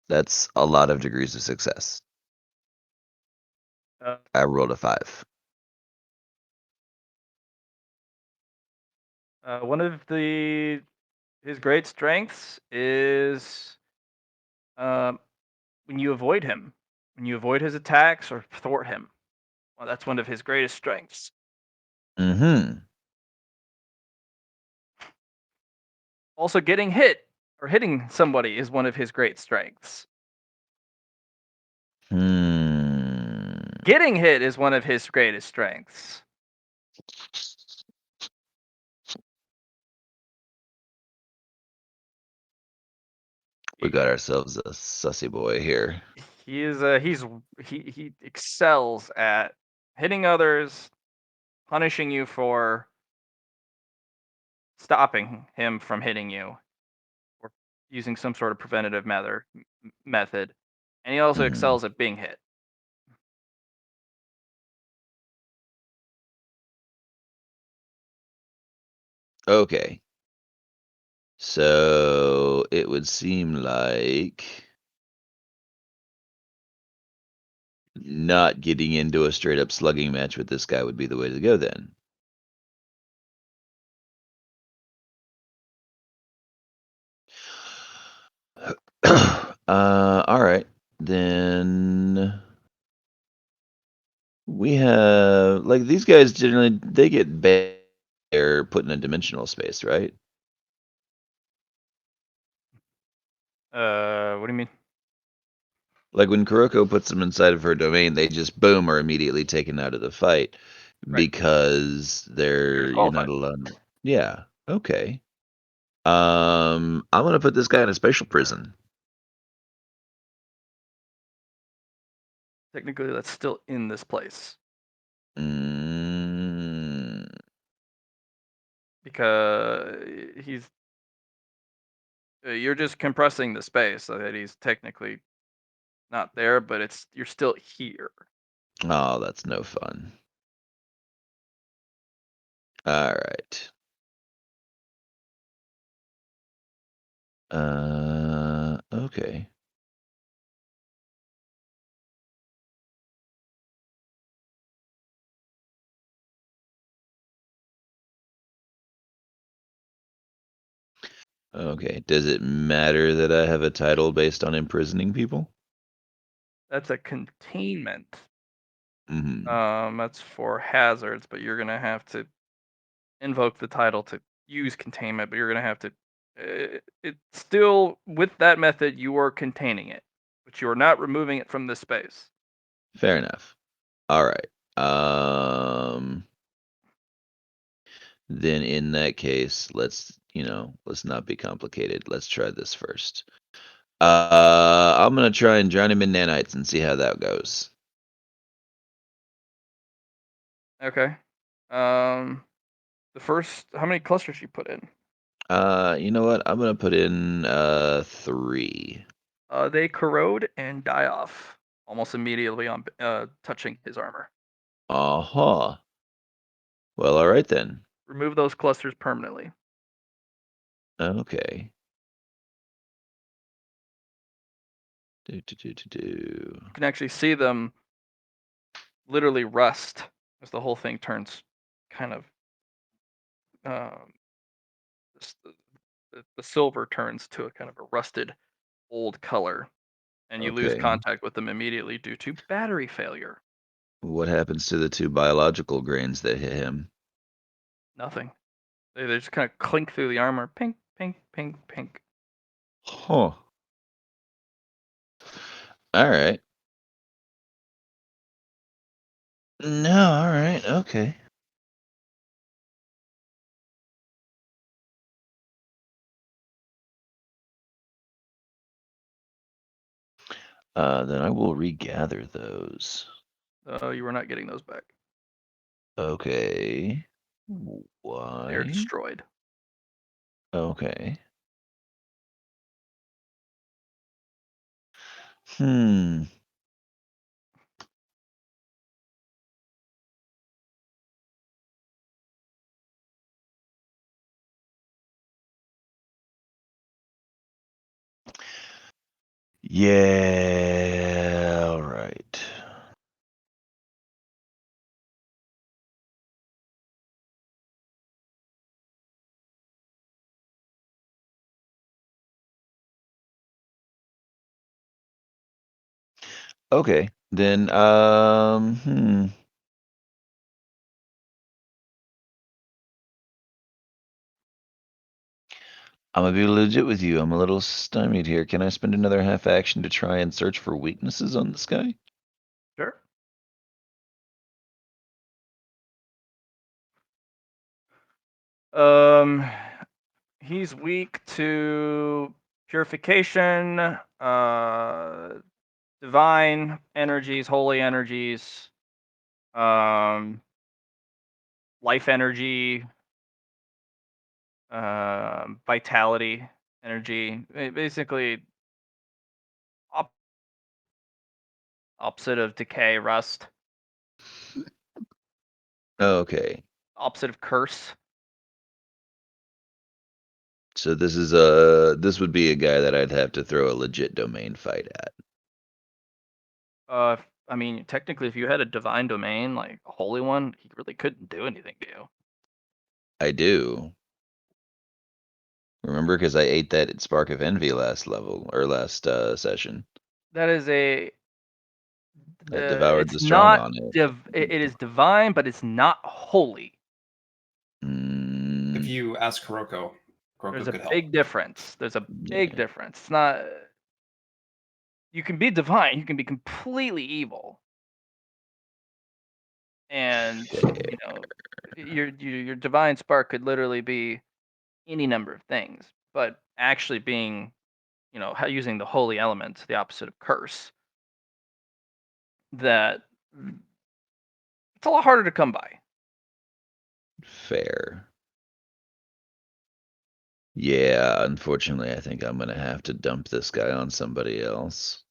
That's a lot of degrees of success. Uh, I rolled a 5. one of his great strengths is um, when you avoid him, when you avoid his attacks or thwart him. Well, that's one of his greatest strengths. Mm-hmm. Also, getting hit or hitting somebody is one of his great strengths. Hmm. Getting hit is one of his greatest strengths. We got ourselves a sussy boy here. He is he excels at hitting others, punishing you for stopping him from hitting you, or using some sort of preventative method, and he also Mm. excels at being hit. Okay. So it would seem like not getting into a straight up slugging match with this guy would be the way to go then. All right. Then we have like these guys generally they get better put in a dimensional space, right? What do you mean? Like when Kuroko puts them inside of her domain, they just boom are immediately taken out of the fight Right, because you're you're not disqualified. alone. Yeah. Okay. I'm gonna put this guy in a special prison. Technically, that's still in this place Mm, because he's you're just compressing the space so that he's technically not there, but you're still here. oh, that's no fun. All right. Okay. Okay. Does it matter that I have a title based on imprisoning people? That's a containment. Hmm. That's for hazards, but you're gonna have to invoke the title to use containment, but you're gonna have to. It's still with that method, you are containing it, but you are not removing it from this space. Fair enough. All right. Um, then in that case, let's not be complicated. Let's try this first. I'm gonna try and drown him in nanites and see how that goes. Okay. Um, the first, how many clusters you put in? You know what? I'm gonna put in 3. They corrode and die off almost immediately on touching his armor. Uh-huh. Well, all right then. Remove those clusters permanently. Okay. Do, do, do, do, do. You can actually see them literally rust as the whole thing turns kind of um, the silver turns to a kind of a rusted old color, and you lose Okay. contact with them immediately due to battery failure. What happens to the 2 biological grains that hit him? Nothing. They just kind of clink through the armor. Pink, pink, pink, pink. Huh. All right. No, all right. Okay. Then I will regather those. You were not getting those back. Okay. They are Why? destroyed. Okay. Hmm. Yeah, all right. Okay, then, I'm gonna be legit with you. I'm a little stymied here. Can I spend another half action to try and search for weaknesses on this guy? Sure. Um, he's weak to purification, divine energies, holy energies, um, life energy, vitality energy. Basically, op- opposite of decay, rust. Okay. Opposite of curse. So this would be a guy that I'd have to throw a legit domain fight at. I mean, technically, if you had a divine domain, like a holy one, he really couldn't do anything to you. I do. Remember, because I ate that Spark of Envy last level or last session. That is a. I devoured It's the strong not on it. It is divine, but it's not holy. If Mm, you ask There's Kuroko a could help. big difference. There's a big yeah, difference. It's not. You can be divine. You can be completely evil, and you know, your divine spark could literally be any number of things. But actually being, using the holy element, the opposite of curse, that it's a lot harder to come by. fair. Yeah, unfortunately, I think I'm gonna have to dump this guy on somebody else.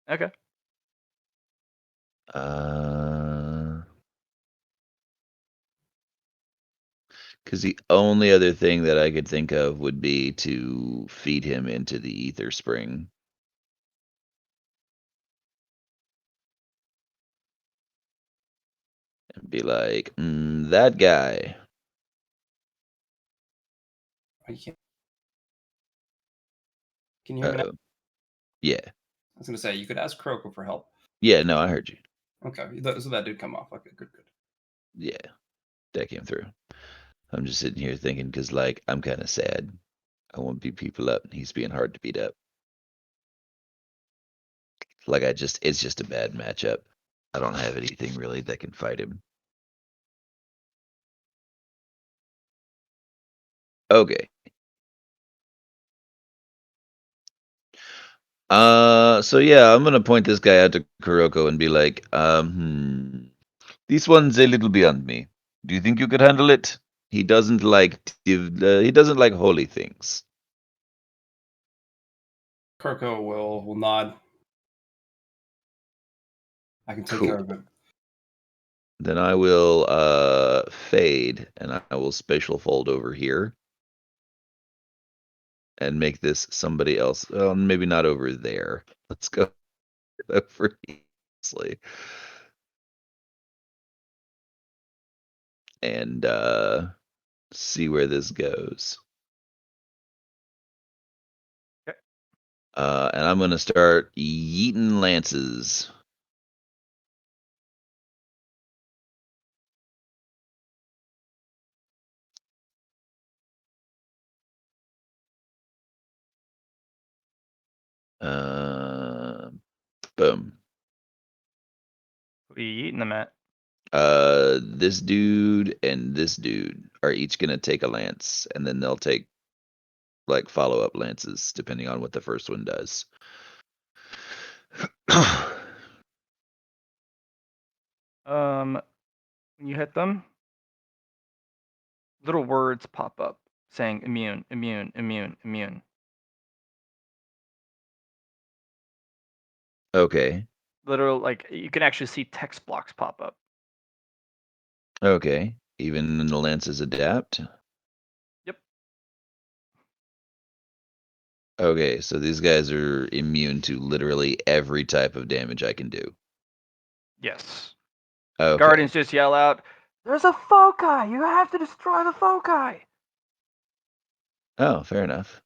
Okay. Uh, because the only other thing that I could think of would be to feed him into the ether spring and be like, that guy. Oh, you can't. Can you hear me now? Uh-oh. Yeah. I was gonna say you could ask Kuroko for help. Yeah, no, I heard you. Okay, so that did come off. Okay, good. Yeah, that came through. I'm just sitting here thinking, because, like, I'm kind of sad. I want to beat people up, and he's being hard to beat up. Like, it's just a bad matchup. I don't have anything really that can fight him. Okay. So yeah, I'm gonna point this guy out to Kuroko and be like, this one's a little beyond me. Do you think you could handle it? He doesn't like holy things. Kuroko will nod. I can take care Cool. of it. Then I will fade and I will spatial fold over here and make this somebody else. Well, maybe not over there. Let's go over here. And see where this goes. Okay. And I'm gonna start yeeting lances. Uh, boom. What are you eating them at? This dude and this dude are each gonna take a lance, and then they'll take like follow up lances depending on what the first one does. When you hit them, little words pop up saying immune, immune, immune, immune. Okay. Literal, like you can actually see text blocks pop up. Okay. Even the lances adapt. Yep. Okay, so these guys are immune to literally every type of damage I can do. Yes. Okay. Guardians just yell out, "There's a foci! You have to destroy the foci!" Oh, fair enough.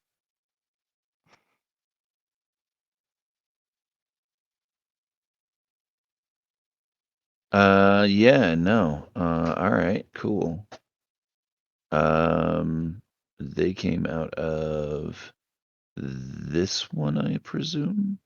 Yeah, no. All right, cool. They came out of this one, I presume.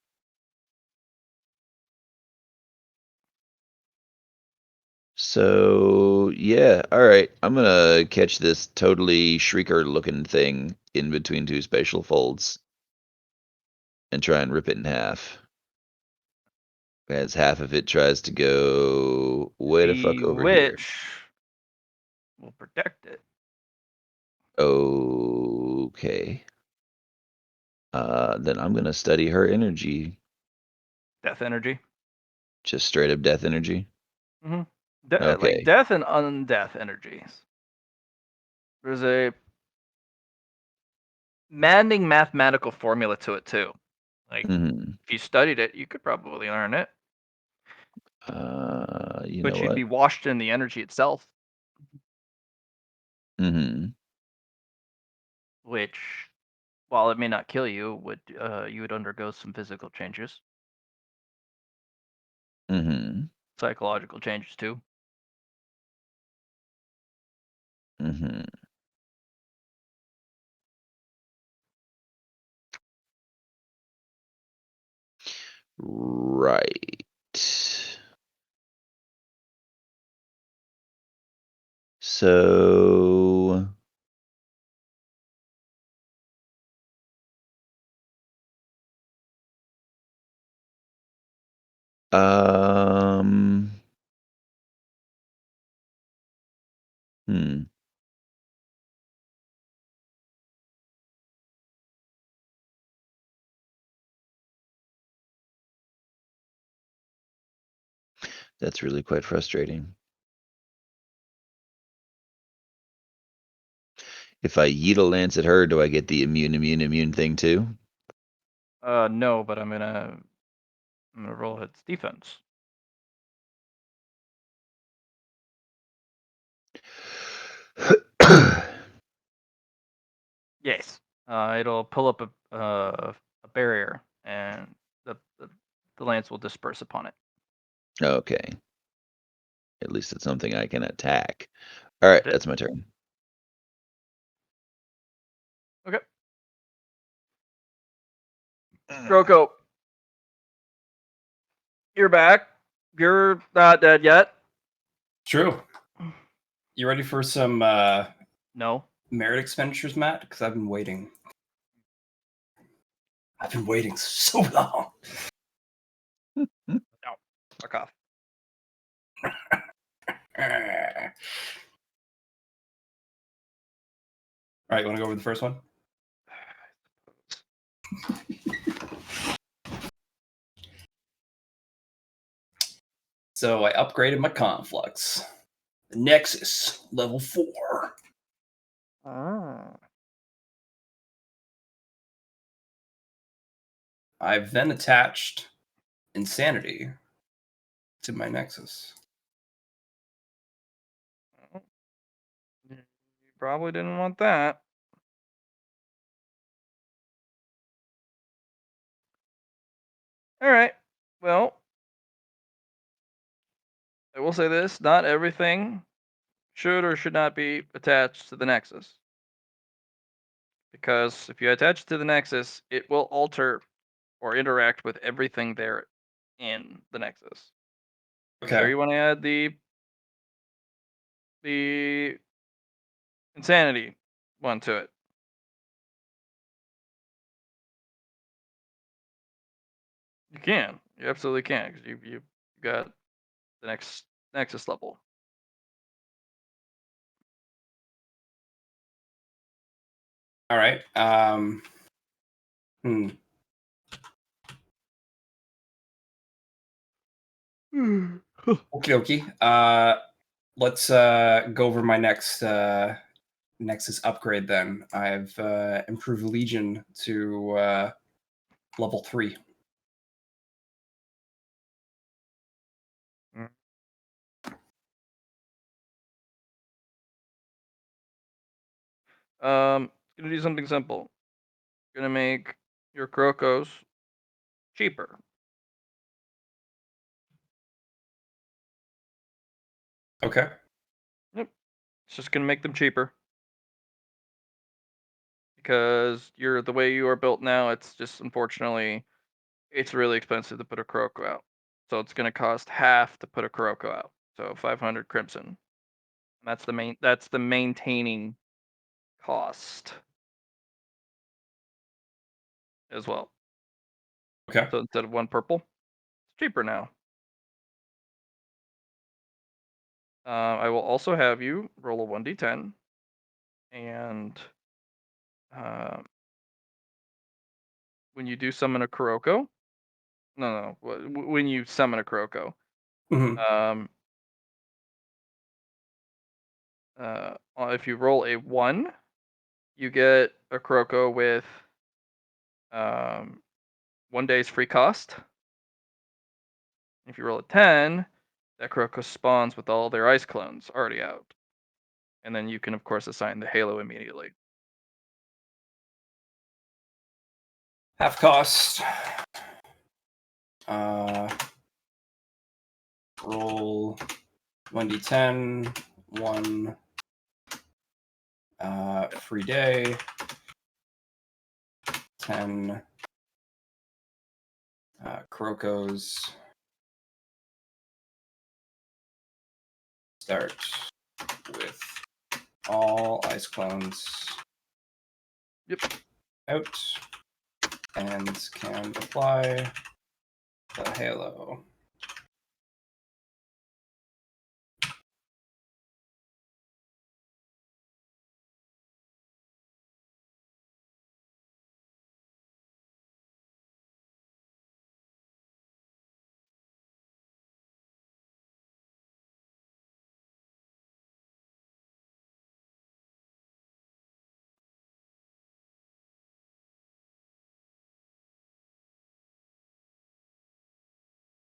So yeah, all right. I'm gonna catch this totally shrieker-looking thing in between two spatial folds and try and rip it in half. As half of it tries to go way the fuck The over here. witch will protect it. Okay. Then I'm gonna study her energy. Death energy. Just straight up death energy. Mm-hmm. Okay. Like death and undeath energies. There's a maddening mathematical formula to it too. Like Mm-hmm. if you studied it, you could probably learn it, You know but you'd what? be washed in the energy itself, Mm-hmm. which, while it may not kill you, would you would undergo some physical changes, Mm-hmm. psychological changes too. Mm-hmm. Right. So um hmm. That's really quite frustrating. If I yeet a lance at her, do I get the immune thing too? No, but I'm gonna roll its defense. Yes. It'll pull up a barrier, and the lance will disperse upon it. Okay. At least it's something I can attack. All right, It is. that's my turn. Okay. Kroko, you're back. You're not dead yet. True. You ready for some No. merit expenditures, Matt? Because I've been waiting. I've been waiting so long. No. Fuck off. All right, you want to go over the first one? So I upgraded my conflux. The Nexus, level 4. Ah. I've then attached Insanity to my Nexus. You probably didn't want that. All right. Well, I will say this: not everything should or should not be attached to the Nexus. Because if you attach it to the Nexus, it will alter or interact with everything there in the Nexus. Okay. So you want to add the insanity one to it. You can. You absolutely can because you got the next Nexus level. All right. Hmm. Okie dokie. Let's go over my next Nexus upgrade. Then I've improved Legion to level 3. Mm. Gonna do something simple. Gonna make your Krokos cheaper. Okay. Yep. It's just gonna make them cheaper because you're the way you are built now. It's just unfortunately it's really expensive to put a Kuroko out. So it's gonna cost half to put a Kuroko out. So 500 crimson. That's the maintaining cost as well. Okay. So instead of one purple, it's cheaper now. I will also have you roll a 1d10 and um, when you do summon a Kuroko, no, when you summon a Kuroko, Mhm. um, if you roll a 1, you get a Kuroko with um, 1 day's free cost. If you roll a 10, that Kuroko spawns with all their ice clones already out. And then you can, of course, assign the Halo immediately. Half cost. Uh, roll 1d10, 1 free day, 10 Kurokos. Start with all ice clones Yep. out and can apply the halo.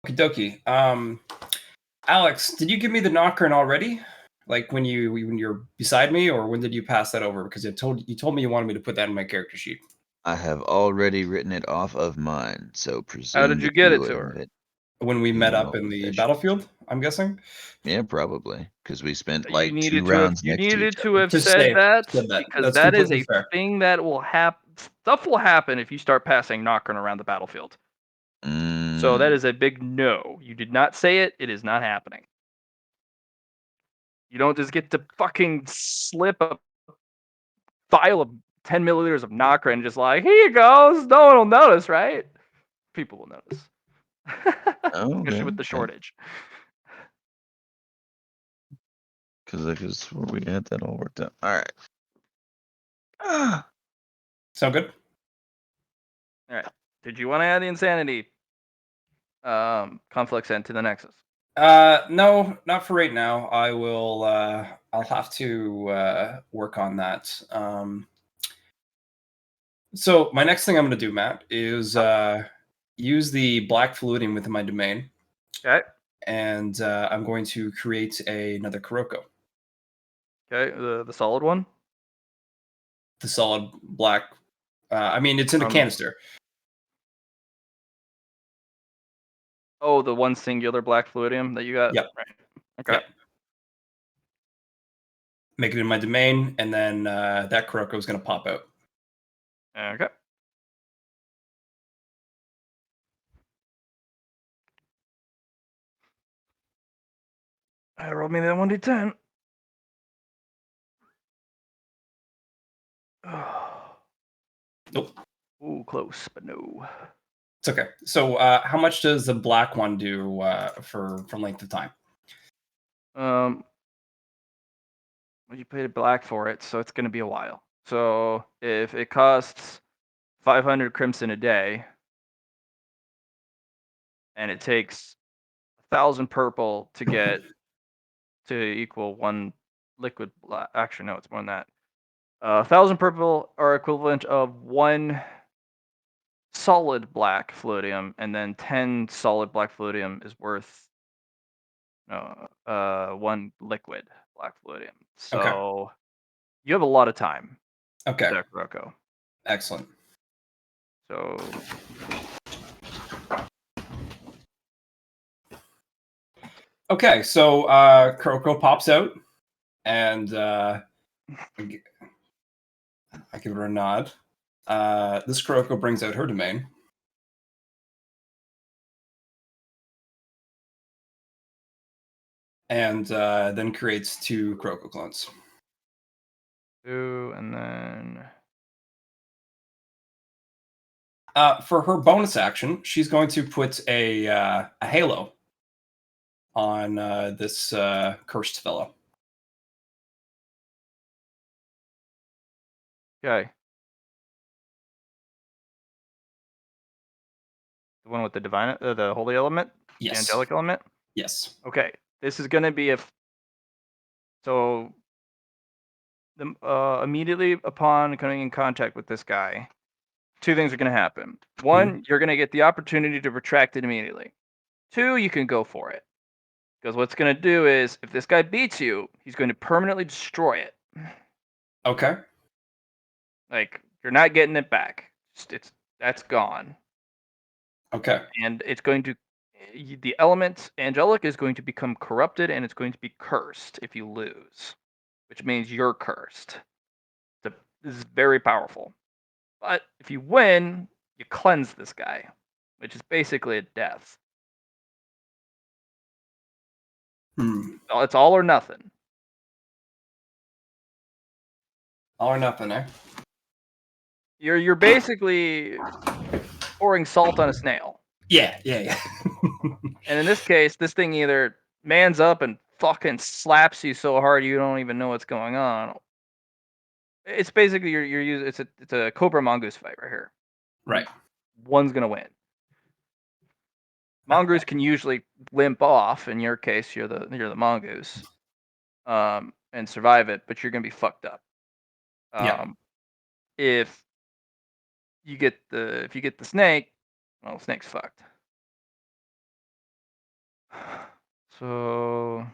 Okie dokie. Alex, did you give me the Nocturne already? Like when you're beside me, or when did you pass that over? Because you told me you wanted me to put that in my character sheet. I have already written it off of mine, so How presume did you that get it you to have her? it. When we met up in the Official. battlefield, I'm guessing. Yeah, probably because we spent You like 2 needed to have rounds next to each other. To said say that said that. because That's that is completely a fair. thing that will happen. Stuff will happen if you start passing Nocturne around the battlefield. So that Mm, is a big no. You did not say it. It is not happening. You don't just get to fucking slip a vial of 10 milliliters of Nocturne and just like, here you go. No one will notice, right? People will notice. okay, Especially with the okay. shortage. Because I could swear we had that all worked out. All right. Ah, Sound good? All right. Did you want to add the insanity conflict sent to the Nexus? No, not for right now. I will. I'll have to work on that. So my next thing I'm going to do, Matt, is use the black fluiding within my domain, Okay. and I'm going to create another Kuroko. Okay. The solid one. The solid black. I mean, it's in a canister. Oh, the one singular black fluidium that you got. Yep. Right. Okay. Yep. Make it in my domain, and then that Kuroko is going to pop out. Okay. I rolled me that 1d10. Nope. Ooh, close, but no. It's okay. So, how much does the black one do for length of time? Well, you paid black for it, so it's going to be a while. So if it costs 500 crimson a day, and it takes 1,000 purple to get to equal one liquid black. Actually, no, it's more than that. 1,000 purple are equivalent of 1 solid black fluidium, and then 10 solid black fluidium is worth 1 liquid black fluidium. So you have a lot of time with Okay. that Kuroko. Excellent. So Okay, so Kuroko pops out, and I give her a nod. This Kuroko brings out her domain. And then creates 2 Kuroko clones. 2, and then For her bonus action, she's going to put a halo on this cursed fellow. okay. The one with the divine, the holy element, the Yes. angelic element. Yes. Okay, this is going to be so. Immediately upon coming in contact with this guy, 2 things are going to happen. 1, you're going to get the opportunity to retract it immediately. 2, you can go for it. Because what's going to do is, if this guy beats you, he's going to permanently destroy it. Okay. Like, you're not getting it back. That's gone. Okay. And it's going to, the element angelic is going to become corrupted, and it's going to be cursed if you lose, which means you're cursed. This is very powerful. But if you win, you cleanse this guy, which is basically a death. It's all or nothing. All or nothing, eh? You're basically pouring salt on a snail. Yeah. And in this case, this thing either mans up and fucking slaps you so hard you don't even know what's going on. It's basically you're using it's a Cobra Mongoose fight right here. Right. One's gonna win. Mongoose can usually limp off. In your case, you're the mongoose, and survive it, but you're gonna be fucked up. Yeah. If you get the snake, well, the snake's fucked. So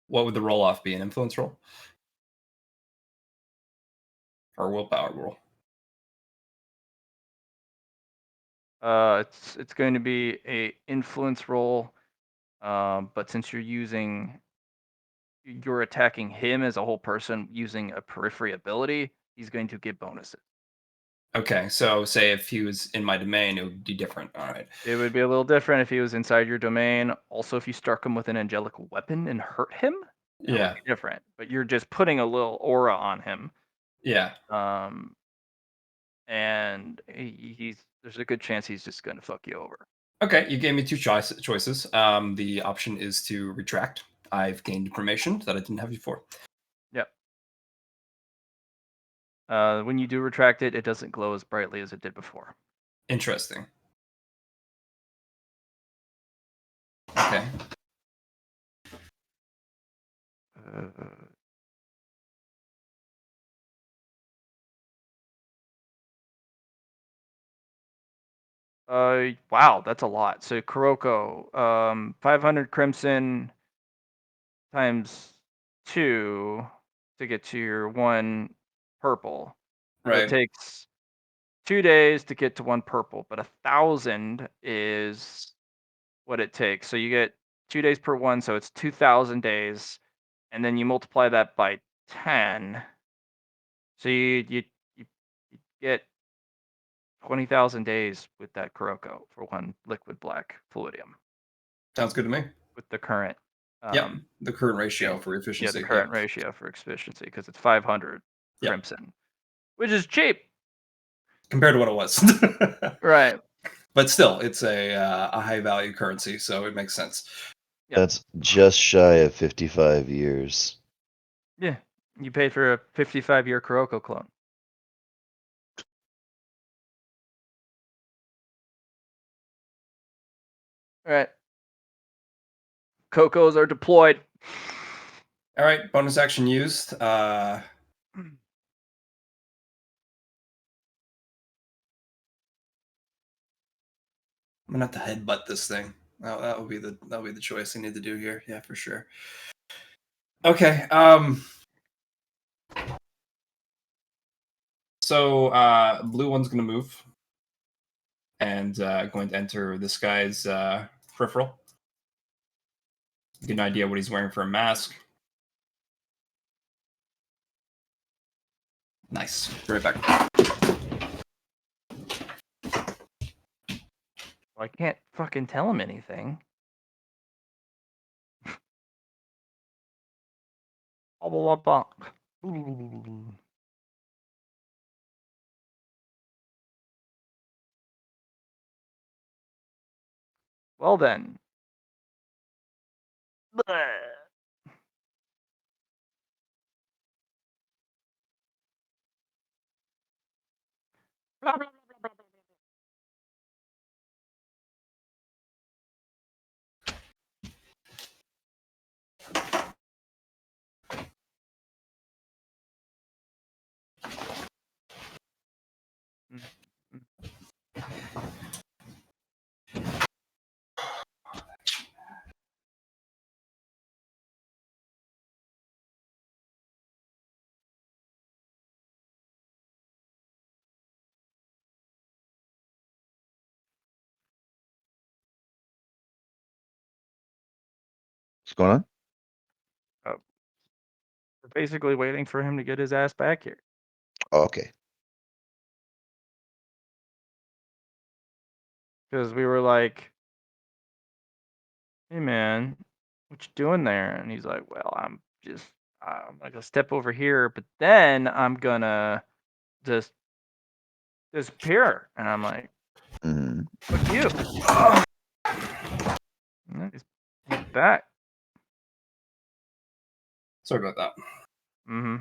What would the roll off be? An influence roll? Or a willpower roll? it's going to be a influence roll, but since you're attacking him as a whole person using a periphery ability, he's going to get bonuses. Okay, so say if he was in my domain, it would be different. All right. It would be a little different if he was inside your domain. Also, if you struck him with an angelic weapon and hurt him, that would Yeah. be different. But you're just putting a little aura on him. Yeah. And there's a good chance he's just going to fuck you over. Okay, you gave me 2 choices. The option is to retract. I've gained information that I didn't have before. Yep. When you do retract it, it doesn't glow as brightly as it did before. Interesting. Okay. Wow, that's a lot. So Kuroko, 500 crimson times 2 to get to your 1 purple. So it Right. takes 2 days to get to 1 purple, but 1,000 is what it takes. So you get 2 days per one, so it's 2,000 days, and then you multiply that by 10. So you get 20,000 days with that Kuroko for 1 liquid black fluidium Sounds good to me. with the current. Yep. The current ratio for Yeah, efficiency. the current ratio for efficiency, because it's 500 Yep. crimson, which is cheap. Compared to what it was. Right. But still, it's a high value currency, so it makes sense. Yeah. That's just shy of 55 years. Yeah. You paid for a 55-year Kuroko clone. All right. Cocos are deployed. All right, bonus action used. I'm gonna have to headbutt this thing. That would be the choice I need to do here. Yeah, for sure. Okay. So blue one's gonna move and going to enter this guy's peripheral. Get an idea what he's wearing for a mask. Nice. Be right back. Well, I can't fucking tell him anything. Blah, blah, blah, blah. Well then. Blah, blah, blah, blah, blah. Mm, mm. What's going on? We're basically waiting for him to get his ass back here. Oh, okay. Because we were like, hey man, what you doing there? And he's like, well, I'm gonna step over here, but then I'm gonna just disappear. And I'm like, Hmm. fuck you. And then he's back. Sorry about that. Mm-hmm.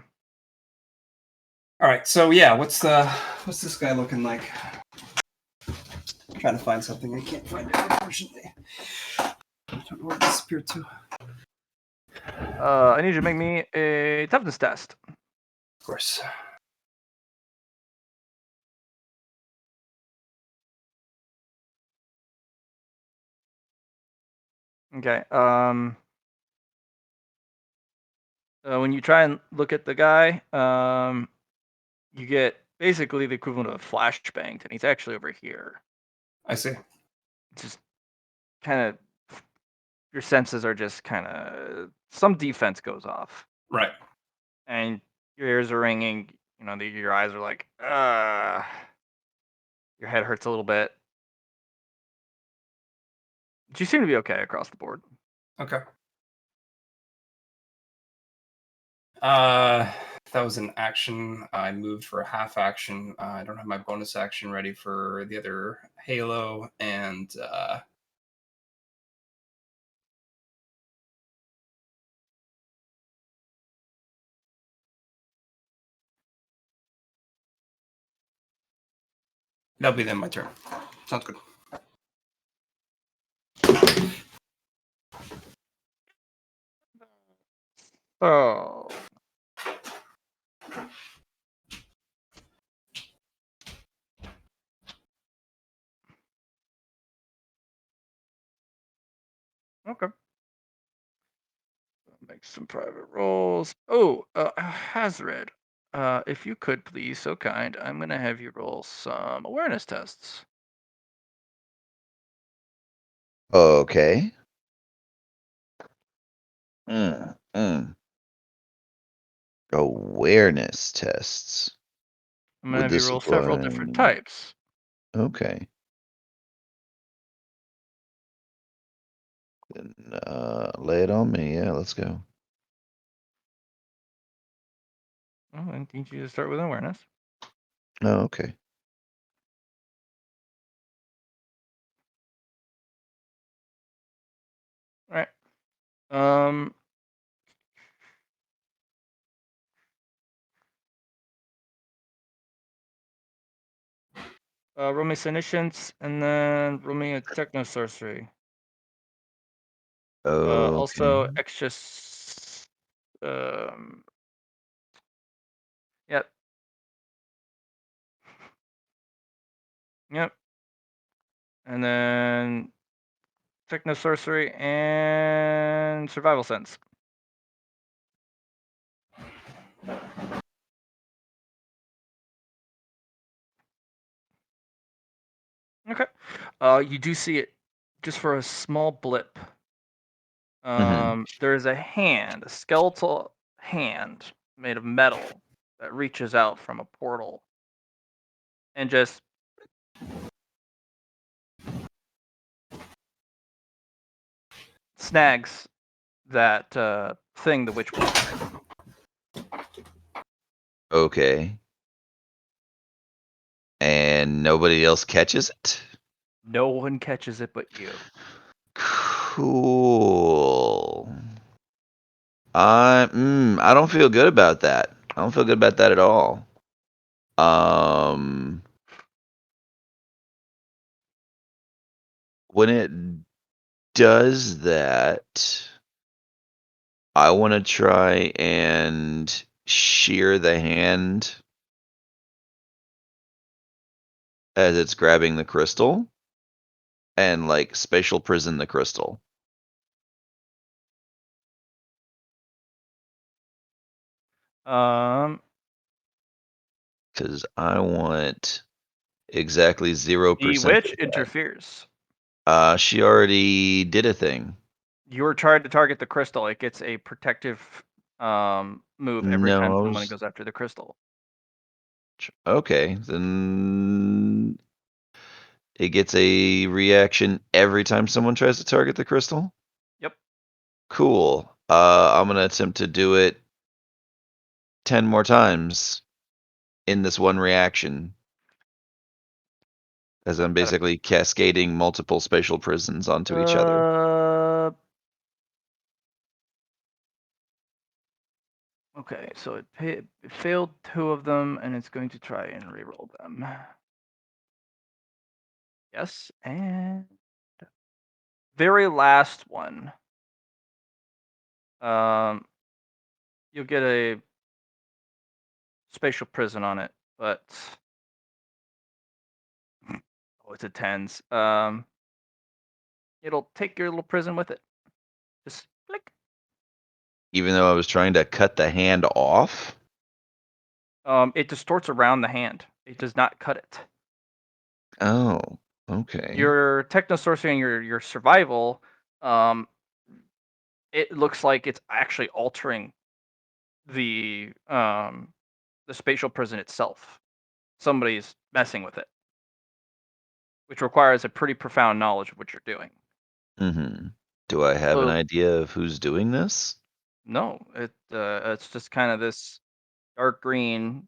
All right. So yeah, what's this guy looking like? I'm trying to find something. I can't find it, unfortunately. I don't know where it disappeared to. I need you to make me a toughness test. Of course. Okay. When you try and look at the guy, you get basically the equivalent of a flashbang, and he's actually over here. I see. It's just kind of your senses are just kind of some defense goes off, Right. and your ears are ringing. You know, your eyes are like, your head hurts a little bit. But you seem to be okay across the board. Okay. That was an action. I moved for a half action. I don't have my bonus action ready for the other Halo, and that'll be then my turn. Sounds good. Oh. Okay. Make some private rolls. Oh, Hazred, if you could please, so kind, I'm gonna have you roll some awareness tests. Okay. Mm, mm. Awareness tests. I'm gonna Would have you this roll several different apply? types. Okay. Then lay it on me. Yeah, let's go. Well, I need you to start with awareness. Oh, okay. All right. Um. Roll me Senescence, and then roll me a Techno Sorcery. Okay. Also extra. Yep. Yep. And then Techno Sorcery and Survival Sense. Okay. You do see it just for a small blip. Mhm. There is a hand, a skeletal hand made of metal that reaches out from a portal and just snags that thing the witch was describing. Okay. And nobody else catches it? No one catches it but you. Cool. I don't feel good about that. I don't feel good about that at all. Um, when it does that, I want to try and shear the hand as it's grabbing the crystal and like spatial prison the crystal. Um, Because I want exactly 0% the of witch that. interferes. She already did a thing. You're trying to target the crystal. It gets a protective move every time No, I someone was goes after the crystal. okay. Then it gets a reaction every time someone tries to target the crystal. Yep. Cool. I'm gonna attempt to do it 10 more times in this one reaction, as I'm basically cascading multiple spatial prisons onto each other. Okay, so it failed 2 of them, and it's going to try and reroll them. Yes, and very last one. Um, you'll get a spatial prison on it, but oh, it's a tens. It'll take your little prison with it. Just click. Even though I was trying to cut the hand off. It distorts around the hand. It does not cut it. Oh, okay. Your techno sorcery and your survival, um, it looks like it's actually altering the um the spatial prison itself. Somebody's messing with it, which requires a pretty profound knowledge of what you're doing. Mm-hmm. Do I have an So idea of who's doing this? no, it's just kind of this dark green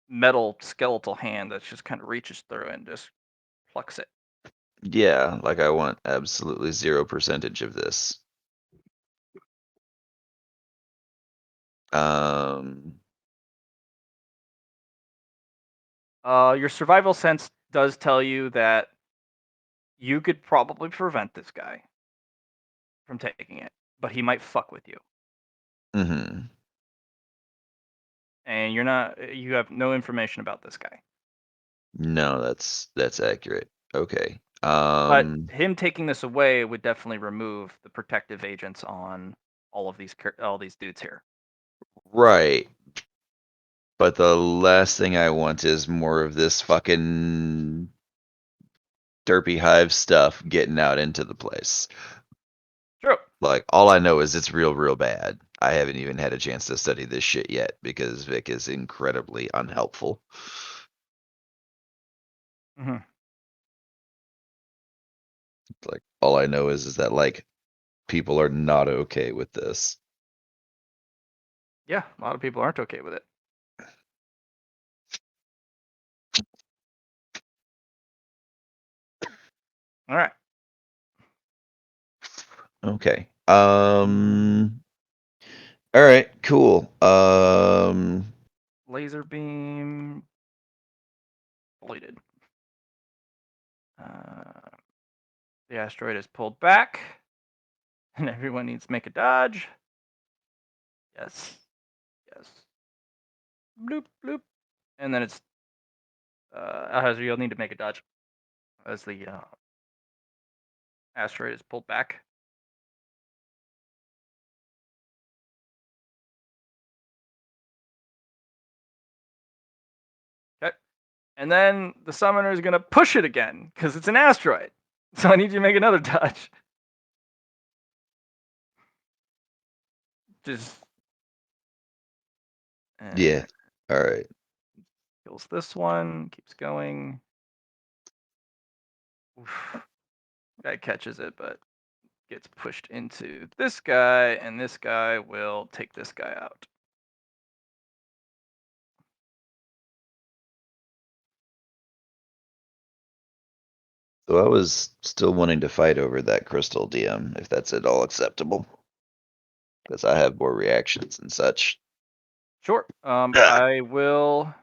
metal skeletal hand that just kind of reaches through and just plucks it. Yeah, like I want absolutely 0% of this. Um, Your survival sense does tell you that you could probably prevent this guy from taking it, but he might fuck with you, mhm. and you have no information about this guy. No, that's accurate. Okay. But him taking this away would definitely remove the protective agents on all these dudes here. Right. But the last thing I want is more of this fucking derpy hive stuff getting out into the place. True. Like, all I know is it's real, real bad. I haven't even had a chance to study this shit yet because Vic is incredibly unhelpful. Hmm. Like, all I know is that like people are not okay with this. Yeah, a lot of people aren't okay with it. All right. Okay. All right, cool. Laser beam completed. Uh, the asteroid is pulled back, and everyone needs to make a dodge. Yes. Yes. Bloop bloop. And then it's Alhazer, you'll need to make a dodge. as the asteroid is pulled back. Okay. And then the summoner is going to push it again because it's an asteroid. So I need you to make another touch. Just Yeah. All right. kills this one, keeps going. Oof. Guy catches it, but gets pushed into this guy, and this guy will take this guy out. So I was still wanting to fight over that crystal DM, if that's at all acceptable, because I have more reactions and such. Sure. Ah. I will.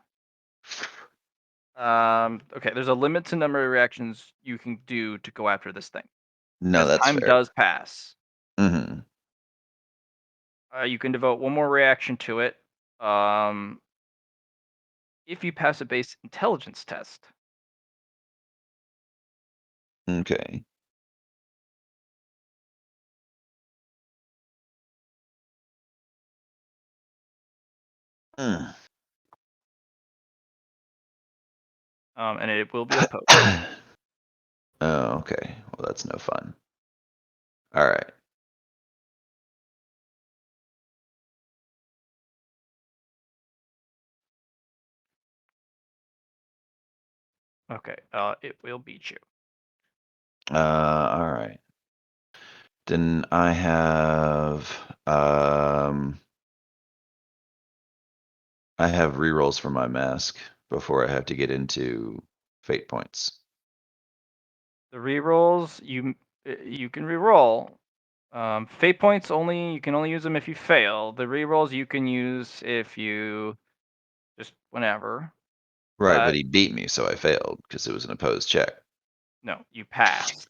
Okay, there's a limit to number of reactions you can do to go after this thing. No, As that's time fair. does pass. Hmm. You can devote one more reaction to it. If you pass a base intelligence test. Okay. Mm. And it will be opposed. Oh, okay. Well, that's no fun. All right. Okay, it will beat you. All right. Then I have rerolls for my mask before I have to get into fate points. The rerolls you can reroll. Fate points you can only use them if you fail. The rerolls you can use if you just whenever. Right, but But he beat me, so I failed because it was an opposed check. no, you passed.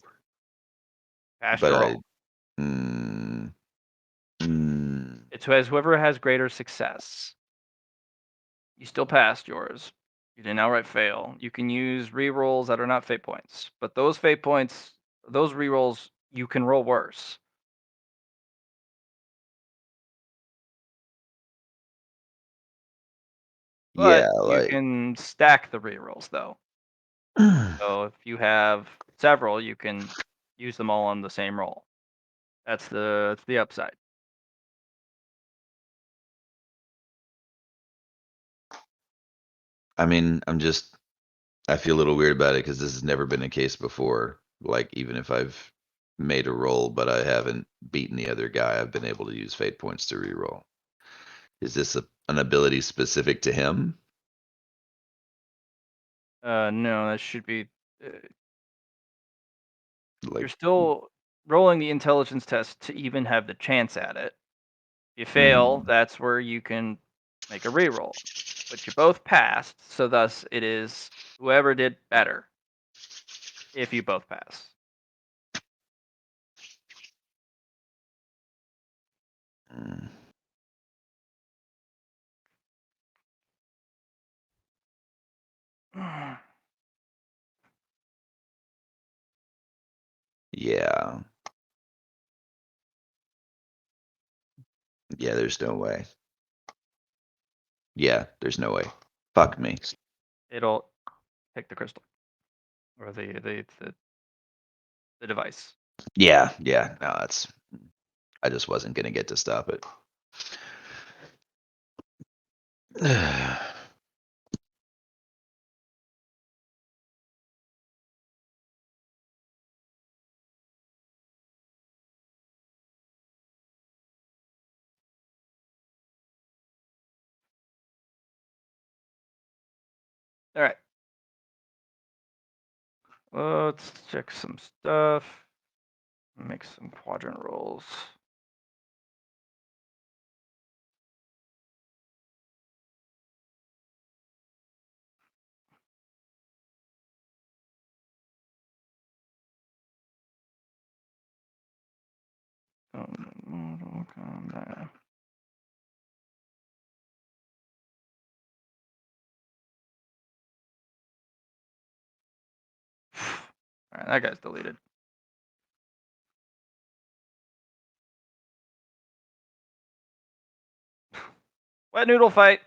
Passed But your I, roll. mm, mm, It's whoever has greater success. You still passed yours. You didn't outright fail. You can use rerolls that are not fate points, but those fate points, those rerolls, you can roll worse. yeah, But you like, can stack the rerolls though. So if you have several, you can use them all on the same roll. That's the upside. I mean, I feel a little weird about it because this has never been a case before. Like, even if I've made a roll, but I haven't beaten the other guy, I've been able to use fate points to reroll. Is this an ability specific to him? No, that should be. Uh, you're Like, still rolling the intelligence test to even have the chance at it. If you fail, mm, that's where you can make a reroll. But you both passed, so thus it is whoever did better if you both pass. mm, yeah. Yeah, there's no way. Yeah, there's no way. Fuck me. It'll pick the crystal or the device. Yeah, yeah. No, I just wasn't gonna get to stop it. All right. Let's check some stuff. Make some quadrant rolls. Mortal Kombat. Alright, that guy's deleted. Wet noodle fight.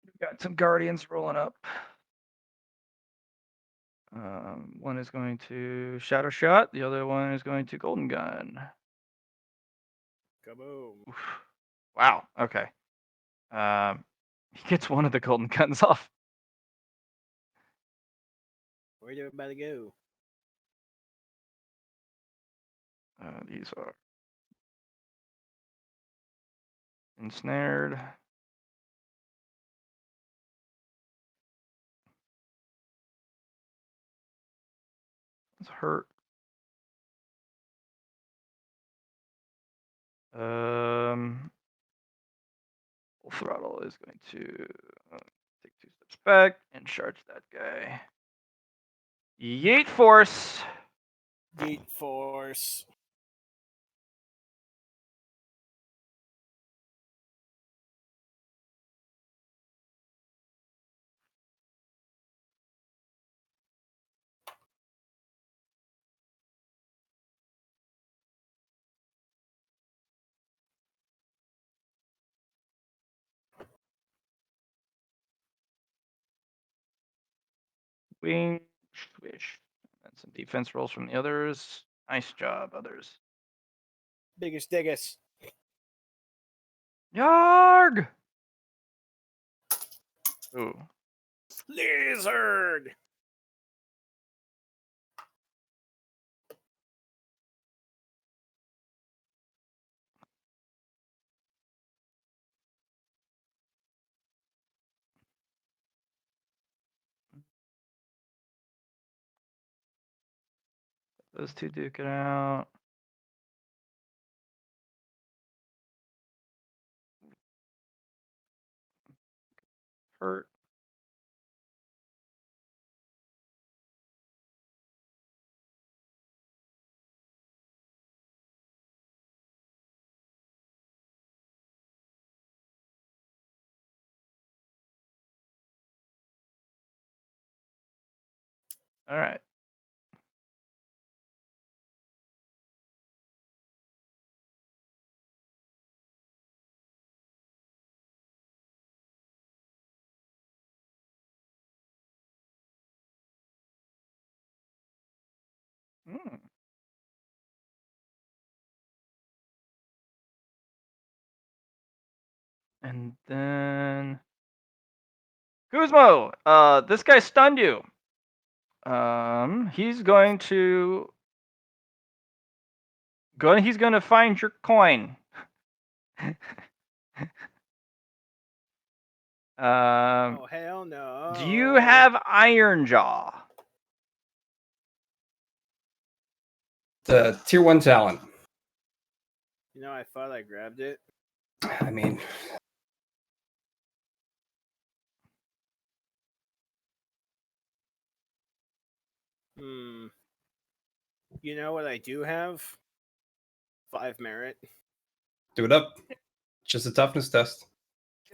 We've got some guardians rolling up. One is going to Shadow Shot, the other one is going to Golden Gun. Kaboom. Oof. Wow, okay. He gets one of the Golden Guns off. Where'd everybody go? These are ensnared. It's hurt. Full throttle is going to take 2 steps back and charge that guy. Yeet force. Beat force. Wing swish. And some defense rolls from the others. Nice job, others. Biggest diggest. Yarg! Ooh. Lizard. Those two duke it out. Hurt. All right. Hmm. And then Guzmo, this guy stunned you. He's going to he's gonna find your coin. Oh, hell no. Do you have Iron Jaw? The tier 1 talent. You know, I thought I grabbed it. I mean, Hmm. You know what I do have? 5 merit. do it up. Just a toughness test.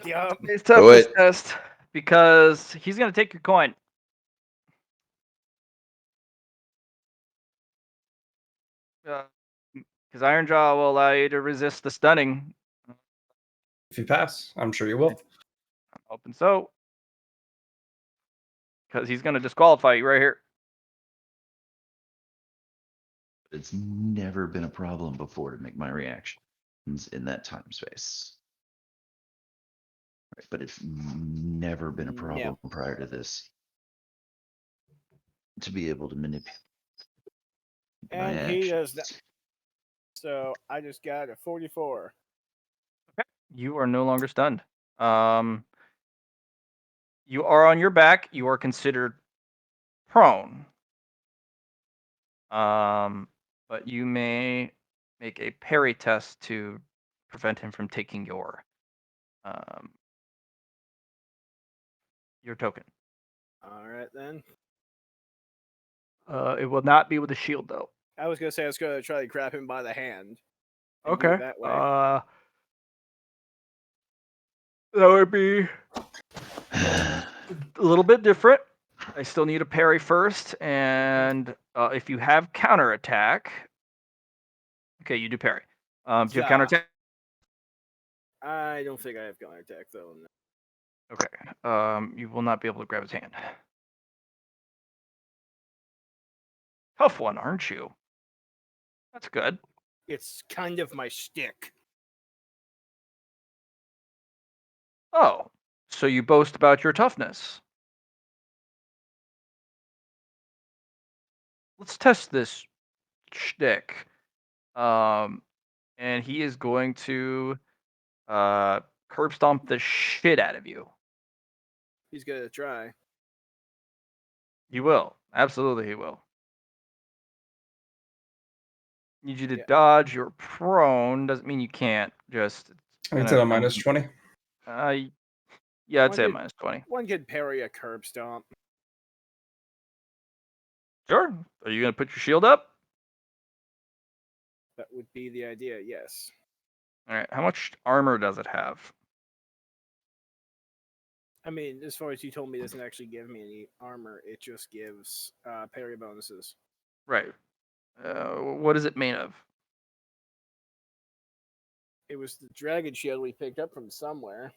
Yup. It's Do toughness it. test because he's gonna take your coin. Because Iron Jaw will allow you to resist the stunning. If you pass, I'm sure you will. I'm hoping so. Because he's going to disqualify you right here. It's never been a problem before to make my reactions in that time space. Right, but it's never been a problem prior to this to be able to manipulate. And he does that. So I just got a 44. Okay. You are no longer stunned. You are on your back. You are considered prone. But you may make a parry test to prevent him from taking your token. All right then. It will not be with a shield though. I was gonna say I was gonna try to grab him by the hand. And do Okay. it that way. That would be a little bit different. I still need a parry first, and if you have counterattack, okay, you do parry. Do you have Yeah. counterattack? I don't think I have counterattack though. No. Okay. You will not be able to grab his hand. Tough one, aren't you? That's good. It's kind of my shtick. Oh, so you boast about your toughness. Let's test this shtick. And he is going to curb stomp the shit out of you. He's gonna try. He will. Absolutely, he will. Need you to Yeah. dodge. You're prone. Doesn't mean you can't. Just. I think it's at a minus 20. Yeah, I'd say a minus 20. One could parry a curb stomp. Sure. Are you going to put your shield up? That would be the idea, yes. All right. How much armor does it have? I mean, as far as you told me, it doesn't actually give me any armor. It just gives parry bonuses. Right. What is it made of? It was the dragon shield we picked up from somewhere.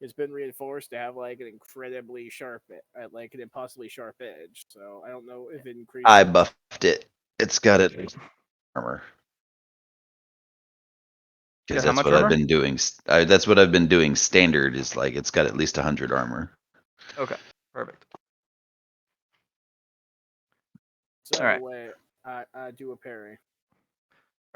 It's been reinforced to have like an incredibly sharp, like an impossibly sharp edge. So I don't know if it increases. I buffed it. It's got it armor. Because How that's much what armor? I've been doing. That's what I've been doing. Standard is like it's got at least 100 armor. Okay, perfect. So All right. anyway, I do a parry.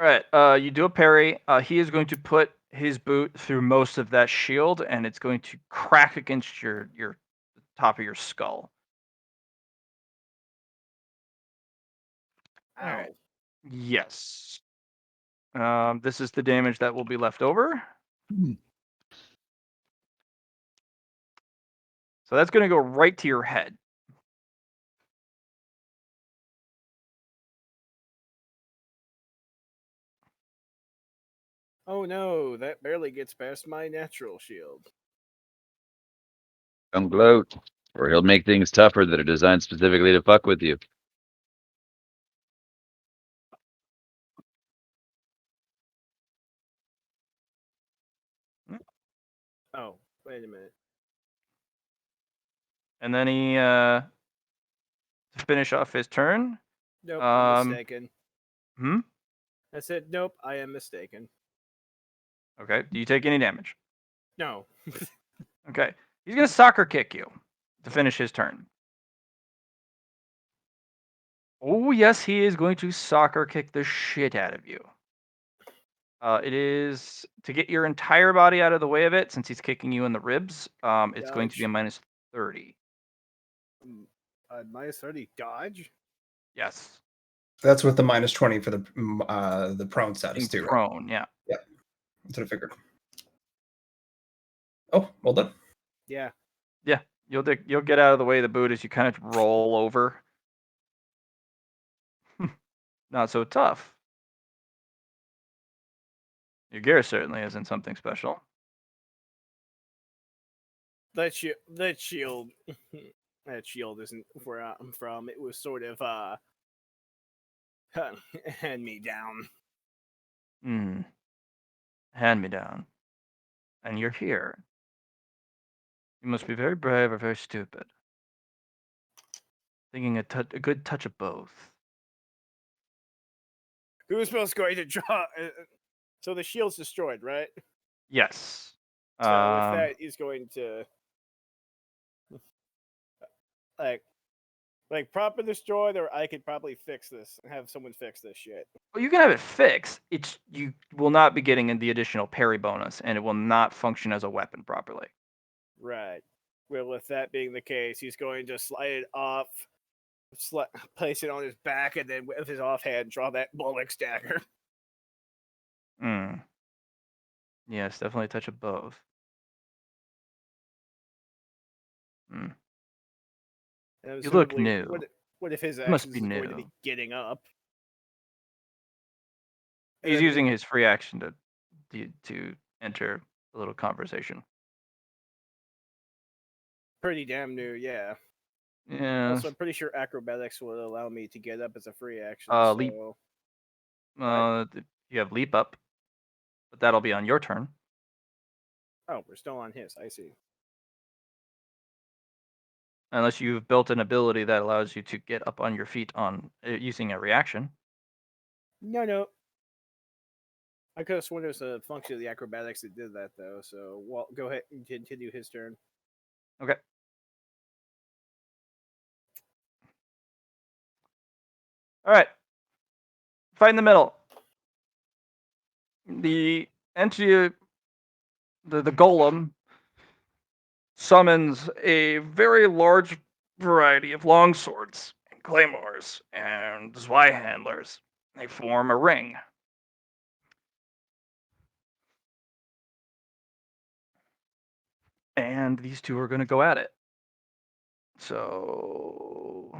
All right. You do a parry. He is going to put his boot through most of that shield, and it's going to crack against your top of your skull. Ow. All right. Yes. This is the damage that will be left over. So that's going to go right to your head. Oh no, that barely gets past my natural shield. Don't gloat, or he'll make things tougher that are designed specifically to fuck with you. Oh, wait a minute. And then he, to finish off his turn. Nope, I'm Um, mistaken. Hmm? I said, nope, I am mistaken. Okay. Do you take any damage? No. Okay. He's going to soccer kick you to finish his turn. Oh, yes, he is going to soccer kick the shit out of you. It is to get your entire body out of the way of it, since he's kicking you in the ribs. It's going to be a minus 30. Minus 30 dodge? Yes. That's with the minus 20 for the prone status too, right? Prone, yeah. Yeah, that's what I figured. Oh, well done. Yeah. Yeah, you'll get out of the way of the boot as you kind of roll over. Not so tough. Your gear certainly isn't something special. That shield that shield isn't where I'm from. It was sort of hand me down. Hand me down. and you're here. You must be very brave or very stupid. Thinking a good touch of both. Guzmo's going to draw. So the shield's destroyed, right? Yes. So with that, he's going to like proper destroyed, or I could probably fix this and have someone fix this shit. Well, you can have it fixed. You will not be getting the additional parry bonus, and it will not function as a weapon properly. Right. Well, with that being the case, he's going to slide it off, place it on his back, and then with his offhand, draw that Bullock's dagger. Yes, definitely a touch of both. You look new. What if his You must action be is going to be new. getting up? He's using his free action to enter a little conversation. Pretty damn new, yeah. Yeah. Also, I'm pretty sure acrobatics will allow me to get up as a free action. Leap. What? You have leap up, but that'll be on your turn. Oh, we're still on his. I see. Unless you've built an ability that allows you to get up on your feet on using a reaction. No. I could have sworn it was a function of the acrobatics that did that, though. So, well, go ahead and continue his turn. Okay. All right. Fight in the middle. The entity, the golem, summons a very large variety of longswords and claymores and Zweihandlers. They form a ring. And these two are going to go at it. So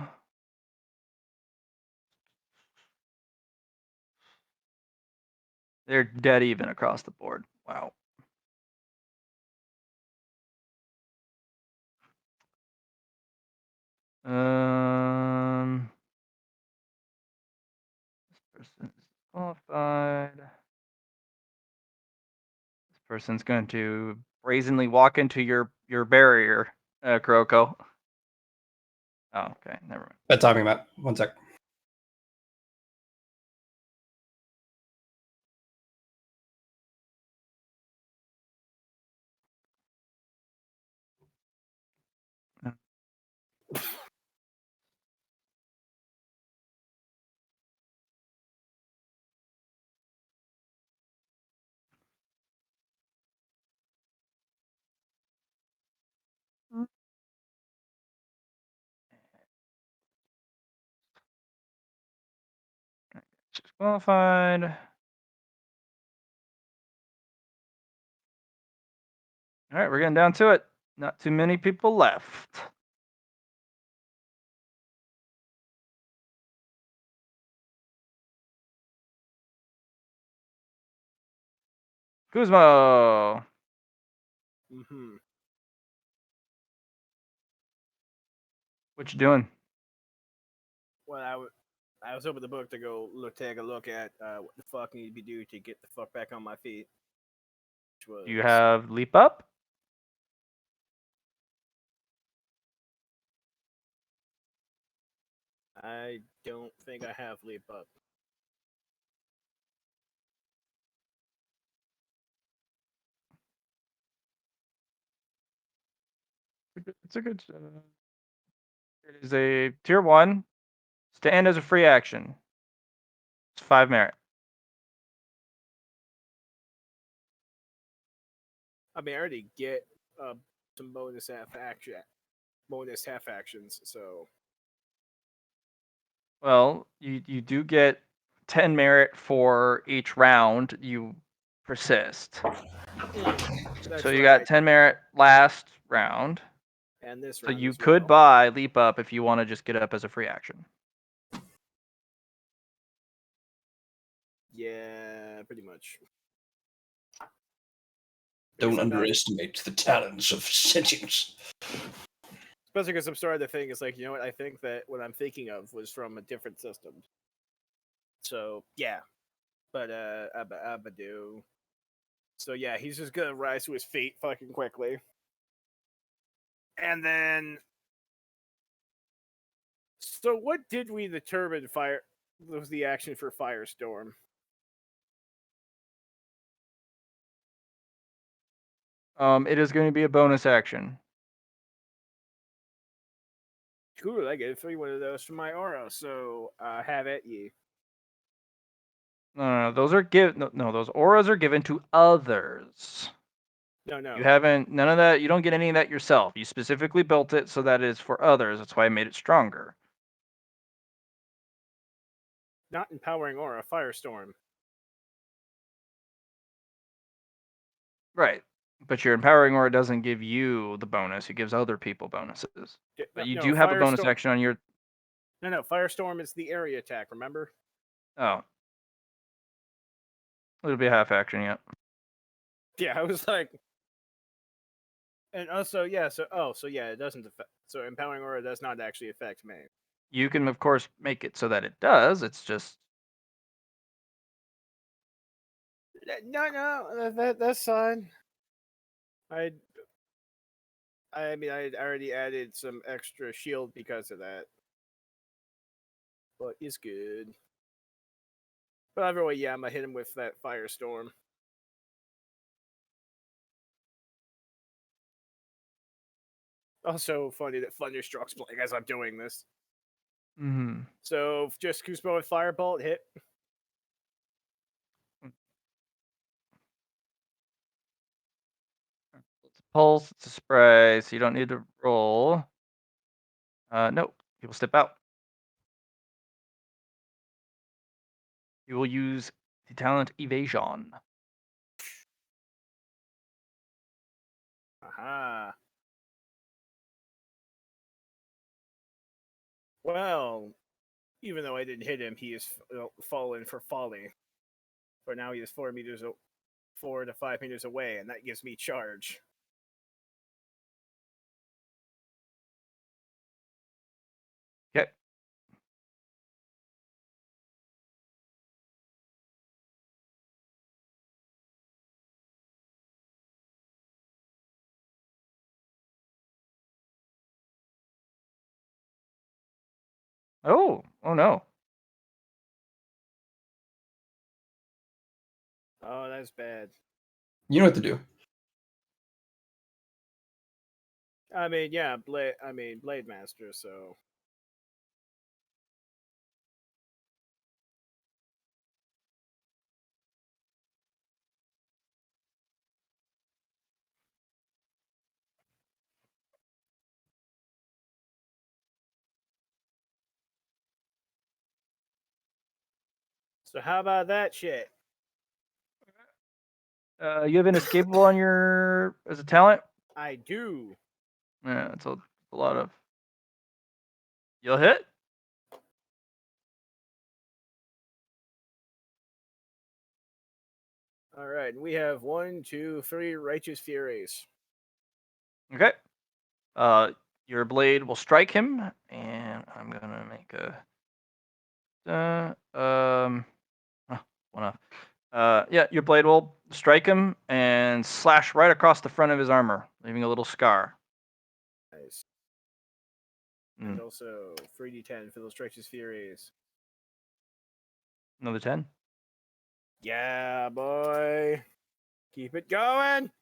they're dead even across the board. Wow. This person's qualified. This person's going to brazenly walk into your barrier, Kuroko. Oh, okay, never mind. Bad timing, Matt. 1 sec. She's qualified. All right, we're getting down to it. Not too many people left. Guzmo. Mm-hmm. What you doing? Well, I was over the book to go take a look at what the fuck need to be do to get the fuck back on my feet. Do you have leap up? I don't think I have leap up. It's a good. It is a tier 1. Stand as a free action. It's 5 merit. I mean, I already get some bonus half actions. So, Well, you do get 10 merit for each round you persist. So you got 10 merit last round. And this so round. you as could well. buy leap up if you want to just get up as a free action. Yeah, pretty much. Don't underestimate the talents of sentience. Especially because I'm starting to think it's like, you know what? I think that what I'm thinking of was from a different system. So yeah, but Abadu. So yeah, he's just gonna rise to his feet fucking quickly. And then, so what did we determine fire was the action for Firestorm? It is going to be a bonus action. Cool, I get 3 one of those from my aura, so have at ye. No, those are those auras are given to others. No. You haven't none of that. You don't get any of that yourself. You specifically built it so that it's for others. That's why I made it stronger. Not empowering aura, Firestorm. Right. But your empowering aura doesn't give you the bonus. It gives other people bonuses. But you do have a bonus action on your. No. Firestorm is the area attack. Remember? Oh. It'll be a half action, yeah. Yeah, I was like, and also yeah. So yeah, it doesn't affect. So empowering aura does not actually affect me. You can of course make it so that it does. It's just No, that's fine. I mean, I already added some extra shield because of that, but it's good. But either way, yeah, I'm gonna hit him with that Firestorm. Also funny that Thunderstruck's playing as I'm doing this. So just Kuzma with Firebolt hit. It's a pulse, it's a spray, so you don't need to roll. Nope. He will step out. You will use the talent evasion. Aha. Well, even though I didn't hit him, he is fallen for folly. For now, he is 4 to 5 meters away, and that gives me charge. Okay. Oh no. Oh, that's bad. You know what to do. I mean, yeah, Blade Master. So how about that shit? You have inescapable on your as a talent? I do. Yeah, it's a lot of. You'll hit? All right, and we have 1, 2, 3 Righteous Furies. Okay. Your blade will strike him, and I'm gonna make a. One off. Yeah, your blade will strike him and slash right across the front of his armor, leaving a little scar. Nice. And also 3d10 for those Righteous Furies. Another 10. Yeah, boy. Keep it going.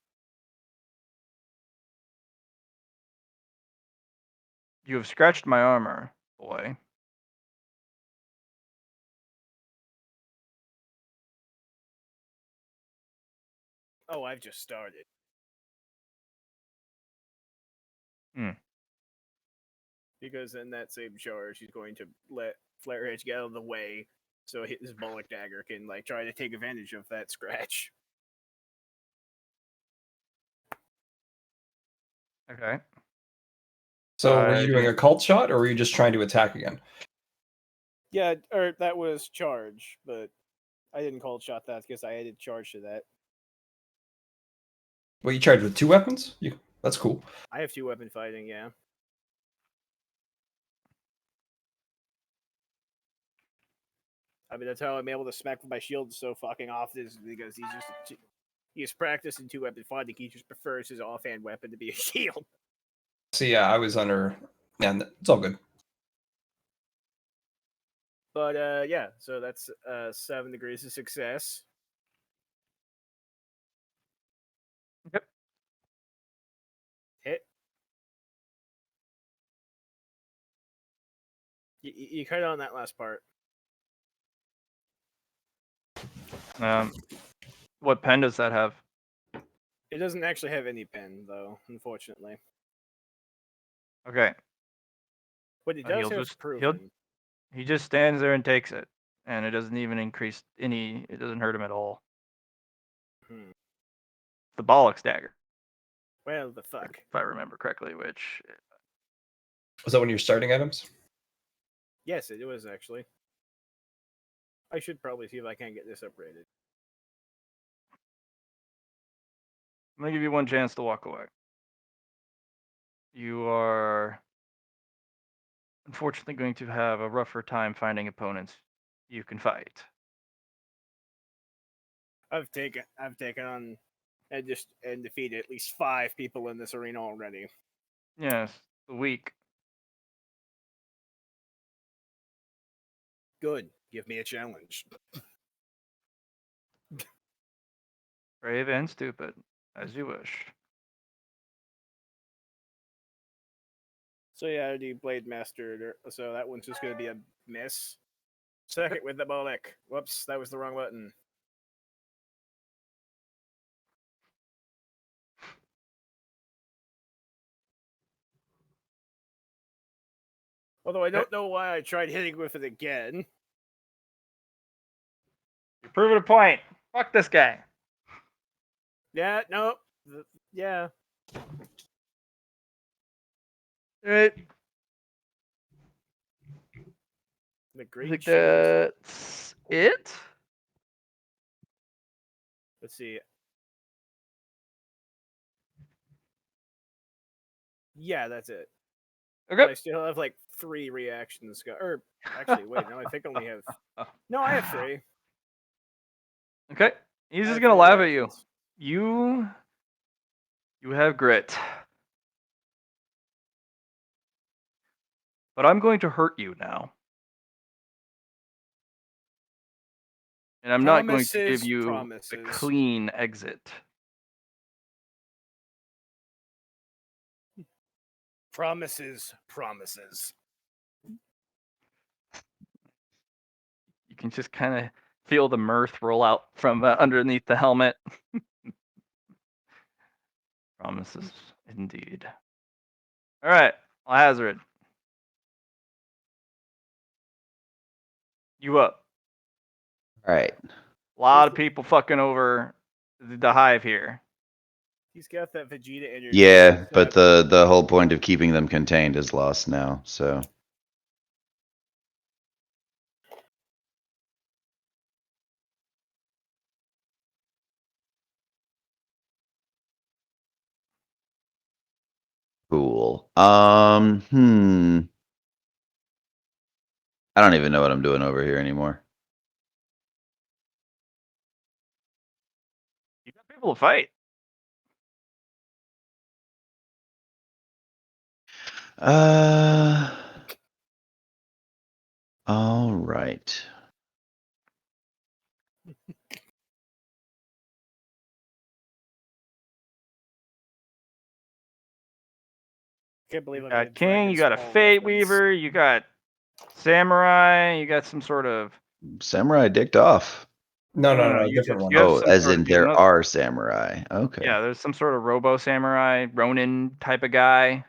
You have scratched my armor, boy. Oh, I've just started. Because in that same charge, he's going to let Flare Edge get out of the way so his Bullock Dagger can like try to take advantage of that scratch. Okay. So were you doing a cult shot, or were you just trying to attack again? Yeah, or that was charge, but I didn't cold shot that because I added charge to that. Well, you charged with 2 weapons? That's cool. I have 2 weapon fighting, yeah. I mean, that's how I'm able to smack with my shield so fucking often is because he's just He's practiced in two-weapon fighting. He just prefers his offhand weapon to be a shield. So yeah, I was under. Yeah, it's all good. But yeah, so that's 7 degrees of success. Yep. Hit. You cut on that last part. What pen does that have? It doesn't actually have any pen, though, unfortunately. Okay. But it He'll does have just proven. he just stands there and takes it, and it doesn't even increase any. It doesn't hurt him at all. Hmm. The Bollock's dagger, Well, the fuck. if I remember correctly. Which Was that one of your starting items? Yes, it was actually. I should probably see if I can get this upgraded. I'm gonna give you one chance to walk away. You are unfortunately going to have a rougher time finding opponents you can fight. I've taken on and defeated at least 5 people in this arena already. Yes, the weak. Good. Give me a challenge. Brave and stupid, as you wish. So yeah, the Blade Master. So that one's just going to be a miss. Second with the Bolek. Whoops, that was the wrong button. Although I don't know why I tried hitting with it again. You're proving a point. Fuck this guy. Yeah, no. Yeah. Alright. The I Great think Shield. that's it. Let's see. Yeah, that's it. But I Okay. still have like 3 reactions. Or actually, wait, no, I think I only have. No, I have 3. Okay. He's I just have gonna 3 laugh at you. reactions. You have grit. But I'm going to hurt you now. And I'm not going to give Promises, you a promises. clean exit. Promises, promises. You can just kind of feel the mirth roll out from underneath the helmet. Promises, indeed. All right, Lazard. You up. All right. A lot of people fucking over the hive here. He's got that Vegeta energy. Yeah, but the whole point of keeping them contained is lost now. So cool. I don't even know what I'm doing over here anymore. You got people to fight. All right. Can't believe You I got a got King, you got a Dragon Spawn Fate reference. Weaver, you got Samurai, you got some sort of Samurai dicked off. No, you different just one. you have Oh, some as sort in of there are samurai. Okay. yeah, there's some sort of Robo Samurai, Ronin type of guy.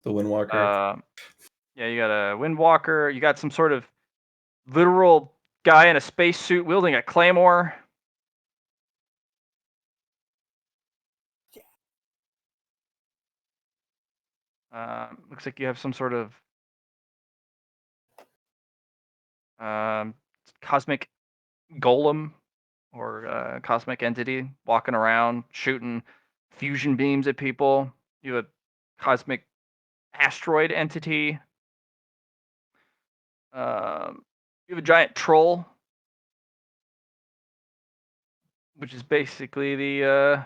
The Windwalker. Yeah, you got a Windwalker. You got some sort of literal guy in a spacesuit wielding a claymore. Looks like you have some sort of cosmic golem or cosmic entity walking around shooting fusion beams at people. You have a cosmic asteroid entity. You have a giant troll which is basically the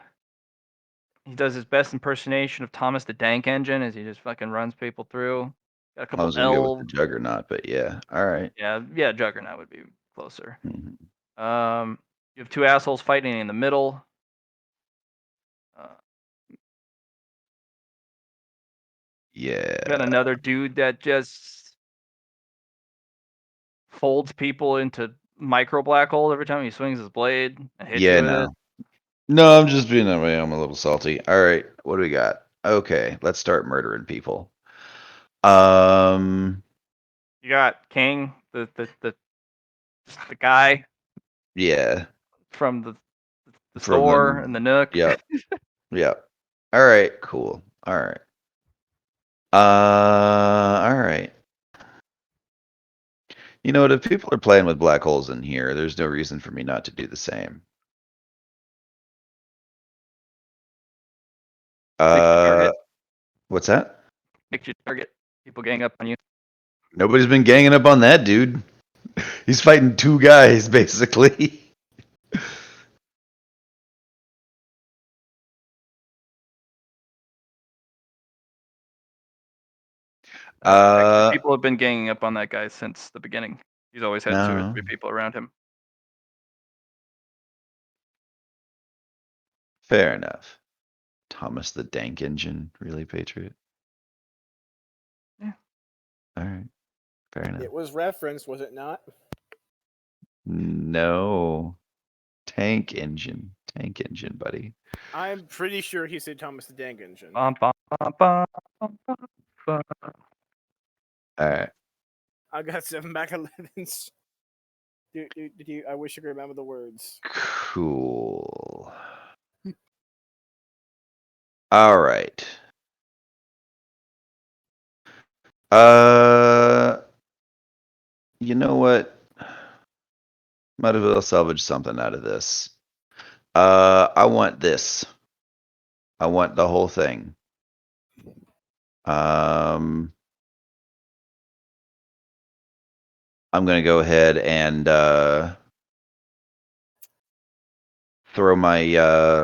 he does his best impersonation of Thomas the Tank Engine as he just fucking runs people through. Got a I couple was gonna go with the elves. Juggernaut, but yeah. All right. Yeah, Juggernaut would be closer. Mhm. You have two assholes fighting in the middle. Yeah. You got another dude that just folds people into micro black holes every time he swings his blade and hits you Yeah, with it. no. No, I'm just being that way. I'm a little salty. All right. What do we got? Okay, let's start murdering people. You got King, the guy Yeah. from the From store and the Nook. Yep. Yep. All right, cool. All right. All right. You know what? If people are playing with black holes in here, there's no reason for me not to do the same. Makes you target. What's that? Makes you target. People gang up on you. Nobody's been ganging up on that dude. He's fighting two guys, basically. Actually, people have been ganging up on that guy since the beginning. He's always had 2 or No. 3 people around him. Fair enough. Thomas the Dank Engine, really, Patriot? Yeah. All right. Fair enough. It was referenced, was it not? No. Tank engine, buddy. I'm pretty sure he said Thomas the Tank Engine. Bum, bum, bum, bum, bum, bum. All right. I got 7 back 11s. I wish I could remember the words. Cool. All right. You know what? Might as well salvage something out of this. I want this. I want the whole thing. I'm gonna go ahead and throw my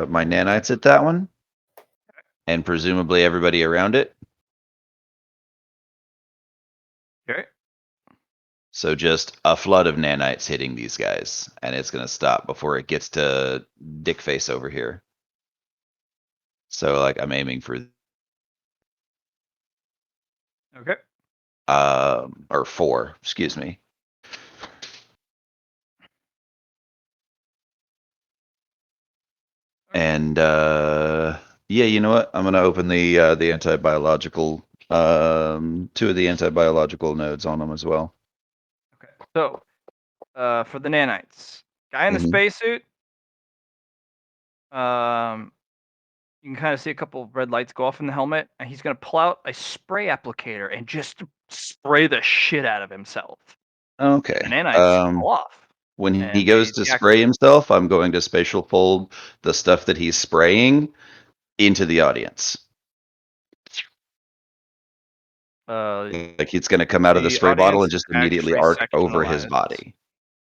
my nanites at that one, and presumably everybody around it. Okay. So just a flood of nanites hitting these guys, and it's gonna stop before it gets to Dickface over here. So like I'm aiming for Okay. or 4, excuse me. And yeah, you know what? I'm gonna open the anti-biological 2 of the anti-biological nodes on them as well. Okay. So, for the nanites, guy in the Mhm. spacesuit. You can kind of see a couple of red lights go off in the helmet, and he's gonna pull out a spray applicator and just spray the shit out of himself. Okay. The nanites fall off. When he and goes they to spray himself, I'm going to spatial fold the stuff that he's spraying into the audience. Like it's going to come out of the The spray bottle audience and just is immediately actually arc over his sectionalized. body.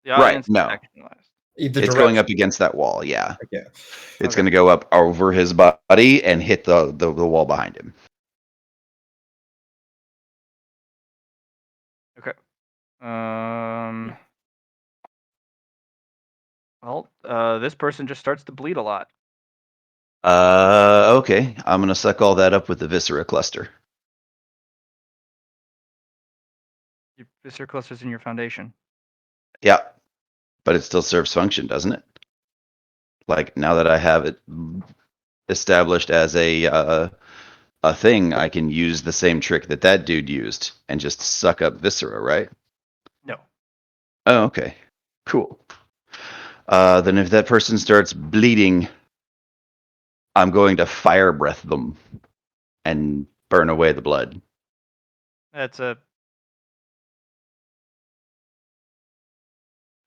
The Right, audience is no. sectionalized. It's going up against that wall, yeah. Okay. It's Okay. going to go up over his body and hit the wall behind him. Okay. Well, this person just starts to bleed a lot. Okay. I'm going to suck all that up with the viscera cluster. Your viscera cluster's in your foundation. Yeah. But it still serves function, doesn't it? Like now that I have it established as a thing, I can use the same trick that dude used and just suck up viscera, right? No. Oh, okay. Cool. Then if that person starts bleeding, I'm going to fire breath them and burn away the blood. That's a.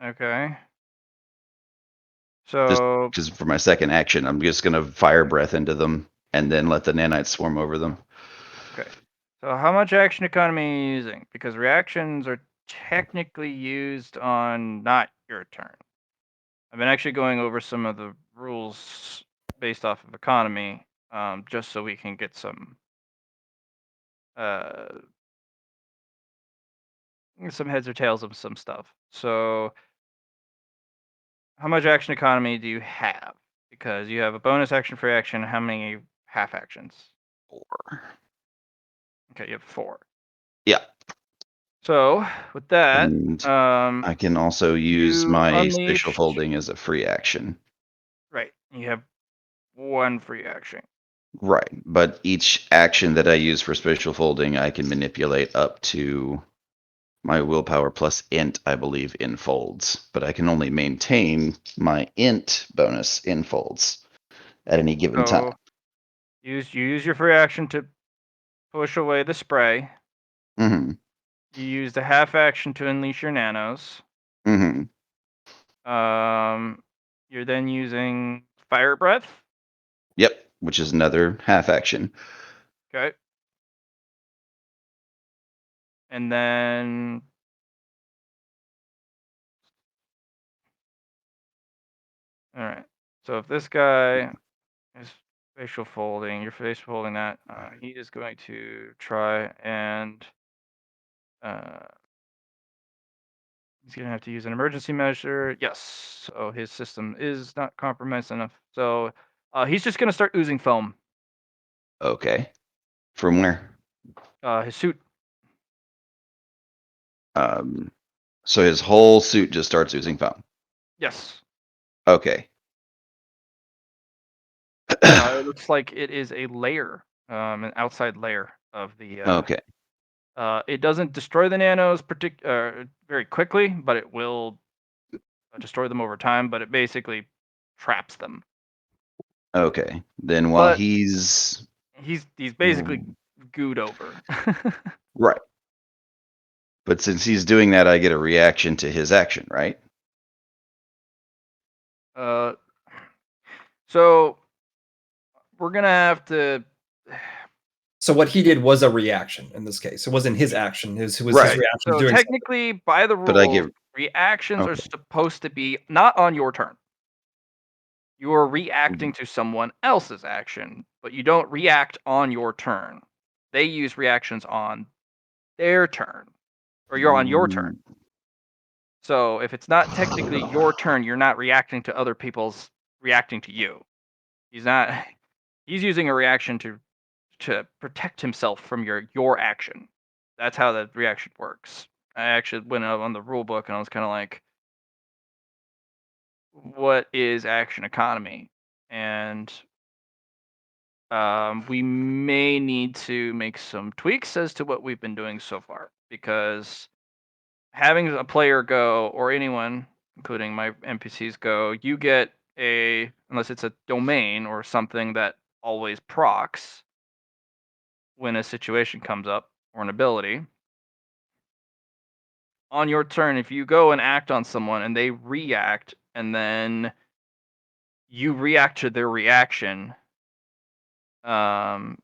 Okay. So. Because for my second action, I'm just going to fire breath into them and then let the nanites swarm over them. Okay. So how much action economy are you using? Because reactions are technically used on not your turn. I've been actually going over some of the rules based off of economy, just so we can get some heads or tails of some stuff. So, how much action economy do you have? Because you have a bonus action, free action. How many half actions? 4. Okay, you have 4. Yeah. So with that, And I can also use you my unleash. spatial folding as a free action. Right, you have 1 free action. Right. But each action that I use for spatial folding, I can manipulate up to my willpower plus int, I believe, in folds. But I can only maintain my int bonus in folds at any given time. So you use your free action to push away the spray. Mm-hmm. You use the half action to unleash your nanos. Mm-hmm. You're then using fire breath. Yep. Which is another half action. Okay. And then all right. So if this guy is facial folding, you're facial folding that, he is going to try and he's going to have to use an emergency measure. Yes. So his system is not compromised enough. So he's just going to start oozing foam. Okay. From where? His suit. So his whole suit just starts oozing foam. Yes. Okay. It looks like it is a layer, an outside layer of the. Okay. It doesn't destroy the nanos very quickly, but it will destroy them over time. But it basically traps them. Okay. Then while But he's he's basically gooed over. right. But since he's doing that, I get a reaction to his action, right? So we're gonna have to. So what he did was a reaction in this case. It wasn't his action. It was his Right. reaction to So doing something. technically, by the But I rules, get reactions are okay. supposed to be not on your turn. You are reacting to someone else's action, but you don't react on your turn. They use reactions on their turn, or you're on your turn. So if it's not technically your turn, you're not reacting to other people's reacting to you. He's not. He's using a reaction to protect himself from your action. That's how the reaction works. I actually went up on the rule book and I was kind of like, what is action economy? And we may need to make some tweaks as to what we've been doing so far, because having a player go, or anyone, including my NPCs go, you get unless it's a domain or something that always procs when a situation comes up or an ability. On your turn, if you go and act on someone and they react, and then you react to their reaction, you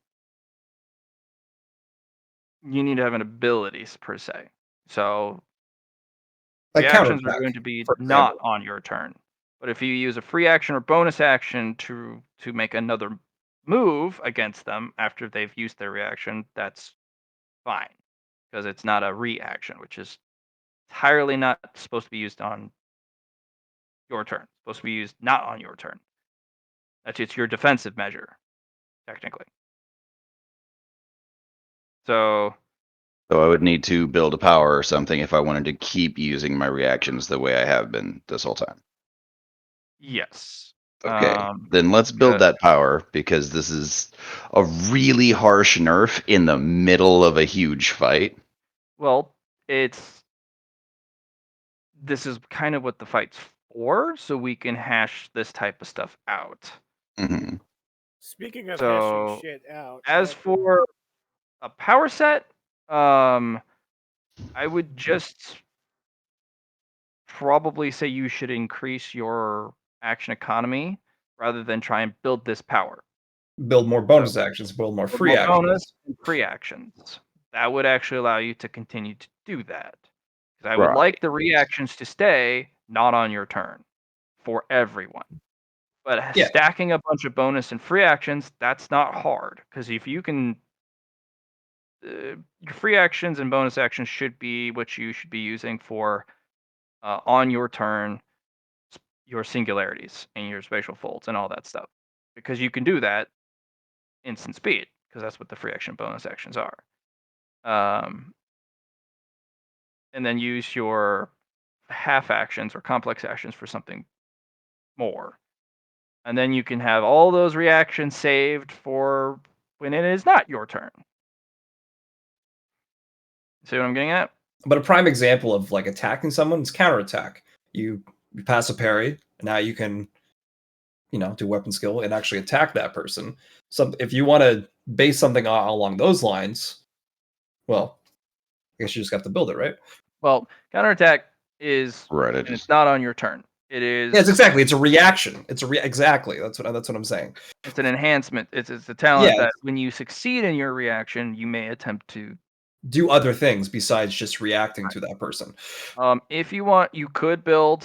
need to have an abilities per se. So Like reactions are counterattack, going to be for not example. on your turn. But if you use a free action or bonus action to make another move against them after they've used their reaction, that's fine, because it's not a reaction, which is entirely not supposed to be used on your turn. It's supposed to be used not on your turn. It's your defensive measure, technically. So So I would need to build a power or something if I wanted to keep using my reactions the way I have been this whole time. yes. Okay. Then let's build that power, because this is a really harsh nerf in the middle of a huge fight. Well, this is kind of what the fight's for, so we can hash this type of stuff out. Mm-hmm. Speaking of hashing So shit out, as for a power set, I would just probably say you should increase your action economy rather than try and build this power. Build more bonus actions, build more Build free more actions. bonus and free actions. That would actually allow you to continue to do that. Because I would Right. like the reactions to stay not on your turn for everyone. But Yeah. stacking a bunch of bonus and free actions, that's not hard. Because if you can, your free actions and bonus actions should be what you should be using for on your turn, your singularities and your spatial folds and all that stuff. Because you can do that instant speed, because that's what the free action bonus actions are. And then use your half actions or complex actions for something more. And then you can have all those reactions saved for when it is not your turn. See what I'm getting at? But a prime example of like attacking someone is counterattack. You pass a parry, and now you can, do weapon skill and actually attack that person. So if you want to base something along those lines, well, I guess you just got to build it, right? Well, counterattack is Right. when it's not on your turn. It is. Yes, exactly. It's a reaction. Exactly. That's what I'm saying. It's an enhancement. It's a talent that when you succeed in your reaction, you may attempt to do other things besides just reacting to that person. If you want, you could build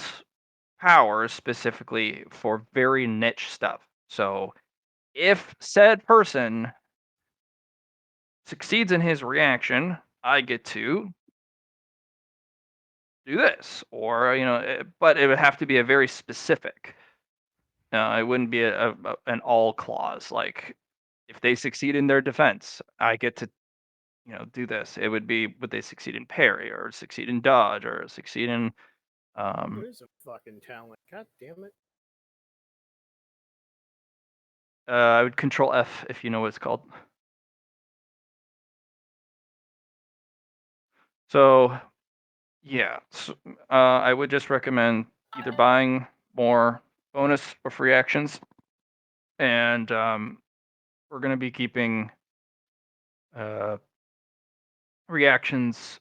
powers specifically for very niche stuff. So if said person succeeds in his reaction, I get to do this, or but it would have to be a very specific. It wouldn't be an all clause. Like if they succeed in their defense, I get to do this. It would be would they succeed in parry or succeed in dodge or succeed in What is a fucking talent? God damn it. I would control F if you know what it's called. So yeah, I would just recommend either buying more bonus or free actions, and we're going to be keeping reactions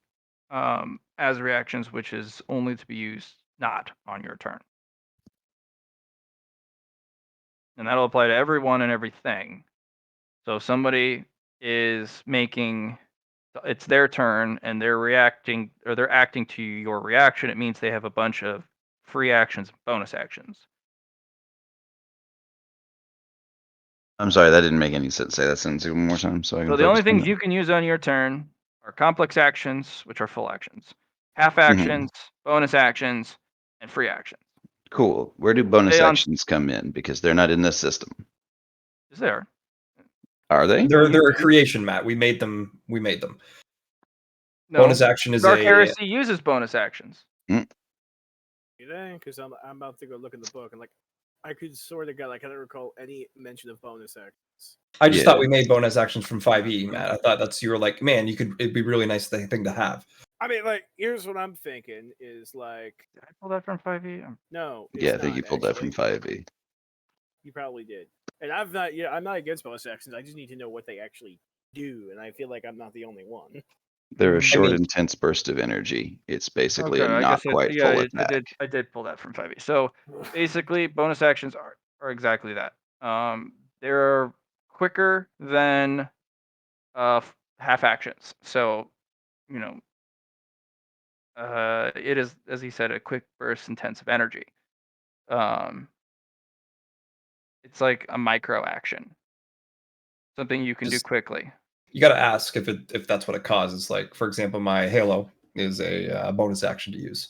as reactions, which is only to be used not on your turn. And that'll apply to everyone and everything. So if somebody is making, it's their turn and they're reacting or they're acting to your reaction, it means they have a bunch of free actions, bonus actions. I'm sorry, that didn't make any sense. Say that sentence one more time so I can So the focus only on things that. you can use on your turn are complex actions, which are full actions, half Mm-hmm. actions, bonus actions, and free actions. Cool. Where do bonus Stay on- actions come in? Because they're not in this system. Is there? Are they? They're a creation, Matt. We made them. No. Bonus action is Dark a Heresy uses bonus actions. You know, because I'm about to go look in the book and like I could sort of get like I don't recall any mention of bonus actions. I just Yeah. thought we made bonus actions from 5e, Matt. I thought you were like, man, it'd be a really nice thing to have. I mean, like, here's what I'm thinking is like, Did I pull that from 5e? no, it's Yeah, I think you not, pulled actually. that from 5e. You probably did. And I'm not against bonus actions. I just need to know what they actually do, and I feel like I'm not the only one. They're a short, mean- intense burst of energy. It's basically Okay, a I not guess quite full attack. I did pull that from 5e. So basically, bonus actions are exactly that. They're quicker than half actions. So, it is, as he said, a quick burst intensive energy. It's like a micro action, something you can do quickly. You got to ask if that's what it causes. Like, for example, my Halo is a bonus action to use.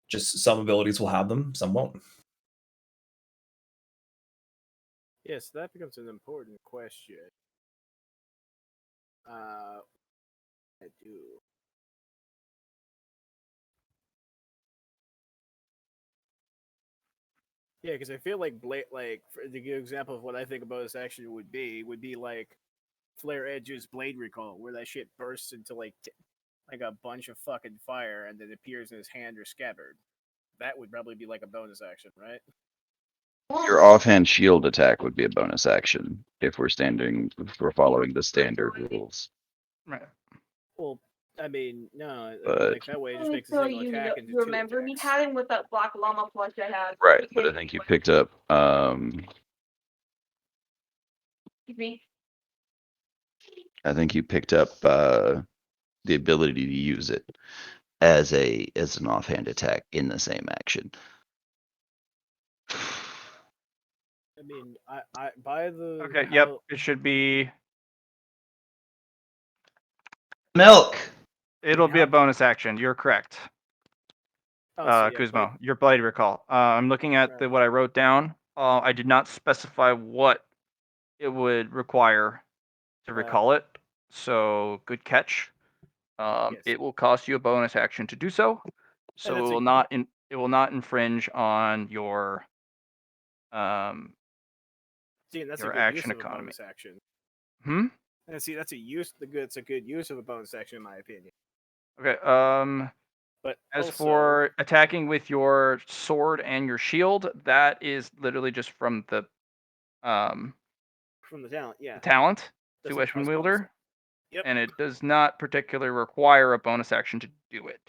Just some abilities will have them, some won't. Yes, that becomes an important question. I do. Yeah, because I feel like for the good example of what I think a bonus action would be like Flare Edge's Blade Recall, where that shit bursts into like a bunch of fucking fire and then appears in his hand or scabbard. That would probably be like a bonus action, right? Your offhand shield attack would be a bonus action if we're following the standard rules. Right. Well, I mean, no, But- like that way it just makes a single attack into two remember me attacks. having with that black llama plush I had. Right, but I think you picked up Excuse me. I think you picked up the ability to use it as an offhand attack in the same action. I mean, I by the Okay. Yep. how- It should be. Milk. It'll be a how- bonus action. You're correct. Oh, so yeah, Kuzmo, your blade recall. I'm looking at Right. what I wrote down. I did not specify what it would require to Right. recall it. So good catch. Yes. It will cost you a bonus action to do so. So that's it will not it will not infringe on your See, and that's a your good action use of a economy. bonus action. Hmm. And see, that's a use. It's a good use of a bonus action, in my opinion. Okay. But As also, for attacking with your sword and your shield, that is literally just from the from the talent, yeah, talent, doesn't two-weapon cost bonus wielder, Yep. and it does not particularly require a bonus action to do it.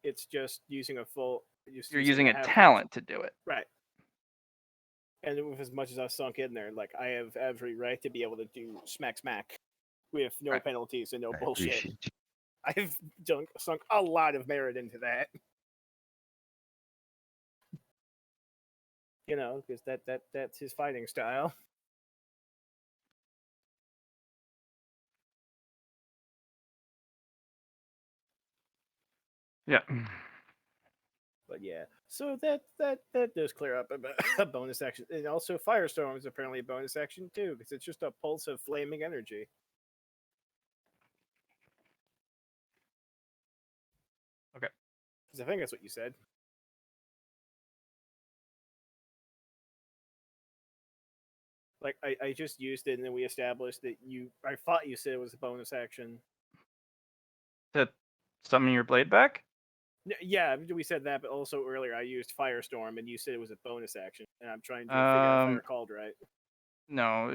It's just using a full. You're using a half talent to do it. Right. And with as much as I've sunk in there, like I have every right to be able to do smack with no Right. penalties and no I bullshit. appreciate you. I've sunk a lot of merit into that. You know, because that's his fighting style. Yeah. But yeah, so that does clear up a bonus action, and also Firestorm is apparently a bonus action too, because it's just a pulse of flaming energy. Okay. Because I think that's what you said. Like I just used it, and then we established that I thought you said it was a bonus action. To summon your blade back? Yeah, we said that, but also earlier I used Firestorm, and you said it was a bonus action, and I'm trying to figure out if I recalled right. No.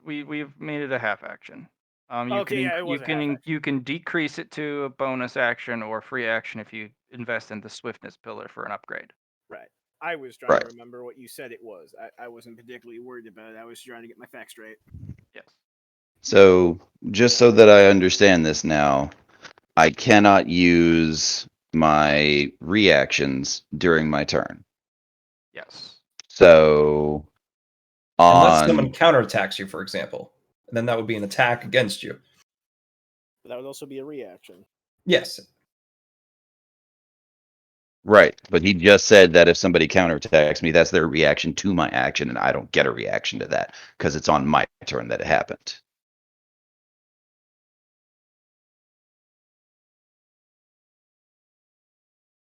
We've made it a half action. You Okay, yeah, it was a half action. you can decrease it to a bonus action or free action if you invest in the swiftness pillar for an upgrade. Right. I was trying Right. to remember what you said it was. I wasn't particularly worried about it. I was trying to get my facts straight. Yes. So, just so that I understand this now, I cannot use my reactions during my turn. Yes. So, Unless someone on counterattacks you, for example, then that would be an attack against you. But that would also be a reaction. Yes. right, but he just said that if somebody counterattacks me, that's their reaction to my action, and I don't get a reaction to that because it's on my turn that it happened.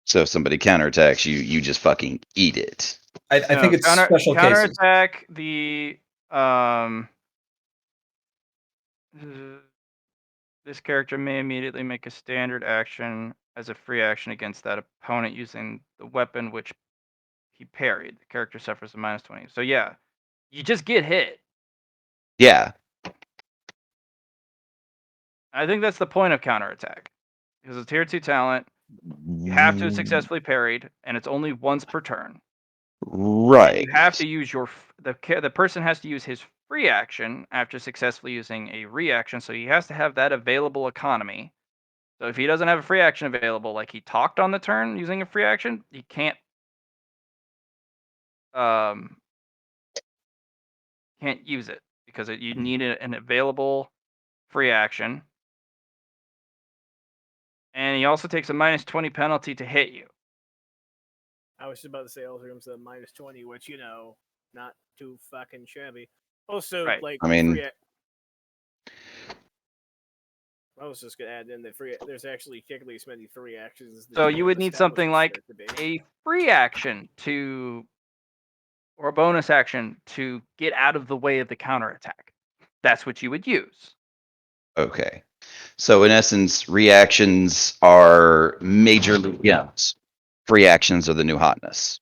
So if somebody counterattacks you, you just fucking eat it. I think it's special cases. Counterattack the this character may immediately make a standard action as a free action against that opponent using the weapon which he parried. The character suffers a -20. So yeah, you just get hit. Yeah. I think that's the point of counterattack. Because it's tier 2 talent, you have to have successfully parried, and it's only once per turn. Right. You have to use the person has to use his free action after successfully using a reaction, so he has to have that available economy. So if he doesn't have a free action available, like he talked on the turn using a free action, he can't use it because you need an available free action. And he also takes a -20 penalty to hit you. I was just about to say also comes to -20, which not too fucking shabby. Also, Right. like I mean- free. I was just gonna add in that there's actually technically as many free actions. As the So GM you would need something establishes like there to be. a free action or a bonus action to get out of the way of the counterattack. That's what you would use. Okay. So in essence, reactions are major league games. Free actions are the new hotness.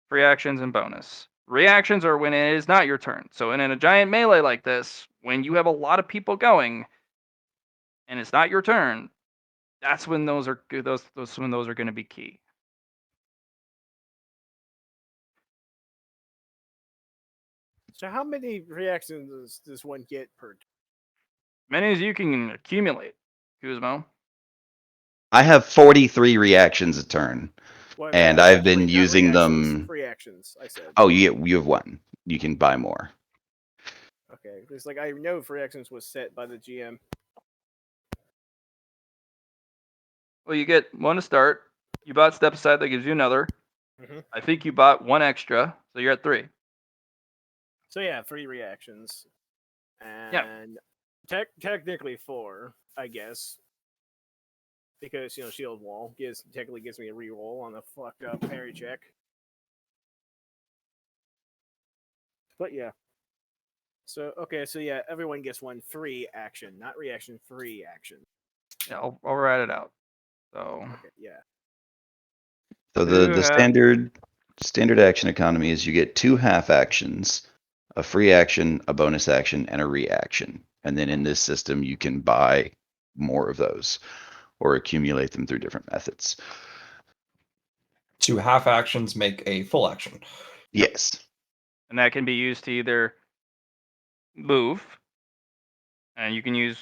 Free actions and bonus. Reactions are when it is not your turn. So in a giant melee like this, when you have a lot of people going and it's not your turn, that's when those are when those are going to be key. So how many reactions does one get per? Many as you can accumulate, Kuzmo. I have 43 reactions a turn. Well, And I've been using them. Free actions. I said. Oh, you have one. you can buy more. Okay, because like I know free actions was set by the GM. Well, you get one to start. You bought step aside, that gives you another. Mm-hmm. I think you bought one extra, so you're at 3. So yeah, 3 reactions, Yeah. and technically 4, I guess, because shield wall technically gives me a reroll on the fucked up parry check. But yeah. So okay, so yeah, everyone gets one free action, not reaction, free action. Yeah, I'll write it out. So Okay, yeah. So You the have- standard action economy is you get 2 half actions, a free action, a bonus action, and a reaction. And then in this system, you can buy more of those or accumulate them through different methods. 2 half actions make a full action. Yes. and that can be used to either move, and you can use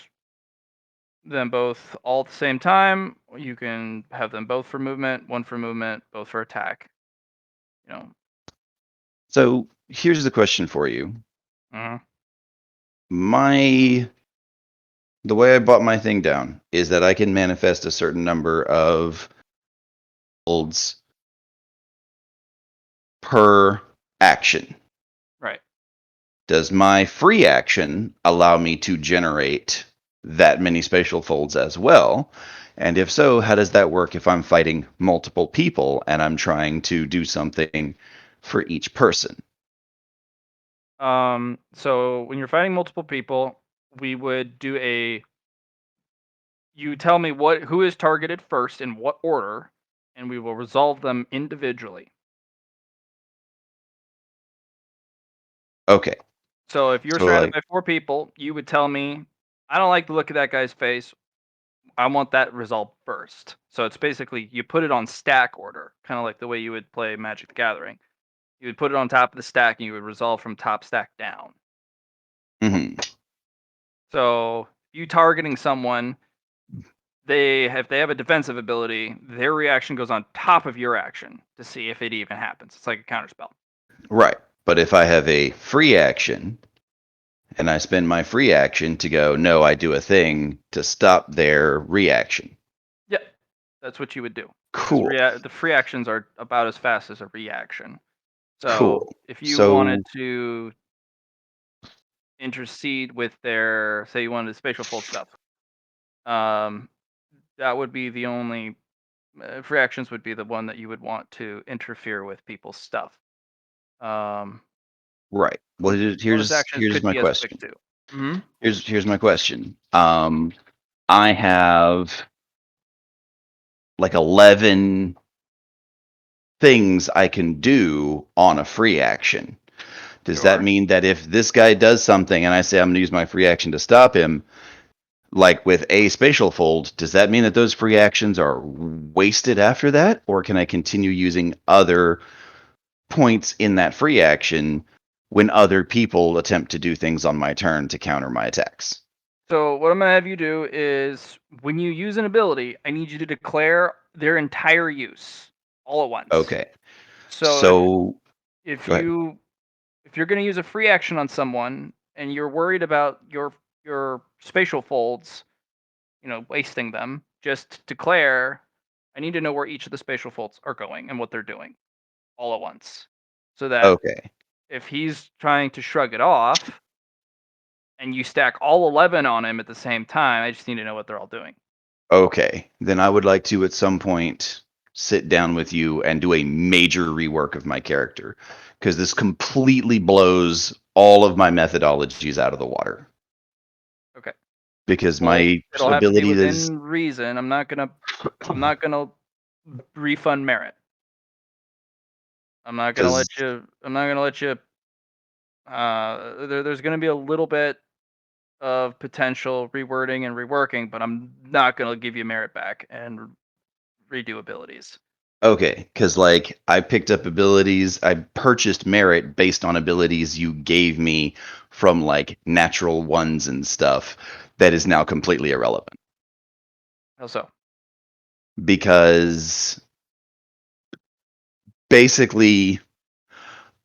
them both all at the same time. You can have them both for movement, one for movement, both for attack. You know. So here's the question for you. Uh-huh. The way I bought my thing down is that I can manifest a certain number of folds per action. Right. Does my free action allow me to generate that many spatial folds as well? And if so, how does that work if I'm fighting multiple people and I'm trying to do something for each person? So when you're fighting multiple people, we would do you tell me who is targeted first in what order, and we will resolve them individually. Okay. So if you're So surrounded like, by 4 people, you would tell me, I don't like the look of that guy's face. I want that resolved first. So it's basically you put it on stack order, kind of like the way you would play Magic the Gathering. You would put it on top of the stack and you would resolve from top stack down. mhm. So you targeting someone, if they have a defensive ability, their reaction goes on top of your action to see if it even happens. It's like a counterspell. Right. But if I have a free action and I spend my free action to go, no, I do a thing to stop their reaction. Yeah, that's what you would do. Because Cool. the free actions are about as fast as a reaction. So Cool. if you wanted So, to intercede with their, say you wanted the spatial fold stuff, that would be the only free actions would be the one that you would want to interfere with people's stuff. right. Well, Bonus actions here's could my be as quick question. too. Mm-hmm. Here's my question. I have like 11 things I can do on a free action. Does that Sure. mean that if this guy does something and I say I'm going to use my free action to stop him, like with a spatial fold, does that mean that those free actions are wasted after that? Or can I continue using other points in that free action when other people attempt to do things on my turn to counter my attacks? So what I'm gonna have you do is when you use an ability, I need you to declare their entire use all at once. Okay. So So, if go ahead. you if you're gonna use a free action on someone and you're worried about your spatial folds, wasting them, just declare, I need to know where each of the spatial folds are going and what they're doing all at once. So that Okay. if he's trying to shrug it off and you stack all 11 on him at the same time, I just need to know what they're all doing. Okay. Then I would like to at some point sit down with you and do a major rework of my character because this completely blows all of my methodologies out of the water. Okay. Because Well, my it'll have to be ability is within reason. I'm not gonna refund merit. because I'm not gonna let you there's gonna be a little bit of potential rewording and reworking, but I'm not gonna give you merit back and redo abilities. okay, because like I picked up abilities, I purchased merit based on abilities you gave me from like natural ones and stuff that is now completely irrelevant How so? because basically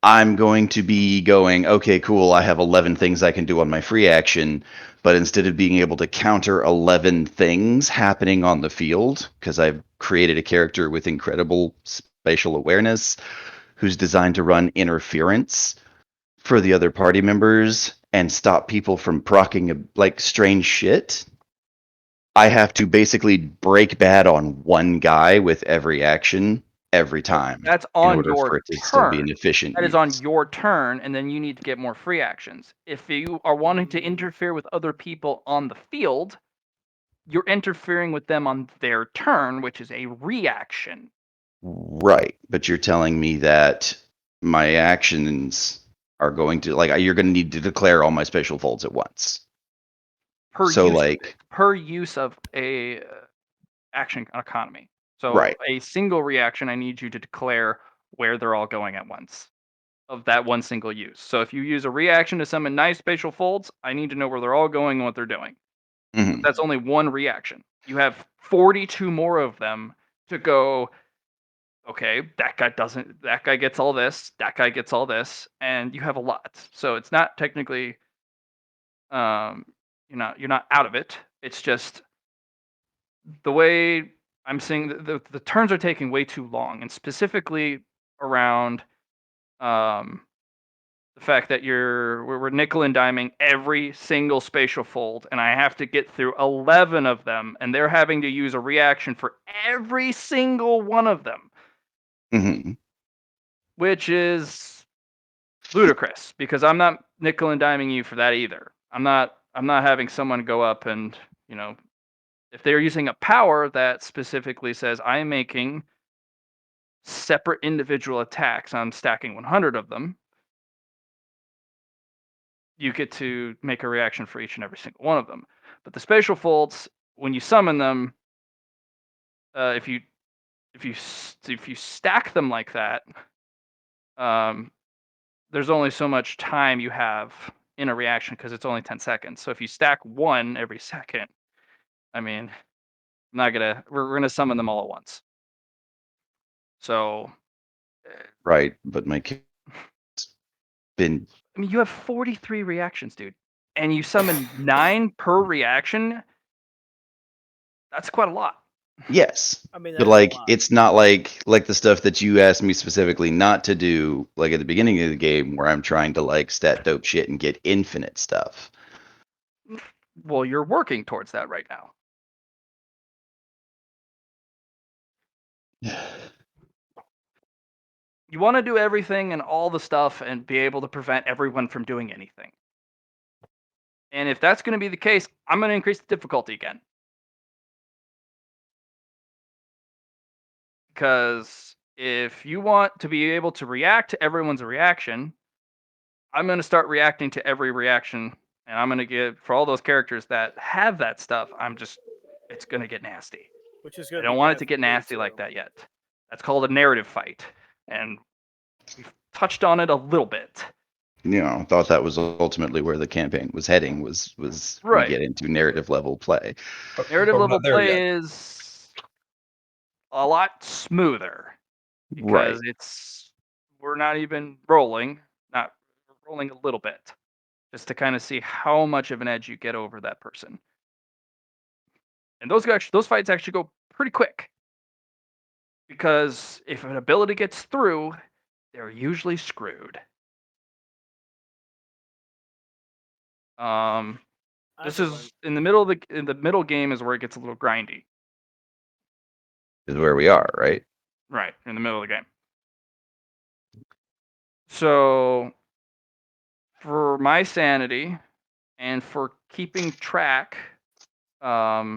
I'm going to be going, okay, cool, I have 11 things I can do on my free action, but instead of being able to counter 11 things happening on the field, because I've created a character with incredible spatial awareness who's designed to run interference for the other party members and stop people from proccing like strange shit, I have to basically break bad on one guy with every action every time That's in on order your for it to still be an turn. efficient That is use. on your turn, and then you need to get more free actions. If you are wanting to interfere with other people on the field, you're interfering with them on their turn, which is a reaction. Right, but you're telling me that my actions are going to like you're going to need to declare all my special folds at once. Per So use like per use of a action economy. So right. a single reaction, I need you to declare where they're all going at once of that one single use. So if you use a reaction to summon nice spatial folds, I need to know where they're all going and what they're doing. But Mhm. that's only one reaction. You have 42 more of them to go, okay, that guy gets all this, that guy gets all this, and you have a lot. So it's not technically um you're not out of it. It's just the way I'm seeing the turns are taking way too long, and specifically around um the fact that we're nickel and diming every single spatial fold, and I have to get through 11 of them, and they're having to use a reaction for every single one of them, Mhm. which is ludicrous because I'm not nickel and diming you for that either. I'm not having someone go up and, you know, if they're using a power that specifically says I'm making separate individual attacks, I'm stacking 100 of them, you get to make a reaction for each and every single one of them. But the spatial folds, when you summon them, if you stack them like that, um, there's only so much time you have in a reaction because it's only 10 seconds. So if you stack one every second, I mean, I'm not gonna we're gonna summon them all at once. So Right, but my kid's been I mean, you have 43 reactions, dude, and you summon 9 per reaction. That's quite a lot. yes. I mean, But that is a like lot. it's not like the stuff that you asked me specifically not to do like at the beginning of the game where I'm trying to like stat dope shit and get infinite stuff. Well, you're working towards that right now. You want to do everything and all the stuff and be able to prevent everyone from doing anything. And if that's going to be the case, I'm going to increase the difficulty again. Because if you want to be able to react to everyone's reaction, I'm going to start reacting to every reaction. And I'm going to give, for all those characters that have that stuff, it's going to get nasty. Which is I going to don't be want it bad to for get me nasty too. like that yet. That's called a narrative fight. And we've touched on it a little bit. Thought that was ultimately where the campaign was heading was we Right. get into narrative level play. Narrative But we're level not there yet. play is a lot smoother Right. because we're not even rolling, not we're rolling a little bit just to kind of see how much of an edge you get over that person. And those fights actually go pretty quick because if an ability gets through, they're usually screwed. Um, this That's a is in the middle game is where it gets a little grindy. Is where we are, right? Right, in the middle of the game. So for my sanity and for keeping track, a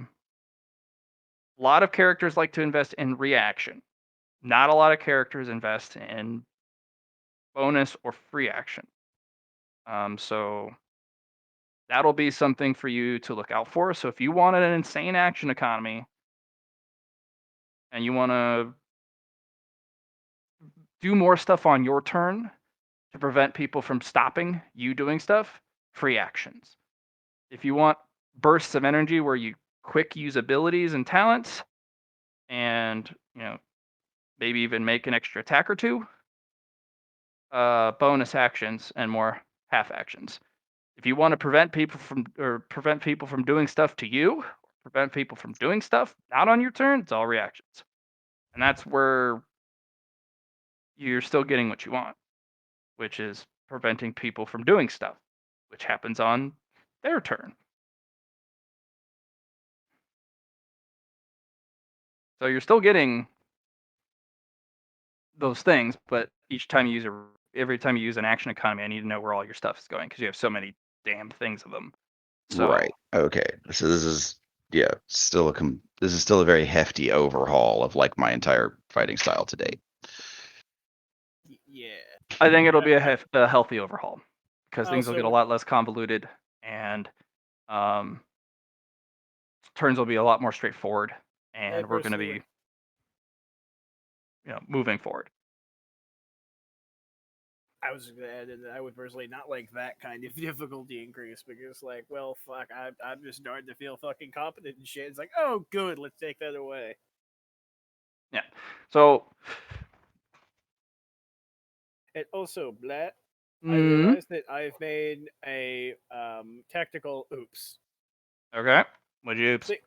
lot of characters like to invest in reaction. Not a lot of characters invest in bonus or free action. So that'll be something for you to look out for. So if you wanted an insane action economy and you want to do more stuff on your turn to prevent people from stopping you doing stuff, free actions. If you want bursts of energy where you quick use abilities and talents and, maybe even make an extra attack or two, bonus actions and more half actions. If you want to prevent people from doing stuff to you, prevent people from doing stuff not on your turn, it's all reactions. And that's where you're still getting what you want, which is preventing people from doing stuff, which happens on their turn. So you're still getting those things, but every time you use an action economy, I need to know where all your stuff is going because you have so many damn things of them. So Right. Okay. So this is this is still a very hefty overhaul of like my entire fighting style to date. Yeah. I think it'll be a healthy overhaul because things will Also- get a lot less convoluted and turns will be a lot more straightforward, and we're going to be moving forward. I was gonna add in that I would personally not like that kind of difficulty increase because, like, well, fuck, I'm just starting to feel fucking competent and shit. It's like, oh, good, let's take that away. Yeah. So. And also, Blatt, I Mhm. realized that I've made a tactical oops. Okay. What'd you oops? See,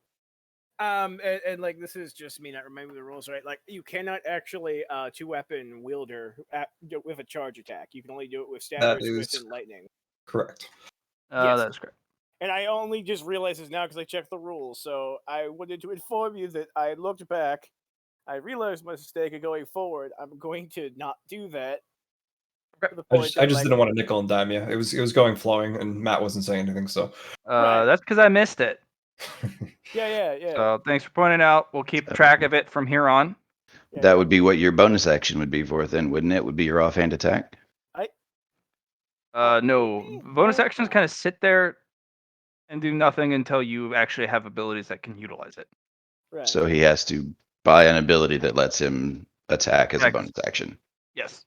and like this is just me not remembering the rules, right? Like you cannot actually two-weapon wielder with a charge attack. You can only do it with That stagger, swift, is and lightning. correct. Yes. That's correct. And I only just realized this now because I checked the rules. So I wanted to inform you that I looked back, I realized my mistake, and going forward, I'm going to not do that. To the I point just that, didn't want to nickel and dime you. It was going flowing, and Matt wasn't saying anything. So Right. That's because I missed it. Yeah. So thanks for pointing it out. We'll keep track of it from here on. That would be what your bonus action would be for it then, wouldn't it? Would be your offhand attack? No, maybe? bonus I don't actions know. kind of sit there and do nothing until you actually have abilities that can utilize it. Right. So he has to buy an ability that lets him attack as a Attack. bonus action. Yes.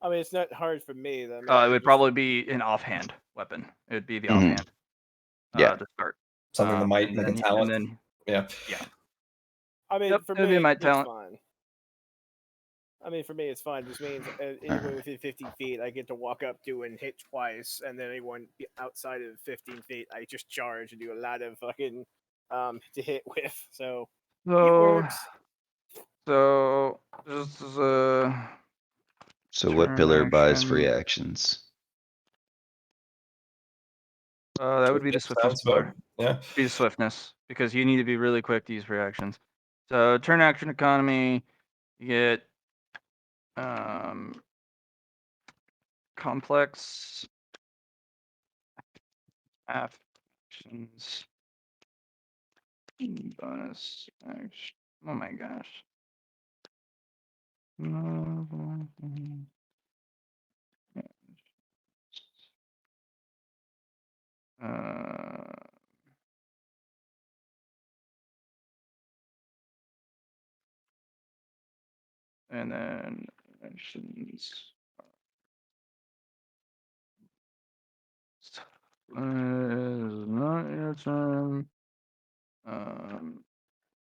I mean, it's not hard for me. I mean, It would probably be an offhand weapon. It would be the Mhm. offhand. Yeah. To start. something that might and like a then, talent. And then, Yeah. I mean, Yep, for it'd be me, my it's talent. fine. I mean, for me, it's fine. This means anyone within 15 feet, I get to walk up to and hit twice, and then anyone outside of 15 feet, I just charge and do a lot of fucking to hit with. So it works. So this is So what turn pillar buys free action. actions? That would be the swiftness Sounds about pillar. yeah. Be the swiftness because you need to be really quick to use reactions. So turn action economy, you get complex actions bonus action. Oh my gosh. And then actions. Not your turn.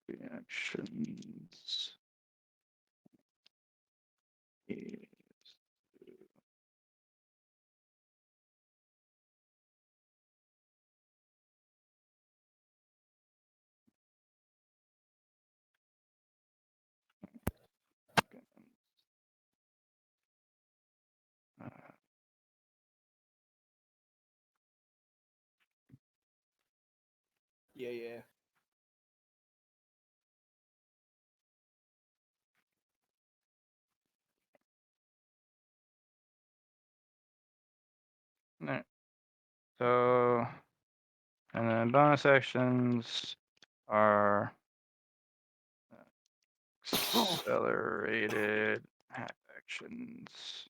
Reactions. Yeah. Alright. So, and then bonus actions are accelerated actions.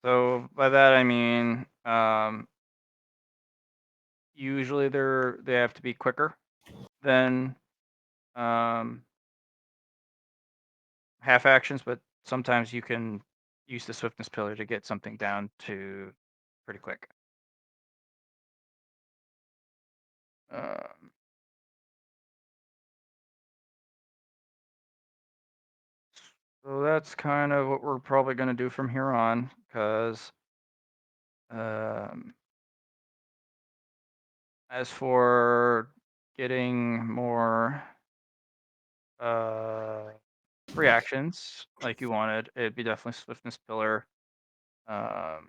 So by that I mean, usually they have to be quicker than half actions, but sometimes you can use the swiftness pillar to get something down to pretty quick. So that's kind of what we're probably going to do from here on, because as for getting more reactions like you wanted, it'd be definitely Swiftness Pillar. Let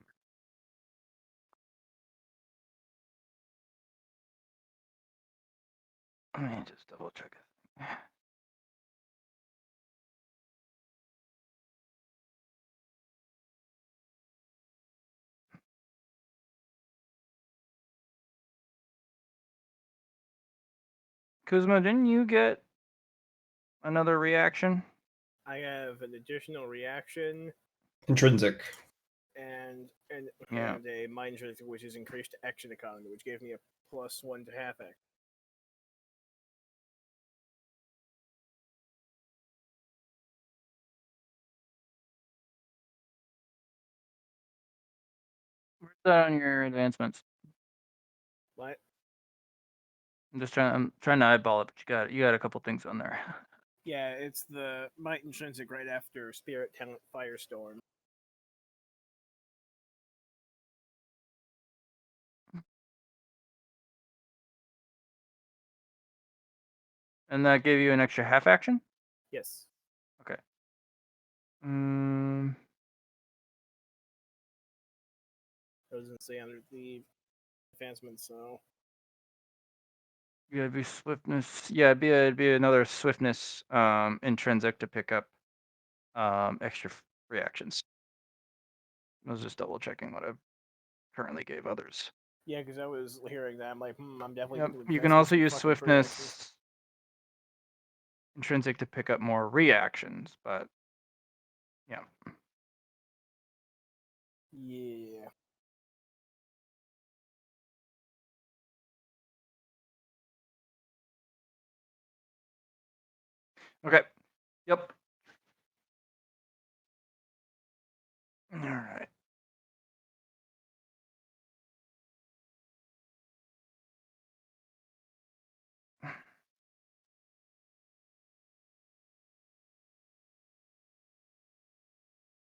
me just double check it. Kuzma, didn't you get another reaction? I have an additional reaction Intrinsic. and Yeah. and a mind trick, which is increased action economy, which gave me a +1 to half action. Where's that on your advancements? What? I'm trying to eyeball it, but you got a couple things on there. Yeah, it's the might intrinsic right after spirit talent firestorm. And that gave you an extra half action? Yes. Okay. Doesn't say under the advancements, so Yeah, it'd be swiftness. Yeah, it'd be another swiftness intrinsic to pick up extra reactions. I was just double checking what I currently gave others. yeah, because I was hearing that, I'm like, I'm definitely Yep. going to You can invest in also some use fucking free actions. swiftness intrinsic to pick up more reactions, but yeah. Yeah. Okay. Yep. All right.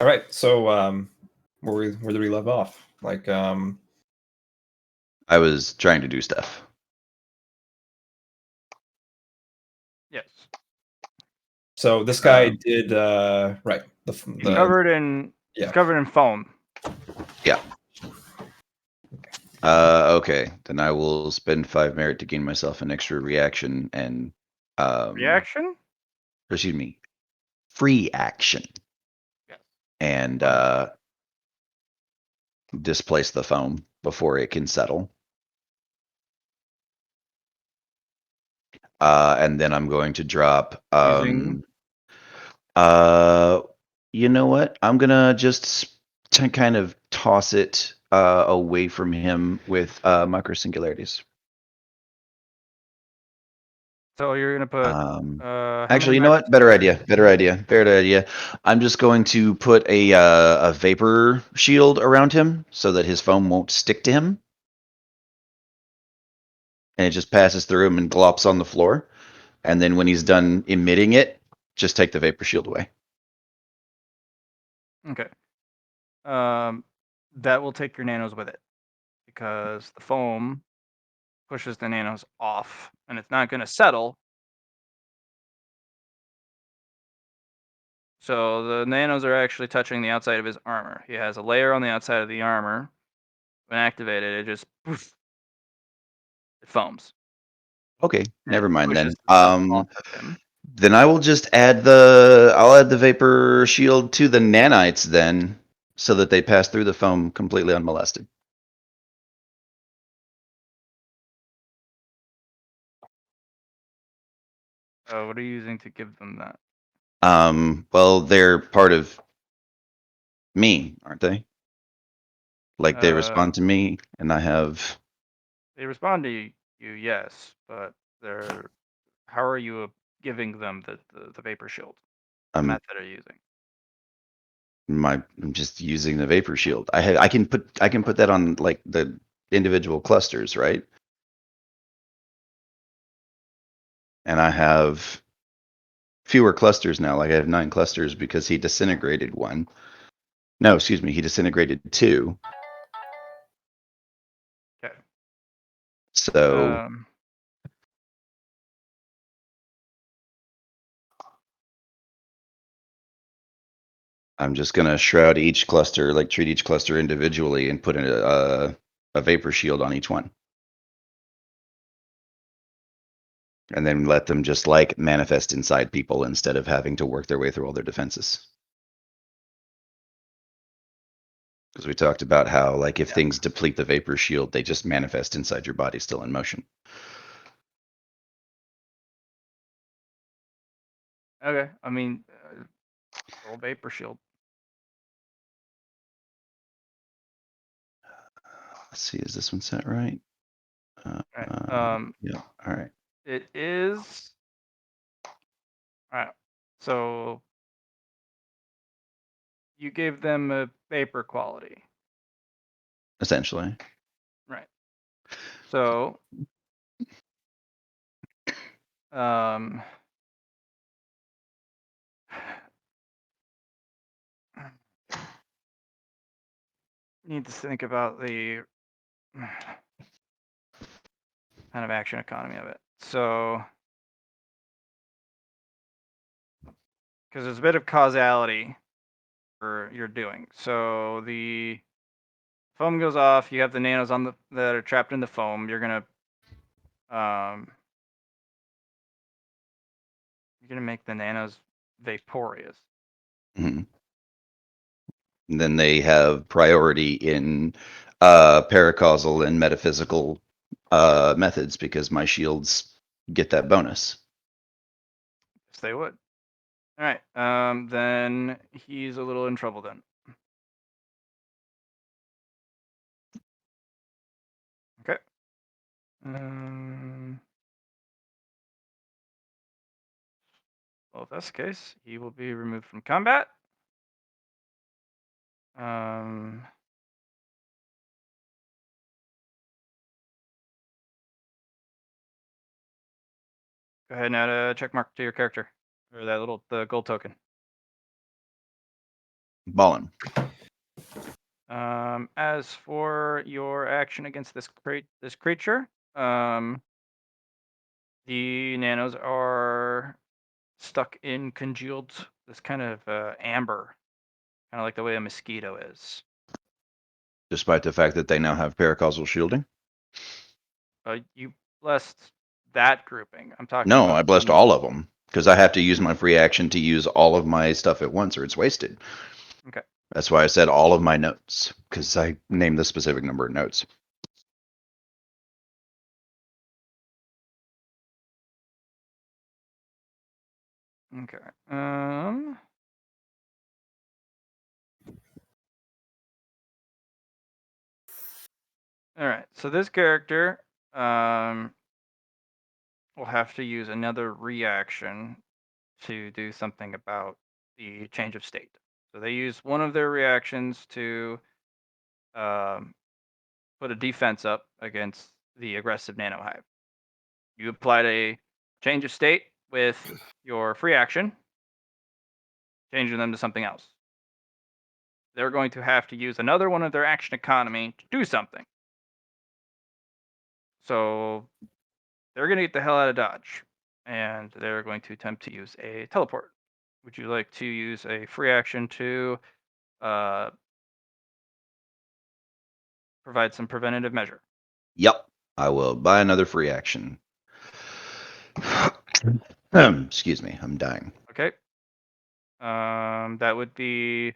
All right. So where did we leave off? Like I was trying to do stuff. Yes. so this guy Um, did right. He's The covered in yeah. he's covered in foam. Yeah. Okay. Then I will spend 5 merit to gain myself an extra reaction and Reaction? excuse me, free action. Yes. And displace the foam before it can settle. And then I'm going to drop Using you know what? I'm gonna just kind of toss it away from him with micro singularities. so you're gonna put how many Actually, you know what? Better idea. Better idea. Better idea. I'm just going to put a vapor shield around him so that his foam won't stick to him, and it just passes through him and glops on the floor. And then when he's done emitting it, just take the vapor shield away. Okay. That will take your nanos with it because the foam pushes the nanos off and it's not going to settle. So the nanos are actually touching the outside of his armor. He has a layer on the outside of the armor. When activated, it just poof, it foams. Okay, And it never mind pushes then. the stuff off of him. Then I will just add I'll add the vapor shield to the nanites then, so that they pass through the foam completely unmolested. What are you using to give them that? Well, they're part of me, aren't they? Like they respond to me, and I have. They respond to you, yes, but they're how are you giving them the vapor shield? What I'm method are you using? I'm just using the vapor shield. I can put that on like the individual clusters, right? And I have fewer clusters now. Like I have 9 clusters because he disintegrated 1. No, excuse me, he disintegrated 2. Okay. So I'm just gonna shroud each cluster, like treat each cluster individually, and put a vapor shield on each one, and then let them just like manifest inside people instead of having to work their way through all their defenses. Because we talked about how, like, if things deplete the vapor shield, they just manifest inside your body, still in motion. Okay. I mean, roll vapor shield. Let's see, is this one set right? Right. Yeah. All right. It is. All right. So you gave them a vapor quality. Essentially. Right. So need to think about the kind of action economy of it. So, because there's a bit of causality for you're doing. So the foam goes off. You have the nanos on that are trapped in the foam. You're gonna make the nanos vaporous. Mm-hmm. And then they have priority in paracausal and metaphysical methods because my shields get that bonus. Yes, they would. All right. Then he's a little in trouble then. Okay. Well, if that's the case, he will be removed from combat. Go ahead and add a check mark to your character, or that the gold token. Ballin'. As for your action against this creature, the nanos are stuck in congealed this kind of amber, kind of like the way a mosquito is. Despite the fact that they now have paracausal shielding? You blessed that grouping. I'm talking No, about I blessed all of them because I have to use my free action to use all of my stuff at once or it's wasted. Okay. That's why I said all of my notes because I named the specific number of notes. Okay. All right. So this character will have to use another reaction to do something about the change of state. So they use one of their reactions to put a defense up against the aggressive nanohive. You applied a change of state with your free action, changing them to something else. They're going to have to use another one of their action economy to do something. So they're going to get the hell out of Dodge, and they're going to attempt to use a teleport. Would you like to use a free action to provide some preventative measure? Yep. I will buy another free action. Excuse me, I'm dying. Okay. That would be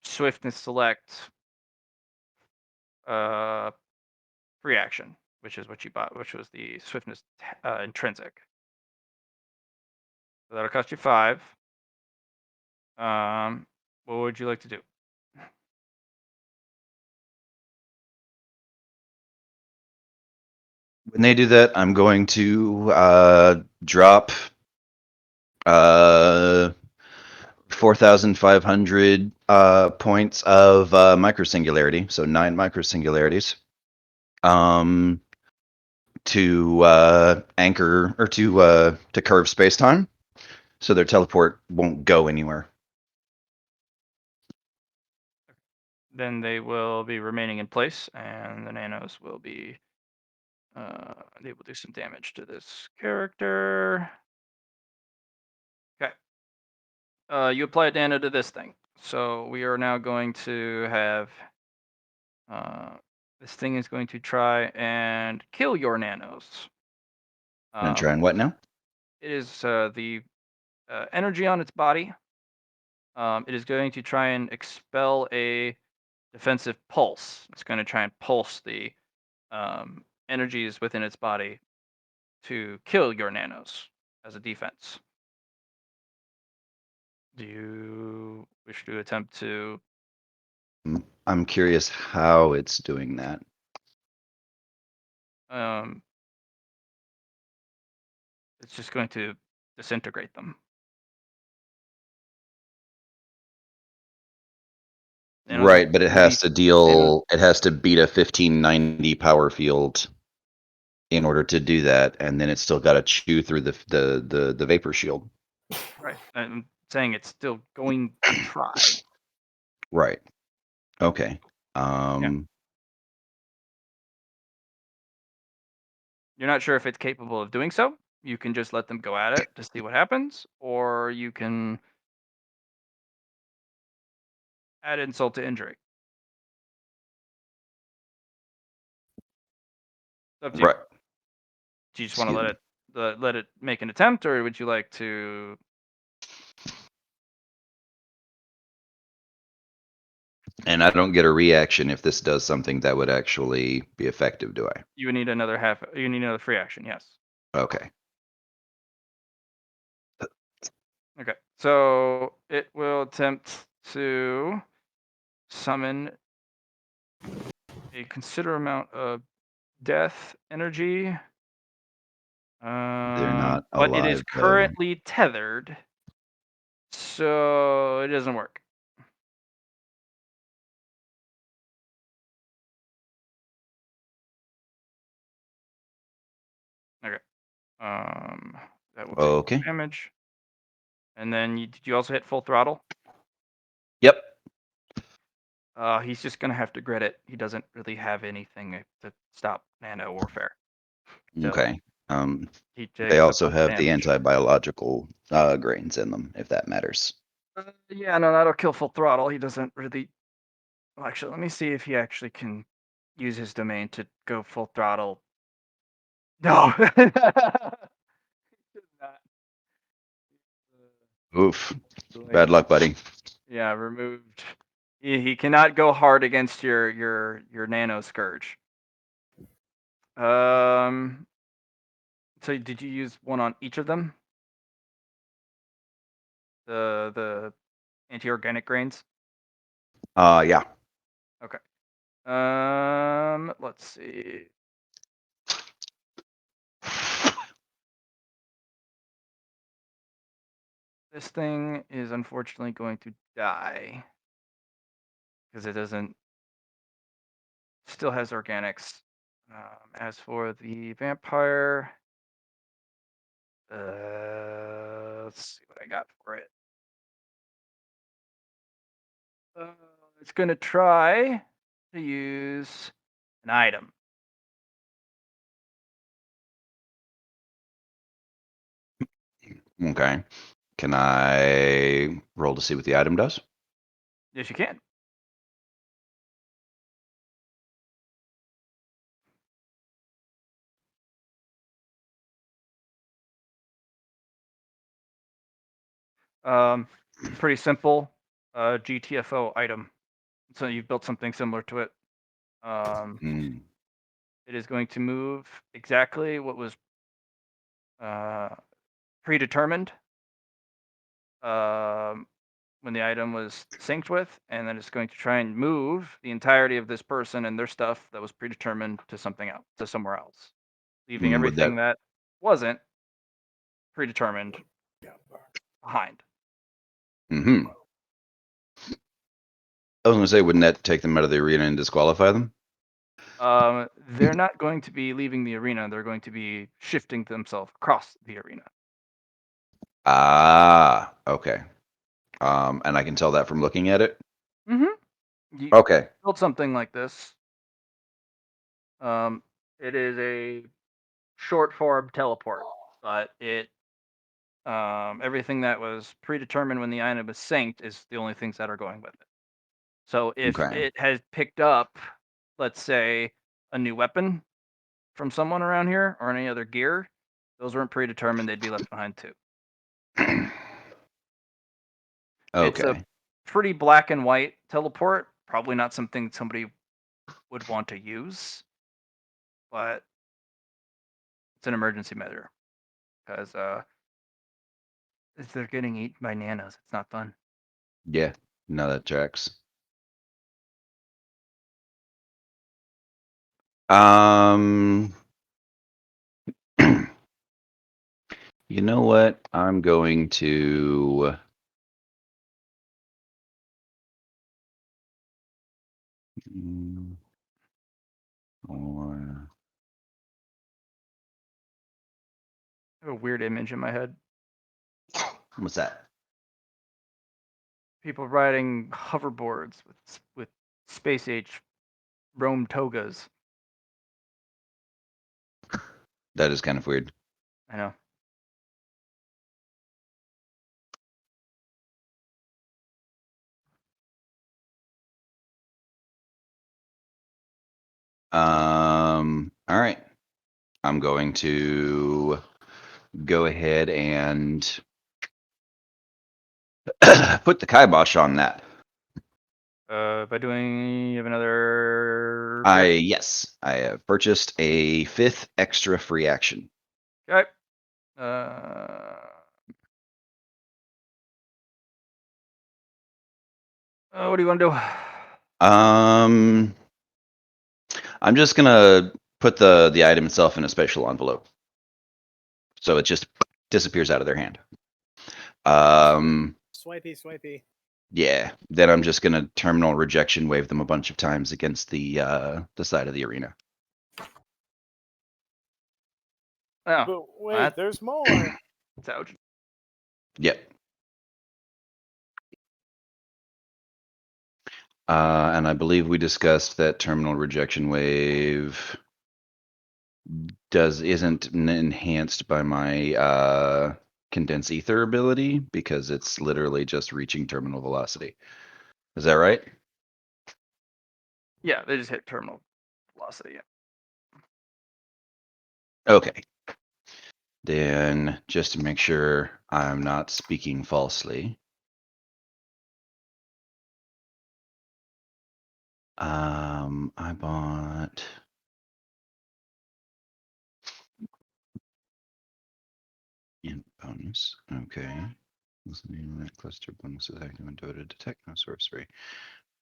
swiftness select free action, which is what you bought, which was the swiftness intrinsic. So that'll cost you 5. What would you like to do? When they do that, I'm going to drop 4,500 points of microsingularity, so 9 microsingularities. to anchor or to curve space time, so their teleport won't go anywhere. Then they will be remaining in place, and the nanos will be. They will do some damage to this character. Okay. You apply a nano to this thing. So we are now going to have. This thing is going to try and kill your nanos. And try and what now? It is the energy on its body. It is going to try and expel a defensive pulse. It's going to try and pulse the energies within its body to kill your nanos as a defense. Do you wish to attempt to? I'm curious how it's doing that. It's just going to disintegrate them. And Right, but it has to same- it has to beat a 1590 power field in order to do that, and then it's still got to chew through the vapor shield. Right. I'm saying it's still going to try. Right. Okay. You're not sure if it's capable of doing so. You can just let them go at it to see what happens, or you can add insult to injury. It's up to you. Right. Do you just want to Excuse let it make an attempt, or would you like to? And I don't get a reaction if this does something that would actually be effective, do I? You would need another half. You need another free action. Yes. Okay. Okay. So it will attempt to summon a considerable amount of death energy. They're not But it is alive, though. currently tethered, so it doesn't work. Okay. That will take Okay. damage. And then did you also hit full throttle? Yep. He's just gonna have to grit it. He doesn't really have anything to stop nano warfare. So Okay. he They takes a also bunch of have the damage. anti-biological grains in them, if that matters. Yeah, no, that'll kill full throttle. He doesn't really. Well, actually, let me see if he actually can use his domain to go full throttle. No. Oof. Bad luck, buddy. Yeah, removed. He cannot go hard against your nano scourge. So did you use one on each of them? The anti-organic grains? Yeah. Okay. Let's see. This thing is unfortunately going to die because it doesn't. Still has organics. As for the vampire, let's see what I got for it. It's going to try to use an item. Okay. Can I roll to see what the item does? Yes, you can. It's pretty simple. GTFO item. So you've built something similar to it. Mm. It is going to move exactly what was predetermined when the item was synced with, and then it's going to try and move the entirety of this person and their stuff that was predetermined to something else, to somewhere else, leaving Would that? everything that wasn't predetermined behind. Mm-hmm. I was gonna say, wouldn't that take them out of the arena and disqualify them? They're not going to be leaving the arena. They're going to be shifting themselves across the arena. Ah, okay. And I can tell that from looking at it. Mm-hmm. You Okay. build something like this. It is a short form teleport, but everything that was predetermined when the item was synced is the only things that are going with it. So if Okay. it has picked up, let's say, a new weapon from someone around here or any other gear, those weren't predetermined. They'd be left behind too. It's a Okay. pretty black and white teleport. Probably not something somebody would want to use, but it's an emergency measure because if they're getting eaten by nanos, it's not fun. Yeah. No, that tracks. Um, you know what? I'm going to. Or I have a weird image in my head. what's that? People riding hoverboards with space age Rome togas. That is kind of weird. I know. All right. I'm going to go ahead and put the kibosh on that. By doing, you have another. Yes, I have purchased a 5th extra free action. Okay. What do you want to do? I'm just gonna put the item itself in a special envelope, so it just disappears out of their hand. Swipey. Yeah. Then I'm just gonna terminal rejection wave them a bunch of times against the side of the arena. Oh, But wait, What? there's more. ouch. Yep. And I believe we discussed that terminal rejection wave isn't enhanced by my condense ether ability because it's literally just reaching terminal velocity. Is that right? Yeah, they just hit terminal velocity. Yeah. Okay. Then just to make sure I'm not speaking falsely. I bought int bonus. Okay. Listening to that cluster bonus is active and devoted to techno sorcery.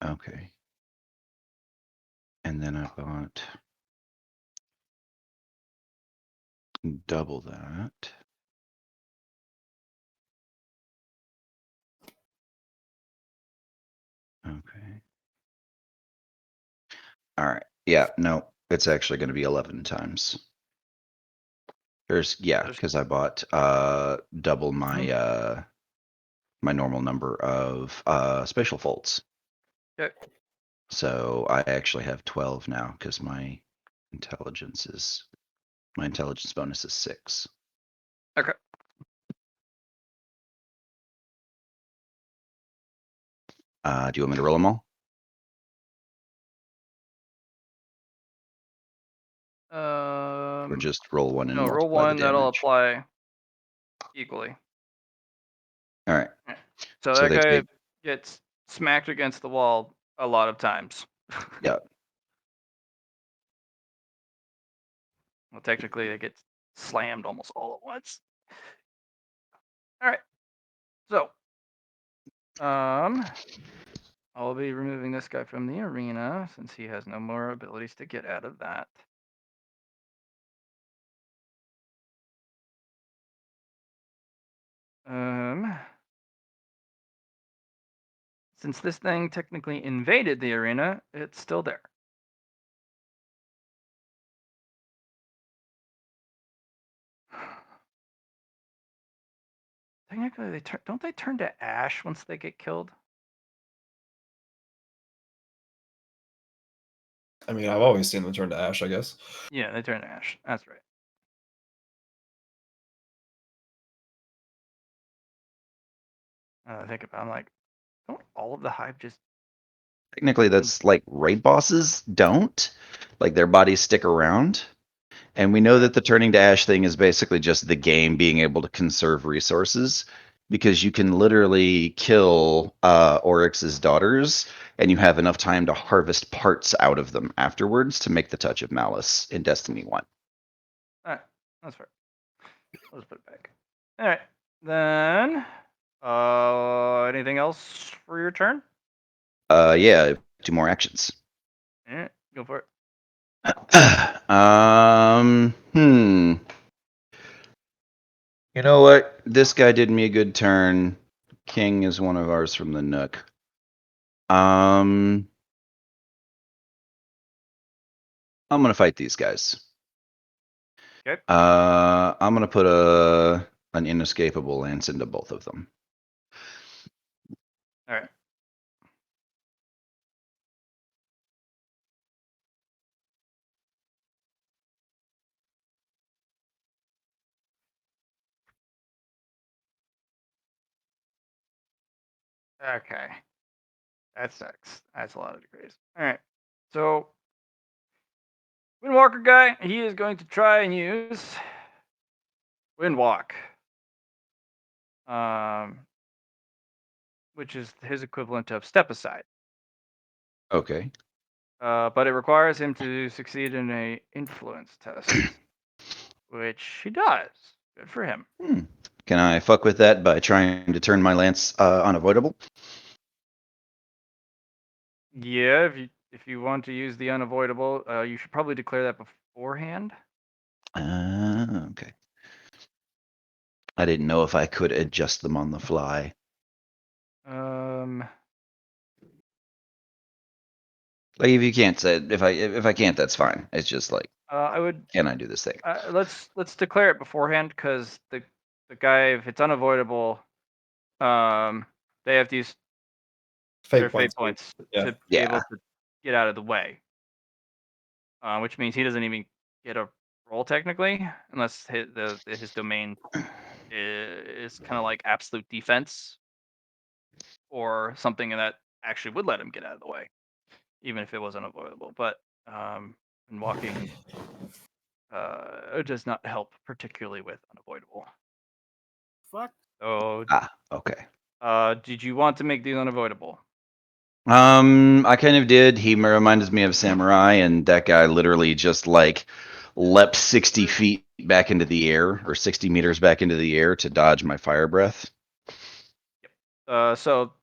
Okay. And then I bought double that. Okay. All right. Yeah, no, it's actually going to be 11 times. Because I bought double my my normal number of special folds. Okay. So I actually have 12 now because my intelligence bonus is 6. Okay. Do you want me to roll them all? Or just roll one and No, roll multiply the one. That'll damage? apply equally. All right. So So that they guy take, gets smacked against the wall a lot of times. yeah. Well, technically, they get slammed almost all at once. All right. So, I'll be removing this guy from the arena since he has no more abilities to get out of that. Since this thing technically invaded the arena, it's still there. technically don't they turn to ash once they get killed? I mean, I've always seen them turn to ash, I guess. Yeah, they turn to ash. That's right. I think about. I'm like, don't all of the hive just? Technically, that's like raid bosses don't. Like their bodies stick around. And we know that the turning to ash thing is basically just the game being able to conserve resources because you can literally kill Oryx's daughters and you have enough time to harvest parts out of them afterwards to make the Touch of Malice in Destiny 1. All right, that's fair. Let's put it back. All right, then. Anything else for your turn? Yeah, 2 more actions. Yeah, go for it. You know what? This guy did me a good turn. King is one of ours from the Nook. I'm gonna fight these guys. Okay. I'm gonna put an inescapable lance into both of them. All right. Okay. That sucks. That's a lot of degrees. All right. So, Windwalker guy, he is going to try and use Windwalk, which is his equivalent of Step Aside. Okay. But it requires him to succeed in a influence test, which he does. Good for him. Can I fuck with that by trying to turn my lance unavoidable? Yeah, if you want to use the unavoidable, you should probably declare that beforehand. Okay. I didn't know if I could adjust them on the fly. Like if you can't say if I can't, that's fine. It's just like, I would can I do this thing? let's declare it beforehand because the guy, if it's unavoidable, they have to use their fate points Yeah. to be Yeah. able to get out of the way. Which means he doesn't even get a roll technically, unless his domain is kind of like absolute defense or something that actually would let him get out of the way, even if it was unavoidable. But and walking does not help particularly with unavoidable. Fuck. So, Okay. did you want to make these unavoidable? I kind of did. He reminds me of Samurai, and that guy literally just like leapt 60 feet back into the air, or 60 meters back into the air to dodge my fire breath. So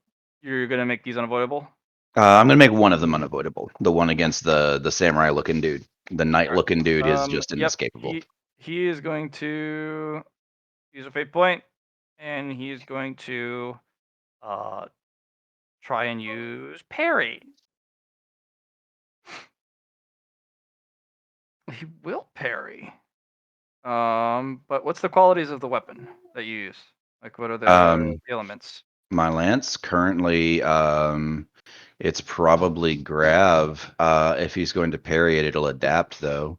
you're gonna make these unavoidable. I'm gonna make one of them unavoidable. The one against the samurai looking dude. The knight Alright. looking dude is just Yep. inescapable. He is going to use a fate point, and he is going to try and use parry. He will parry. But what's the qualities of the weapon that you use? Like, what are the elements? My lance currently, it's probably grav. If he's going to parry it, it'll adapt though.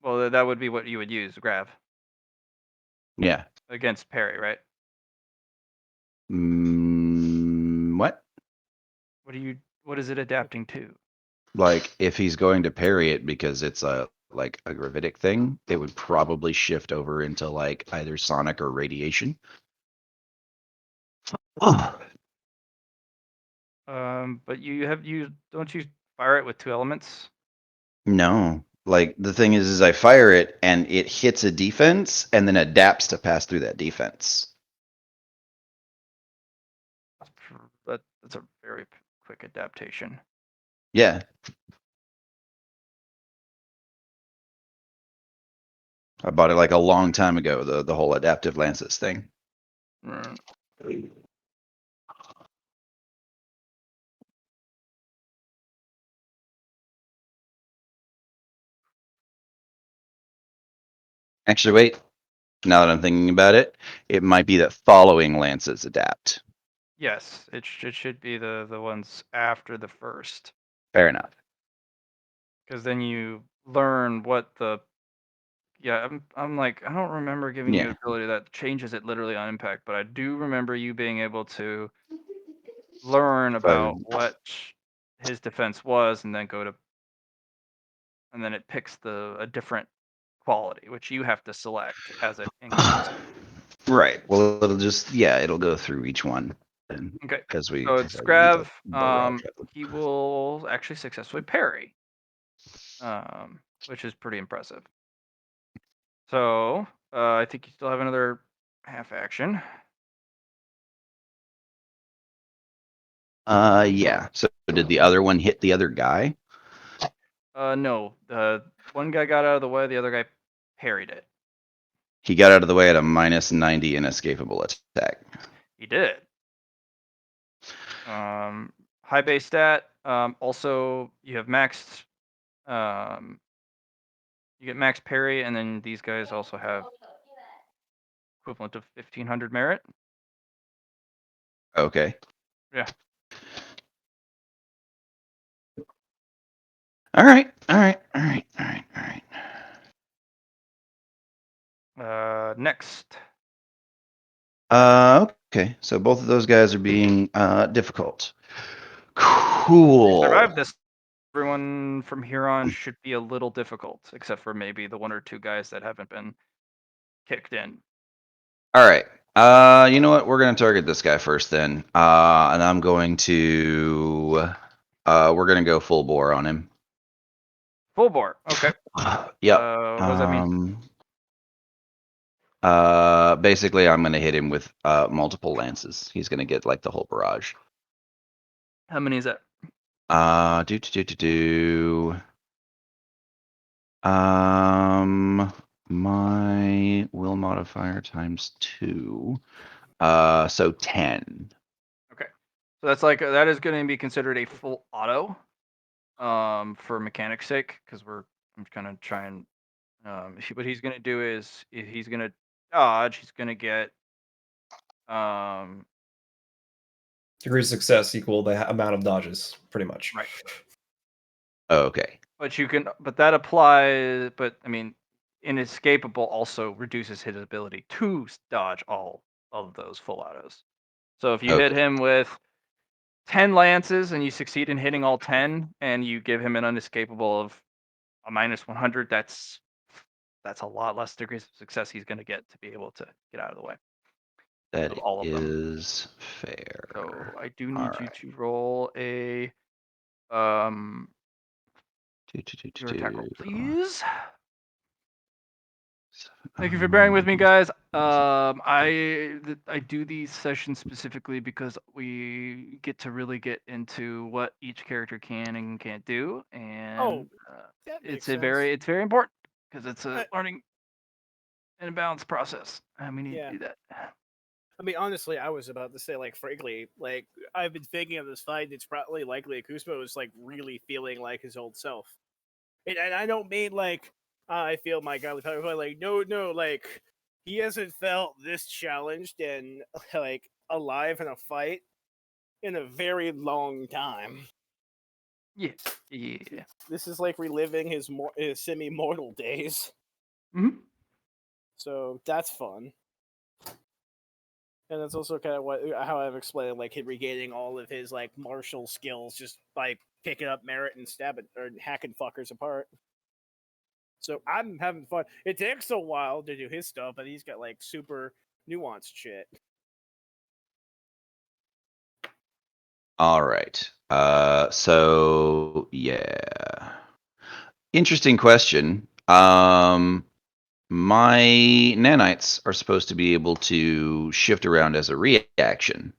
Well, that would be what you would use, grav, Yeah. against parry, right? What? What is it adapting to? Like if he's going to parry it because it's a like a gravitic thing, it would probably shift over into like either sonic or radiation. Oh. But you don't you fire it with 2 elements? No. Like the thing is I fire it and it hits a defense and then adapts to pass through that defense. That's a very quick adaptation. Yeah. I bought it like a long time ago, the whole adaptive lances thing. Mm. Actually, wait. now that I'm thinking about it, it might be that following lances adapt. Yes, it should be the ones after the first, Fair enough. because then you learn what the. Yeah, I'm like, I don't remember giving you Yeah. an ability that changes it literally on impact, but I do remember you being able to learn about what his defense was, and then go to, and then it picks a different quality, which you have to select as it increases. Right. Well, it'll go through each one. Okay. As we So it's as I use Scrav. a barrage of them. He will actually successfully parry, which is pretty impressive. So I think you still have another half action. Yeah. So did the other one hit the other guy? No, the one guy got out of the way, the other guy parried it. He got out of the way at a -90 inescapable attack. He did. High base stat. Also, you have maxed. You get max parry, and then these guys also have equivalent of 1500 merit. Okay. Yeah. All right. Next. Okay. So both of those guys are being difficult. Cool. Survive this. Everyone from here on should be a little difficult, except for maybe the one or two guys that haven't been kicked in. All right. You know what? We're gonna target this guy first, then. And I'm going to. We're gonna go full bore on him. Full bore. Okay. Yep. What does that mean? Basically, I'm gonna hit him with multiple lances. He's gonna get like the whole barrage. How many is that? My will modifier times 2. So 10. Okay. So that's like that is going to be considered a full auto, for mechanic's sake, because I'm kind of trying. What he's going to do is he's going to dodge. He's going to get Degree of success equal the amount of dodges, pretty much. right. Okay. But that applies. But I mean, inescapable also reduces his ability to dodge all of those full autos. So if you hit Okay. him with 10 lances and you succeed in hitting all 10, and you give him an unescapable of a -100, that's a lot less degrees of success he's going to get to be able to get out of the way That of all of them. is fair. So I do All need you right. to roll a your attack roll, please. Thank you for bearing with me, guys. I do these sessions specifically because we get to really get into what each character can and can't do, and That makes it's sense. it's very important because it's a Uh, learning and balance process, and we need Yeah. to do that. I mean, honestly, I was about to say, like, frankly, like, I've been thinking of this fight, and it's probably likely Akuzma was, like, really feeling like his old self. And I don't mean, like, I feel my godly power, but, like, no, like, he hasn't felt this challenged and, like, alive in a fight in a very long time. Yeah, yeah. This is like reliving his semi-mortal days. Mm-hmm. So that's fun. And that's also kind of how I've explained, like, him regaining all of his, like, martial skills just by picking up merit and stabbing or hacking fuckers apart. So I'm having fun. It takes a while to do his stuff, but he's got, like, super nuanced shit. All right. So yeah. Interesting question. My nanites are supposed to be able to shift around as a reaction.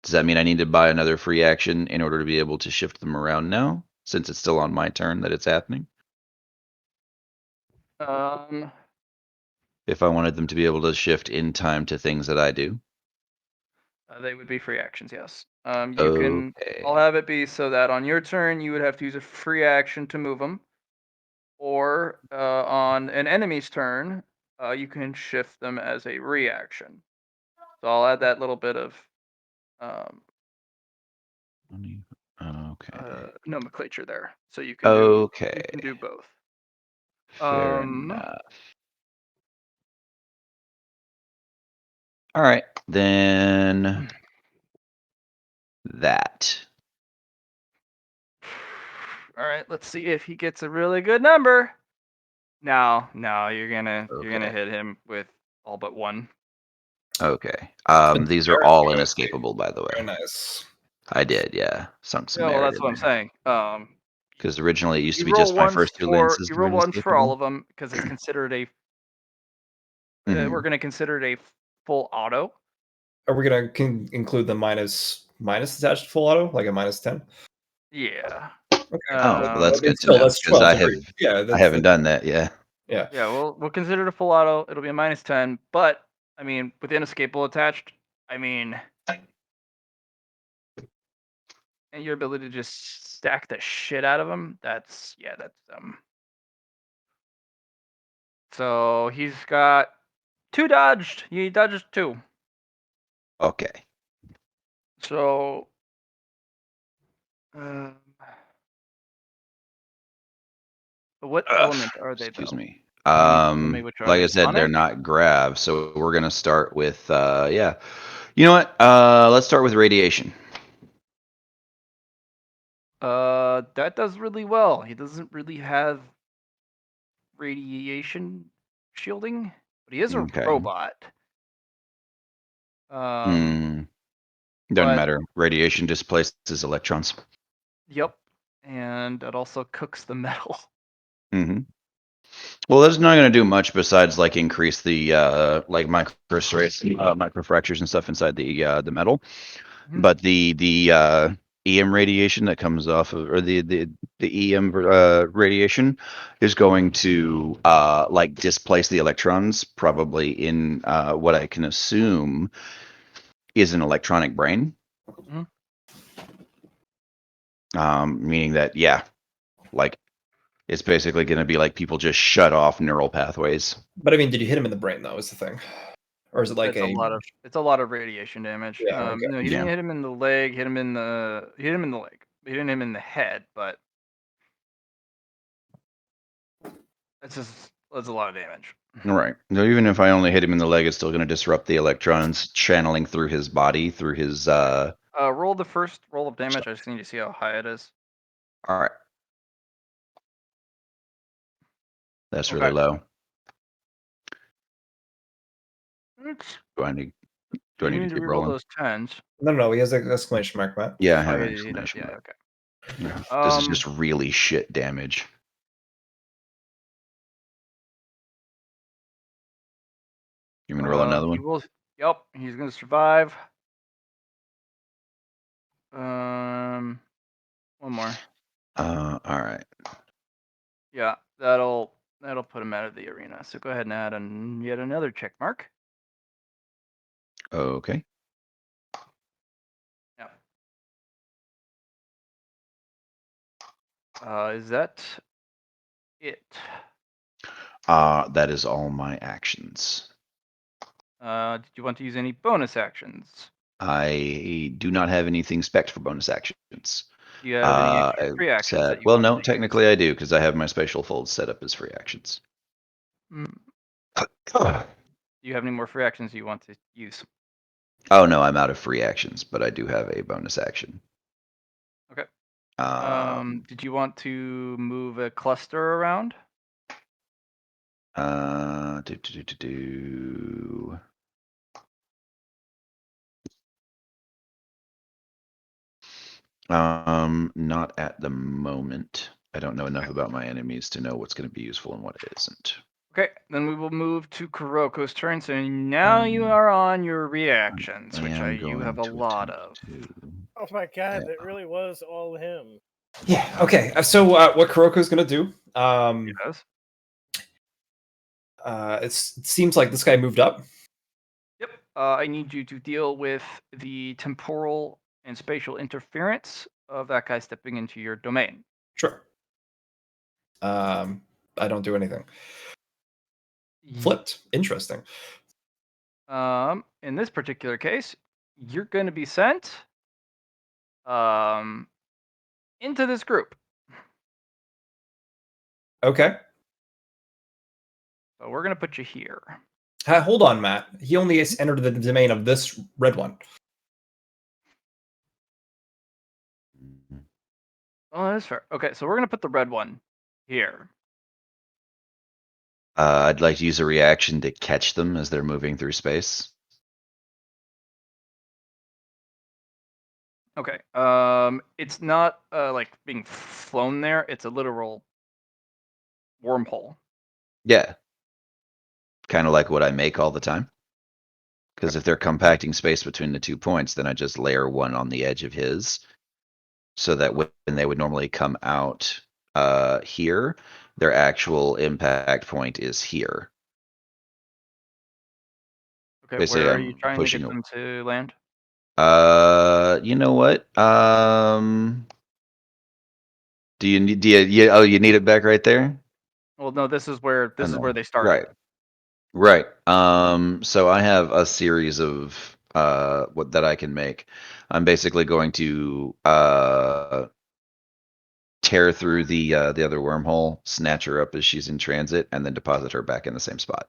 Does that mean I need to buy another free action in order to be able to shift them around now, since it's still on my turn that it's happening? If I wanted them to be able to shift in time to things that I do. They would be free actions, yes. You can. Okay. I'll have it be so that on your turn you would have to use a free action to move them. or on an enemy's turn, you can shift them as a reaction. So I'll add that little bit of um, Okay. nomenclature there, so you can do Okay. both. Fair enough. All right, then that. All right, let's see if he gets a really good number. No, you're gonna Okay. hit him with all but one. Okay. These are Very all good. inescapable, by the Very way. nice. I did, yeah. Sunk some Yeah, well, merit that's in what I'm there. saying. Because originally it used to You be roll just my once first 2 for lances were all inescapable. of them because it's considered a. Mhm. We're gonna consider it a full auto. Are we gonna include the minus attached to full auto, like a -10? Yeah. Okay. Oh, well, that's I mean, good to still, know that's because 12 degrees. Yeah, I haven't done that, yeah. yeah. Yeah, we'll consider it a full auto. It'll be a -10, but I mean, with inescapable attached, I mean, and your ability to just stack the shit out of them. That's So he's got 2 dodged. He dodges 2. Okay. So, um, what element are they Excuse though? me. Can you tell me which are Like they? I said, they're Sonic? not grav, so we're gonna start with yeah. You know what? Let's start with radiation. That does really well. He doesn't really have radiation shielding, but he is a Okay. robot. Hmm. Doesn't But matter. Radiation displaces electrons. yep, and it also cooks the metal. Hmm. Well, that's not going to do much besides like increase the like microfractures and stuff inside the metal. Mhm. But the EM radiation that comes off of, or the EM radiation is going to like displace the electrons, probably in what I can assume is an electronic brain. Mhm. Meaning that, yeah, like it's basically going to be like people just shut off neural pathways. But I mean, did you hit him in the brain though? Is the thing, or is it like It's a lot of radiation damage. Yeah, okay. No, he Yeah. didn't hit him in the leg. Hit him in the leg. He didn't hit him in the head, but that's a lot of damage. Right. No, even if I only hit him in the leg, it's still going to disrupt the electrons channeling through his body, through his. Roll the first roll of damage. I just need to see how high it is. All right. That's Okay. really low. It's, Do I need? Do I you need to need to keep reroll rolling? those 10s. No, he has an exclamation mark, Matt. Yeah, I Oh, have an he does. exclamation Yeah. mark. Okay. Yeah. This is just really shit damage. You want me to roll another He one? will. Yep. He's gonna survive. One more. All right. Yeah, that'll put him out of the arena. So go ahead and add yet another check mark. Okay. Yeah. Is that it? That is all my actions. Did you want to use any bonus actions? I do not have anything spec for bonus actions. Do you have any extra free actions that you Well, wanted no, to use? technically I do because I have my spatial folds set up as free actions. Mm. Do you have any more free actions you want to use? Oh no, I'm out of free actions, but I do have a bonus action. Okay. Um, Did you want to move a cluster around? do, do, do, do, do. Not at the moment. I don't know enough about my enemies to know what's going to be useful and what isn't. Okay, then we will move to Kuroko's turn. So now you are on your reactions, which you have a lot of. Oh my god, that really was all him. Yeah. Okay. So what Kuroko's gonna do? Yes. It seems like this guy moved up. Yep. I need you to deal with the temporal and spatial interference of that guy stepping into your domain. Sure. I don't do anything. Flipped. Interesting. In this particular case, you're going to be sent into this group. Okay. So we're going to put you here. Hold on, Matt. He only has entered the domain of this red one. Oh, that's fair. Okay, so we're going to put the red one here. I'd like to use a reaction to catch them as they're moving through space. Okay. It's not like being flown there. It's a literal wormhole. Yeah. Kind of like what I make all the time. Because if they're compacting space between the 2 points, then I just layer one on the edge of his. So that when they would normally come out here, their actual impact point is here. Okay, Basically, where are you I'm trying to pushing get them to land? You know what? Do you need oh, you need it back right there? Well, no, this is where Oh, no. they started. Right. So I have a series of what that I can make. I'm basically going to tear through the other wormhole, snatch her up as she's in transit, and then deposit her back in the same spot.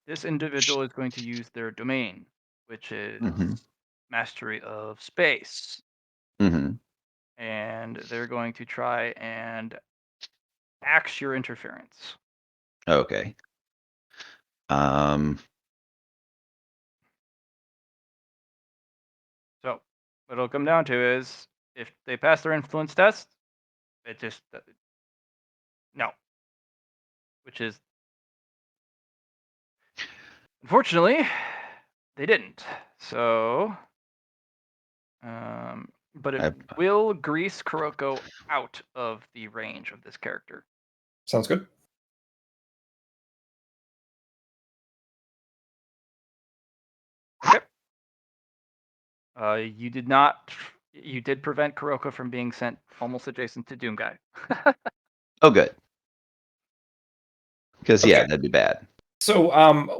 This individual is going to use their domain, which is Mhm. mastery of space, Mhm. and they're going to try and axe your interference. Okay. So what it'll come down to is if they pass their influence test, it just no, which is unfortunately they didn't. So, but it I, will grease Kuroko out of the range of this character. Sounds good. Okay. You did not. You did prevent Kuroko from being sent almost adjacent to Doom Guy. oh, good. Because yeah, Okay. that'd be bad. So,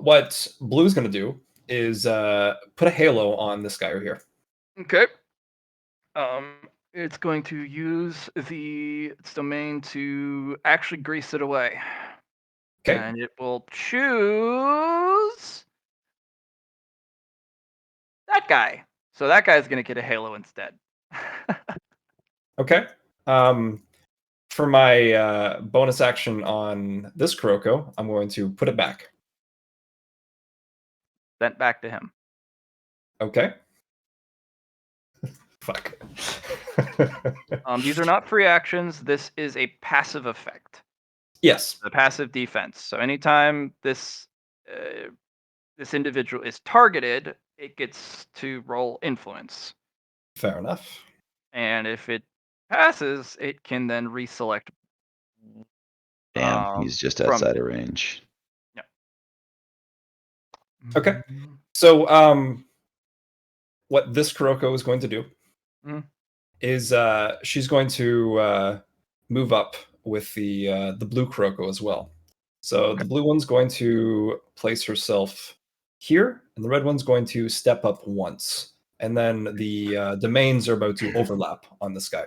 what Blue's going to do is put a halo on this guy right here. Okay. It's going to use its domain to actually grease it away. Okay. And it will choose that guy. So that guy's going to get a halo instead. Okay. For my bonus action on this Kuroko, I'm going to put it back. Sent back to him. Okay. Fuck. These are not free actions. This is a passive effect. Yes. The passive defense. So anytime this individual is targeted, it gets to roll influence. Fair enough. And if it passes, it can then reselect. Damn, he's just from outside of range. Yeah. Okay. So, what this Kuroko is going to do is she's going to move up with the blue Kuroko as well. So the blue one's going to place herself here, and the red one's going to step up once. And then the domains are about to overlap on this guy.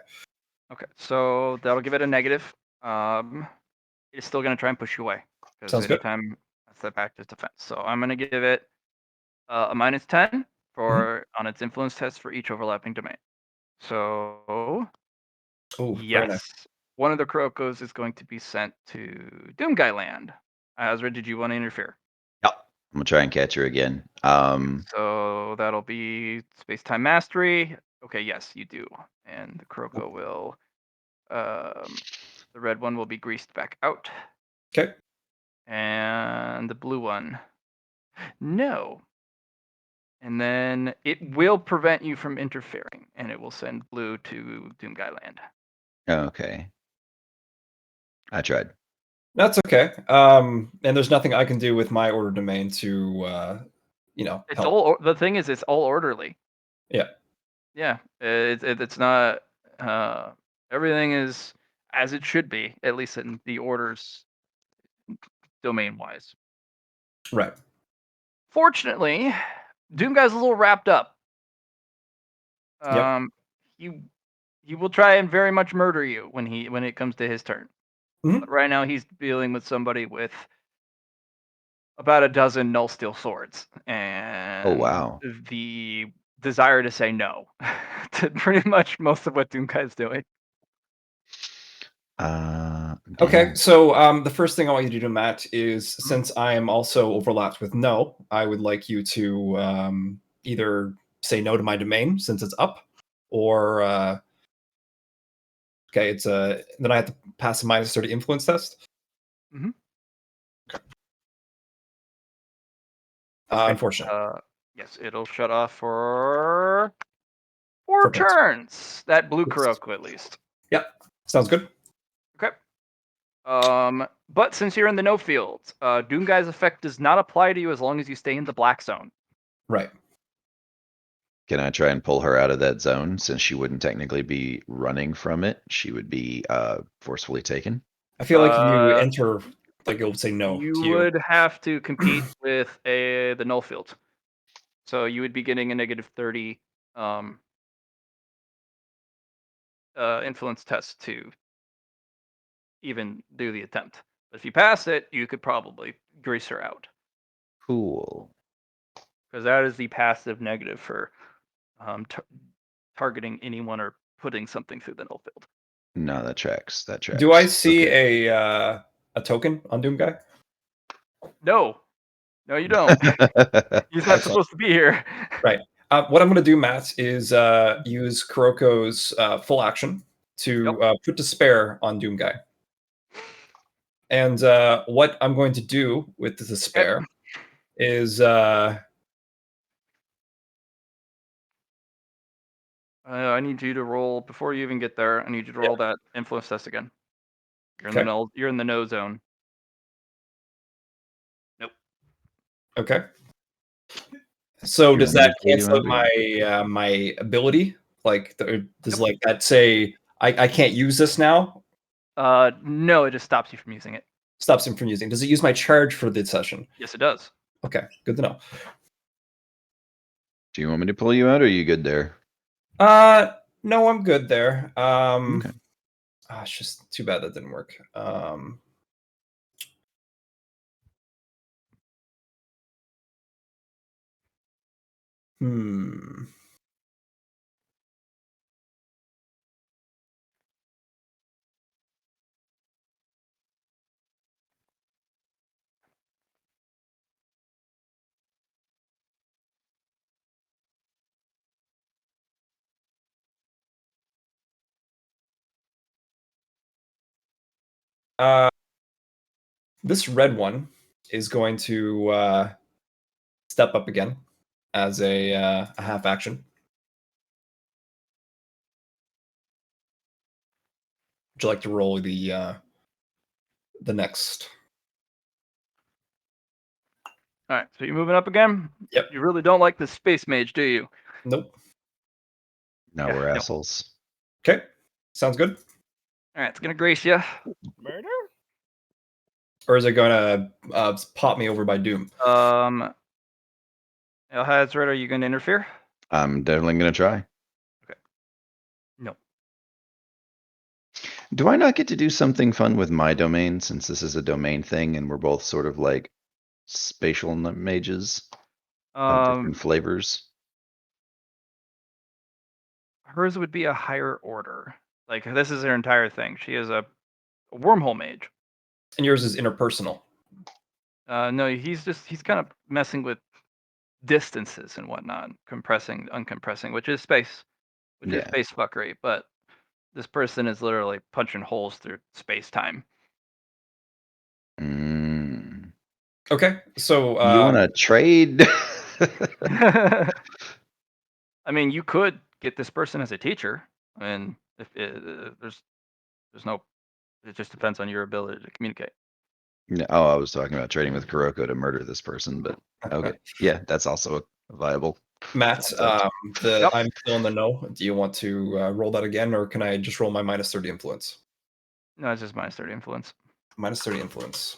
Okay, so that'll give it a negative. It's still going to try and push you away. Sounds good. Anytime I step back to defense. So I'm going to give it a -10 for on its influence test for each overlapping domain. So Oh, very nice. yes, one of the Kurokos is going to be sent to Doom Guy Land. Azra, did you want to interfere? Yep. I'm gonna try and catch her again. So that'll be space-time mastery. Okay, yes, you do. And the Kuroko will, the red one will be greased back out. Okay. And the blue one, no. And then it will prevent you from interfering, and it will send blue to Doom Guy Land. Okay. I tried. That's okay. And there's nothing I can do with my order domain to, It's help. all. The thing is, it's all orderly. Yeah. Yeah, it's not. Everything is as it should be, at least in the orders domain-wise. Right. Fortunately, Doomguy's a little wrapped up. Yep. He will try and very much murder you when it comes to his turn. Mhm. But right now he's dealing with somebody with about a dozen null steel swords and wow. the desire to say no to pretty much most of what Doomguy's doing. Okay, damn. so the first thing I want you to do, Matt, is since I am also overlapped with no, I would like you to either say no to my domain since it's up, or okay, it's then I have to pass a -30 influence test. Mhm. Unfortunate. Yes, it'll shut off for 4 For points. turns. That blue Yes. Kuroko at least. Yep, sounds good. Okay. But since you're in the no field, Doomguy's effect does not apply to you as long as you stay in the black zone. Right. Can I try and pull her out of that zone since she wouldn't technically be running from it? She would be forcefully taken. I feel like you Uh, enter, like it'll say no You to you. would have to compete with the null field. So you would be getting a -30 influence test to even do the attempt. But if you pass it, you could probably grease her out. Cool. Because that is the passive negative for targeting anyone or putting something through the null field. No, that tracks. That tracks. Do I see Okay. a token on Doomguy? No, you don't. He's not Excellent. supposed to be here. Right. What I'm going to do, Matt, is use Kuroko's full action to put despair on Doomguy. And what I'm going to do with the despair is I need you to roll before you even get there. I need you to roll that influence test again. You're in the Okay. null. You're in the no zone. Nope. Okay. So You does want me to that pull you cancel out out, or- my ability? Like, does like that say I can't use this now? No, it just stops you from using it. Stops him from using. Does it use my charge for the session? Yes, it does. Okay, good to know. Do you want me to pull you out, or are you good there? No, I'm good there. Okay. It's just too bad that didn't work. Hmm. This red one is going to step up again as a half action. Would you like to roll the next? All right, so you're moving up again. Yep. You really don't like the space mage, do you? Nope. No, Yeah, we're no. assholes. Okay, sounds good. All right, it's gonna grace you. Murder? Or is it going to pop me over by Doom? El Hazard, are you gonna interfere? I'm definitely gonna try. No. Do I not get to do something fun with my domain since this is a domain thing and we're both sort of like spatial mages of different flavors? Hers would be a higher order. Like this is her entire thing. She is a wormhole mage. And yours is interpersonal. No, he's kind of messing with distances and whatnot, compressing, uncompressing, which is space fuckery. But this person is literally punching holes through space time. Mm. Okay, so You want to trade? I mean, you could get this person as a teacher. I mean, if there's no, it just depends on your ability to communicate. No, oh, I was talking about trading with Kuroko to murder this person, but okay. Yeah, that's also viable. Matt, Yep. I'm still in the no. Do you want to roll that again, or can I just roll my -30 influence? No, it's just minus 30 influence. Minus 30 influence.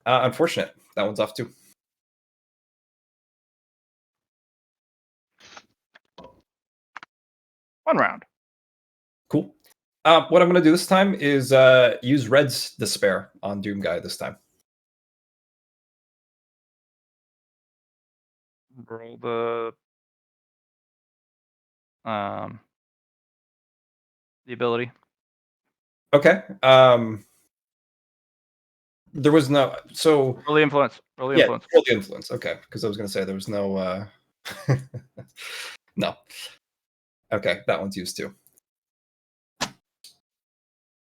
Unfortunate. That one's off too. One round. Cool. What I'm going to do this time is use Red's Despair on Doom Guy this time. Roll the ability. Okay. There was no so Roll the influence. Roll the yeah, influence. roll the influence. Okay, because I was going to say there was no no. Okay, that one's used too.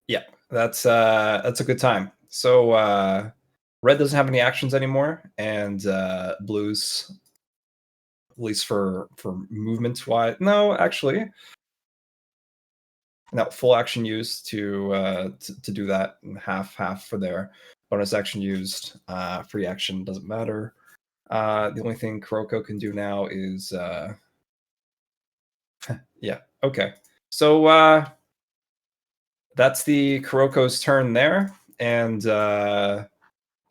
Yeah, that's a good time. So Red doesn't have any actions anymore, and Blue's, at least for movement wise, no, actually, no, full action used to do that, and half for their bonus action used. Free action doesn't matter. The only thing Kuroko can do now is yeah, okay. So that's the Kuroko's turn there, and the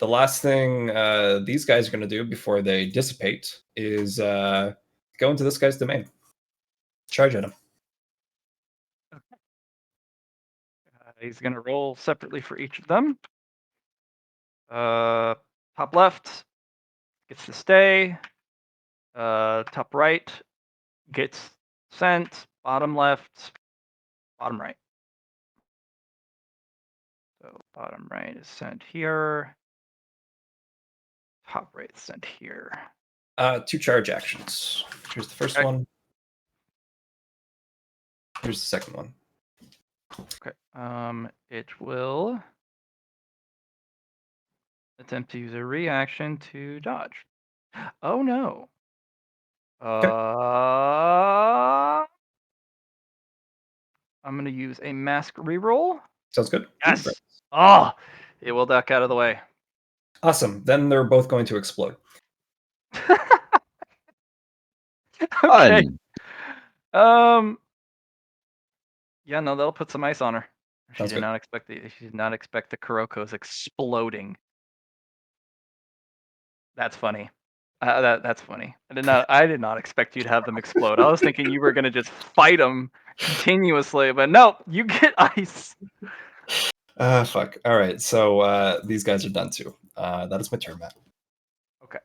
last thing these guys are going to do before they dissipate is go into this guy's domain. Charge at him. He's going to roll separately for each of them. Top left gets to stay. Top right gets sent. Bottom left, bottom right. So bottom right is sent here. Top right is sent here. 2 charge actions. Here's the first Okay. one. Here's the second one. Okay. It will attempt to use a reaction to dodge. Oh no. I'm gonna use a mask reroll. Sounds good. Yes. Right. Oh, it will duck out of the way. Awesome. Then they're both going to explode. Okay. Fun. Yeah, no, that'll put some ice on her. She Sounds did good. not expect the Kuroko's exploding. That's funny. That's funny. I did not expect you to have them explode. I was thinking you were gonna just fight them continuously, but no, you get ice. Fuck. All right. So these guys are done too. That is my turn, Matt. Okay.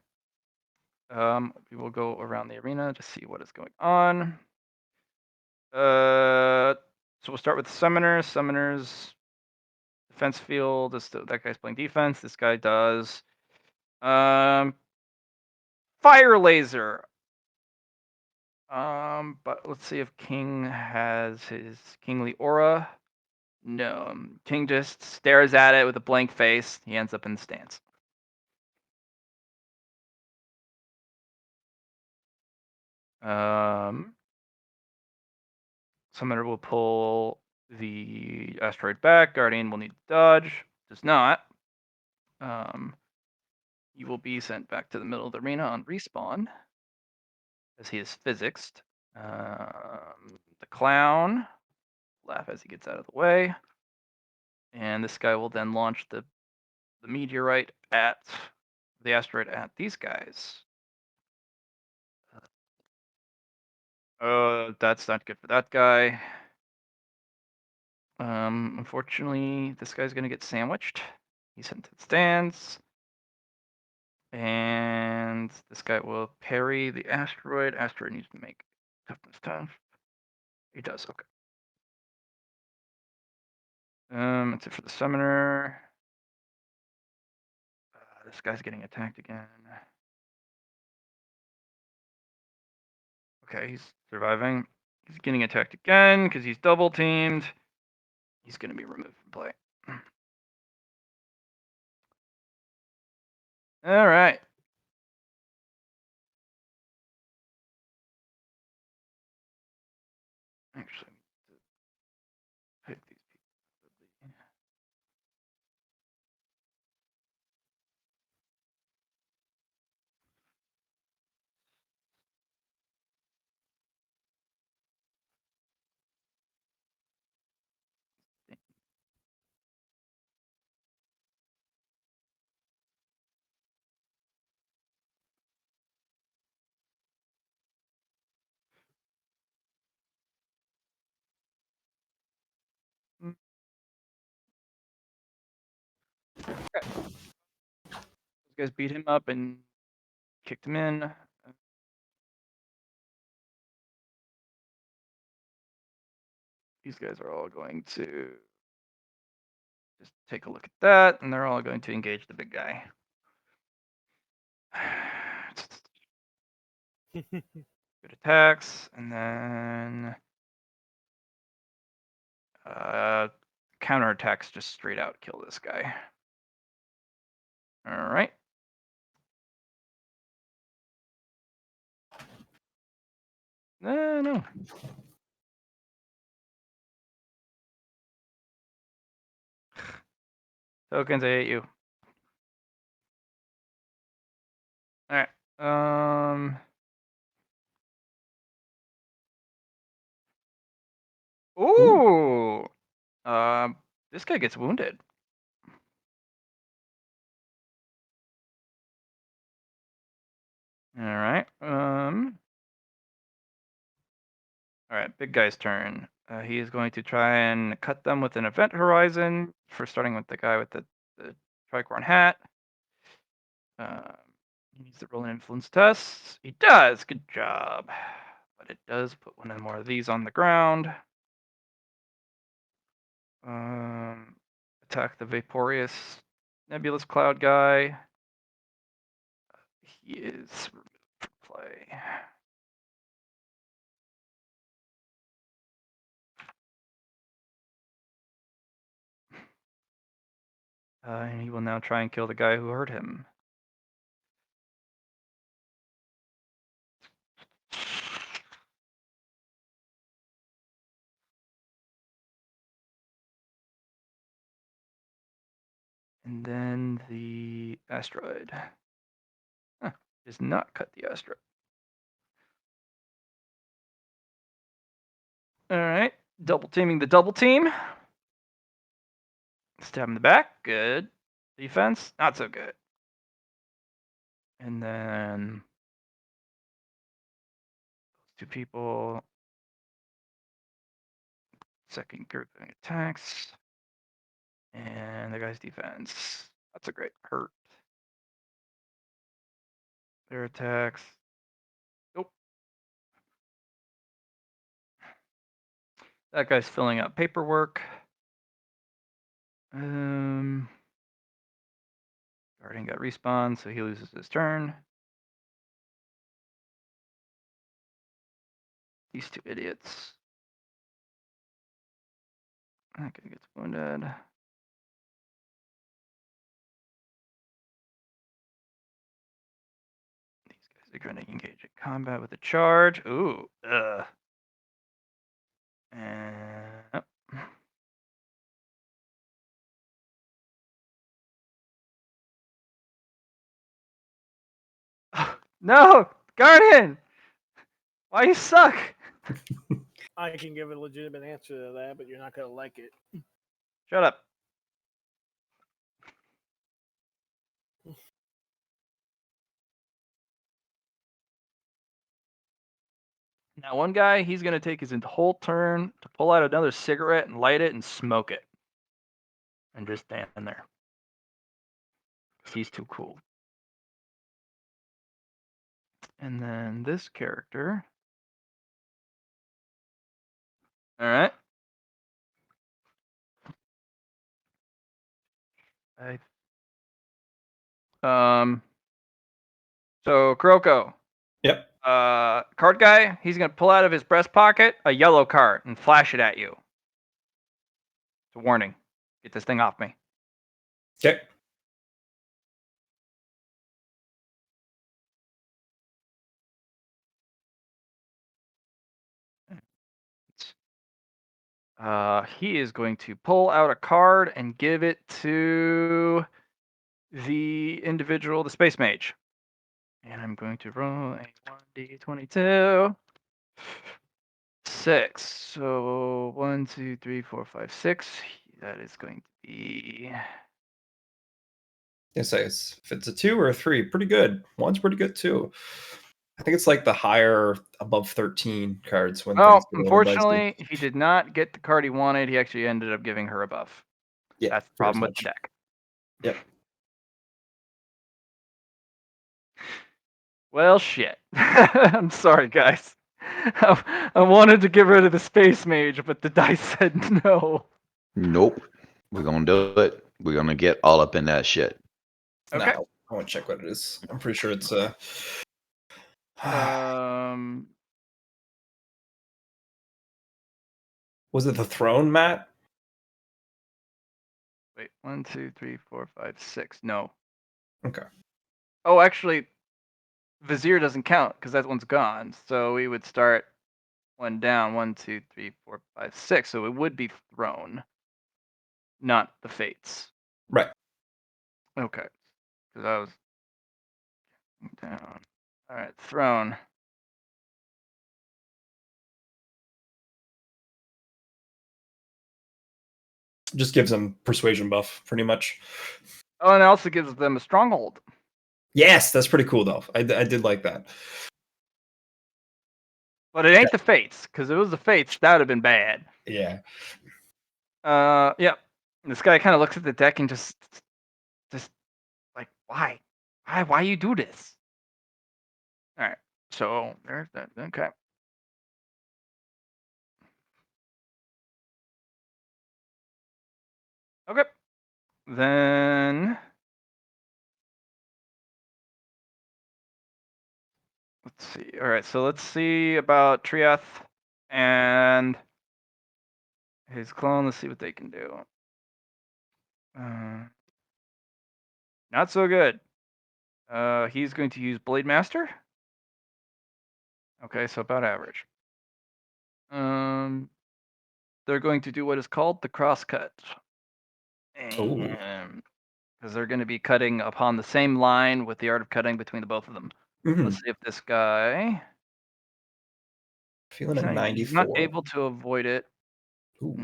We will go around the arena to see what is going on. So we'll start with summoners. Summoners defense field. That guy's playing defense. This guy does fire laser. But let's see if King has his kingly aura. No, King just stares at it with a blank face. He ends up in the stance. Summoner will pull the asteroid back. Guardian will need to dodge. Does not. He will be sent back to the middle of the arena on respawn, as he is physicsed. The clown laugh as he gets out of the way, and this guy will then launch the meteorite at the asteroid at these guys. That's not good for that guy. Unfortunately, this guy's gonna get sandwiched. He's sent to the stands. And this guy will parry the asteroid. Asteroid needs to make toughness 10. He does, okay. That's it for the summoner. This guy's getting attacked again. Okay, he's surviving. He's getting attacked again because he's double teamed. He's going to be removed from play. All right. Actually, pick these people. You guys beat him up and kicked him in. These guys are all going to just take a look at that, and they're all going to engage the big guy. Good attacks, and then counterattacks just straight out kill this guy. All right. No. Tokens, I hate you. All right. Ooh. This guy gets wounded. All right. All right. Big guy's turn. He is going to try and cut them with an event horizon. For starting with the guy with the tricorn hat. He needs to roll an influence test. He does. Good job. But it does put one or more of these on the ground. Attack the vaporous nebulous cloud guy. He is removed from play. And he will now try and kill the guy who hurt him. And then the asteroid. Does not cut the asteroid. All right. Double teaming the double team. Stab him in the back. Good. Defense. Not so good. And then two people. Second grouping attacks. And the guy's defense. That's a great hurt. Their attacks. Nope. That guy's filling out paperwork. Guardian got respawn, so he loses his turn. These two idiots. That guy gets wounded. These guys are going to engage in combat with a charge. Ooh, And no, Guardian! Why you suck? I can give a legitimate answer to that, but you're not gonna like it. Shut up. Now, one guy, he's going to take his whole turn to pull out another cigarette and light it and smoke it. And just stand there. He's too cool. And then this character. All right. So Kuroko. Yep. Card guy, he's gonna pull out of his breast pocket a yellow card and flash it at you. It's a warning. Get this thing off me. Okay. He is going to pull out a card and give it to the individual, the space mage. And I'm going to roll a 1d22. 6. So 1, 2, 3, 4, 5, 6. That is going to be. I say if it's a 2 or a 3, pretty good. 1's pretty good too. I think it's like the higher above 13 cards when Oh, things get a little dicey. unfortunately, he did not get the card he wanted. He actually ended up giving her a buff. Yeah, That's the pretty problem with much. the deck. Yep. Well, shit. I'm sorry, guys. I wanted to get rid of the space mage, but the dice said no. Nope. We're gonna do it. We're gonna get all up in that shit. Okay. No, I want to check what it is. I'm pretty sure it's was it the throne, Matt? Wait, 1, 2, 3, 4, 5, 6. No. Okay. Oh, actually, Vizier doesn't count because that one's gone. So we would start one down. 1, 2, 3, 4, 5, 6. So it would be Throne, not the Fates. Right. Okay. Because I was down. All right, Throne. Just gives them persuasion buff, pretty much. Oh, and it also gives them a stronghold. Yes, that's pretty cool though. I did like that. But it ain't the Fates, because if it was the Fates, that would have been bad. Yeah. Yeah. This guy kind of looks at the deck and just like, why you do this? All right. So there's that. Okay. Okay. Then let's see. All right. So let's see about Triath and his clone. Let's see what they can do. Not so good. He's going to use Blade Master. Okay, so about average. They're going to do what is called the crosscut. Ooh. Because they're going to be cutting upon the same line with the art of cutting between the both of them. Mhm. Let's see if this guy Feeling at he's not 94. able to avoid it. Ooh.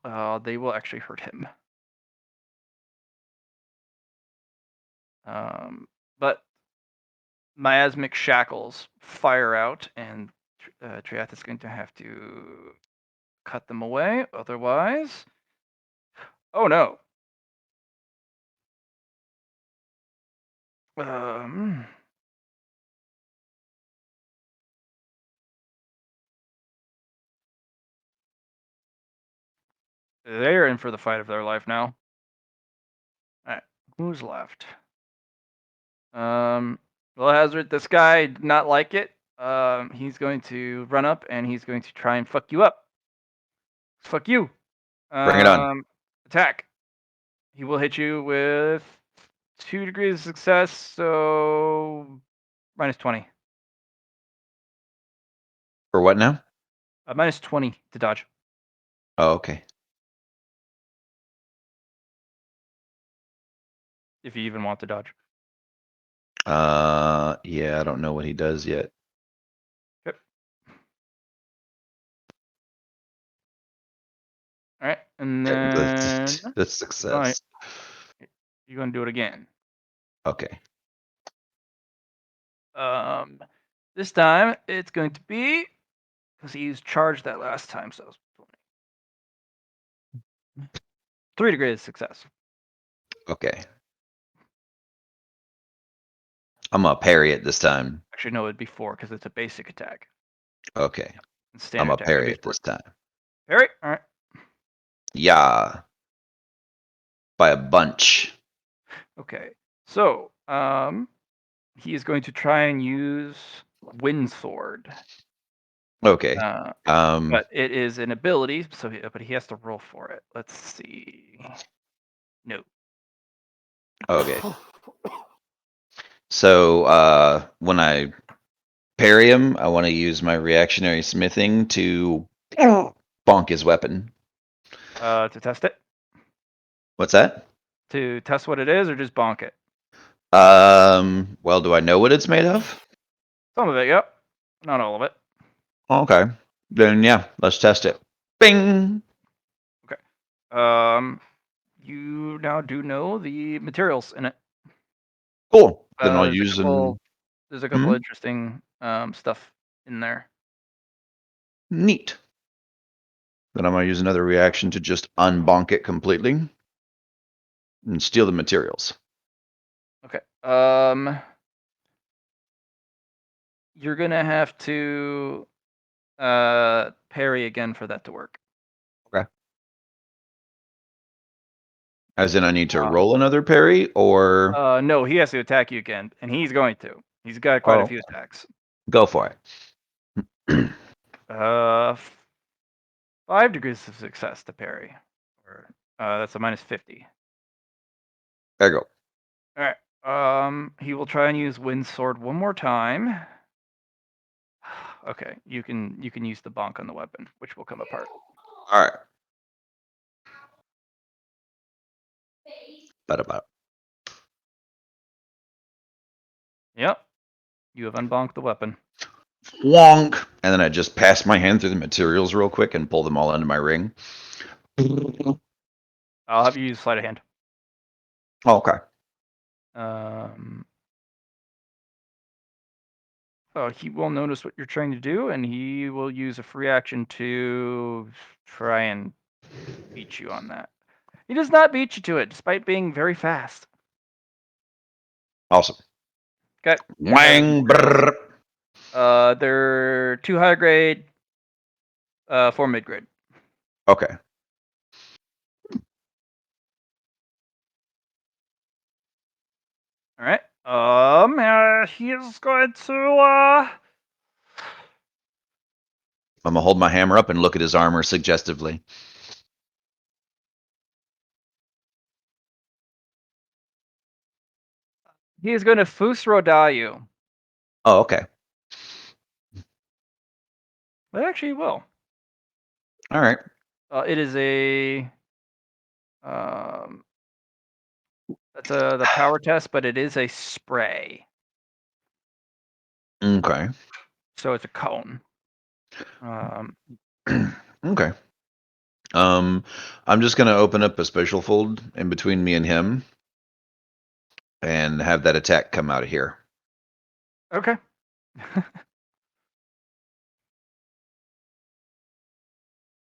No. They will actually hurt him. But miasmic shackles fire out, and Triath is going to have to cut them away. Otherwise, oh no. They're in for the fight of their life now. All right, who's left? Well, Hazard, this guy did not like it. He's going to run up and he's going to try and fuck you up. Fuck you. Bring it on. Attack. He will hit you with 2 degrees of success, so minus 20. For what now? Minus 20 to dodge. Oh, okay. If you even want to dodge. Yeah, I don't know what he does yet. Yep. All right, and then That's success. you're going to do it again. Okay. This time it's going to be because he's charged that last time, so 3 degrees success. Okay. I'm gonna parry it this time. Actually, no, it'd be 4 because it's a basic attack. Okay. And I'm standard gonna attack would parry be it 4. this time. Parry. All right. Yeah. By a bunch. Okay. So, he is going to try and use Wind Sword. Okay. But it is an ability, so but he has to roll for it. Let's see. No. Okay. So when I parry him, I want to use my reactionary smithing to bonk his weapon. To test it. What's that? To test what it is, or just bonk it. Well, do I know what it's made of? Some of it, yep. Not all of it. Okay. Then yeah, let's test it. Bing. You now do know the materials in it. Cool. Then I'll use them. There's a couple interesting stuff in there. Neat. Then I'm gonna use another reaction to just unbonk it completely and steal the materials. Okay. you're gonna have to parry again for that to work. As in, I need to roll another parry, or No, he has to attack you again, and he's going to. He's got quite a few attacks. go for it. 5 degrees of success to parry. Or that's a -50. There you go. All right. He will try and use Wind Sword one more time. Okay, you can use the bonk on the weapon, which will come apart. All right. Ba-da-ba. Yep. You have unbonked the weapon. Wonk. And then I just pass my hand through the materials real quick and pull them all into my ring. I'll have you use sleight of hand. Okay. So he will notice what you're trying to do, and he will use a free action to try and beat you on that. He does not beat you to it, despite being very fast. Awesome. Okay. Wang. Brrr. They're 2 high grade, 4 mid grade. Okay. All right. He is going to. I'm gonna hold my hammer up and look at his armor suggestively. He is going to Fusrodai you. Oh, okay. But actually, he will. All right. It is a. That's the power test, but it is a spray. Okay. So it's a cone. Okay. I'm just gonna open up a special fold in between me and him, and have that attack come out of here. Okay.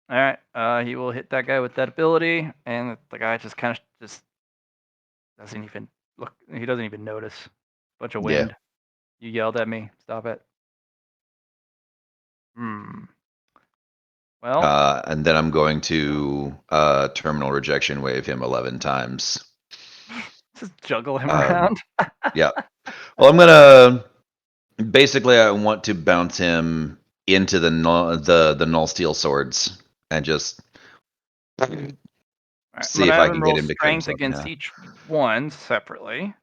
All right. He will hit that guy with that ability, and the guy just kind of just doesn't even look. He doesn't even notice. Bunch of Yeah. wind. You yelled at me. Stop it. Well, And then I'm going to terminal rejection wave him 11 times. just juggle him around. Yeah. Well, I'm gonna basically I want to bounce him into the null steel swords and just All right, I'm see gonna if have I him can get roll him to cut strength himself in against half. each one separately.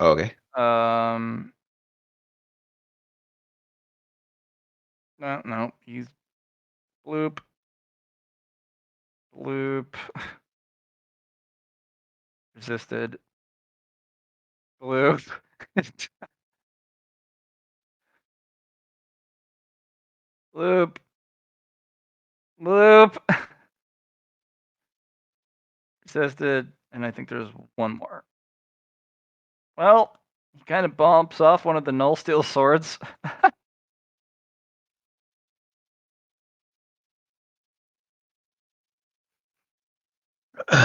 Okay. No, he's bloop, bloop, resisted, bloop, bloop, bloop, resisted, and I think there's one more. Well, he kind of bumps off one of the null steel swords. All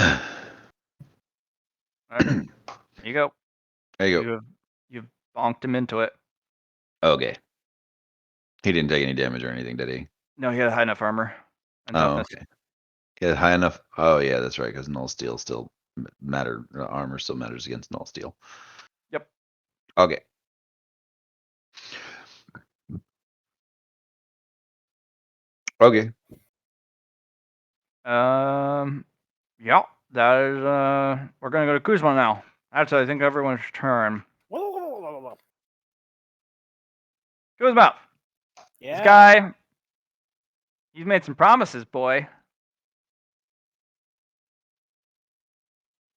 right, there you go. There you go. You've bonked him into it. Okay. He didn't take any damage or anything, did he? No, he had high enough armor and Oh, toughness. okay. Yeah, high enough. Oh, yeah, that's right. Because null steel still armor still matters against null steel. Yep. Okay. Okay. Yeah. That is. We're gonna go to Kuzma now. That's I think everyone's turn. Kuzma. Yeah. This guy. He's made some promises, boy.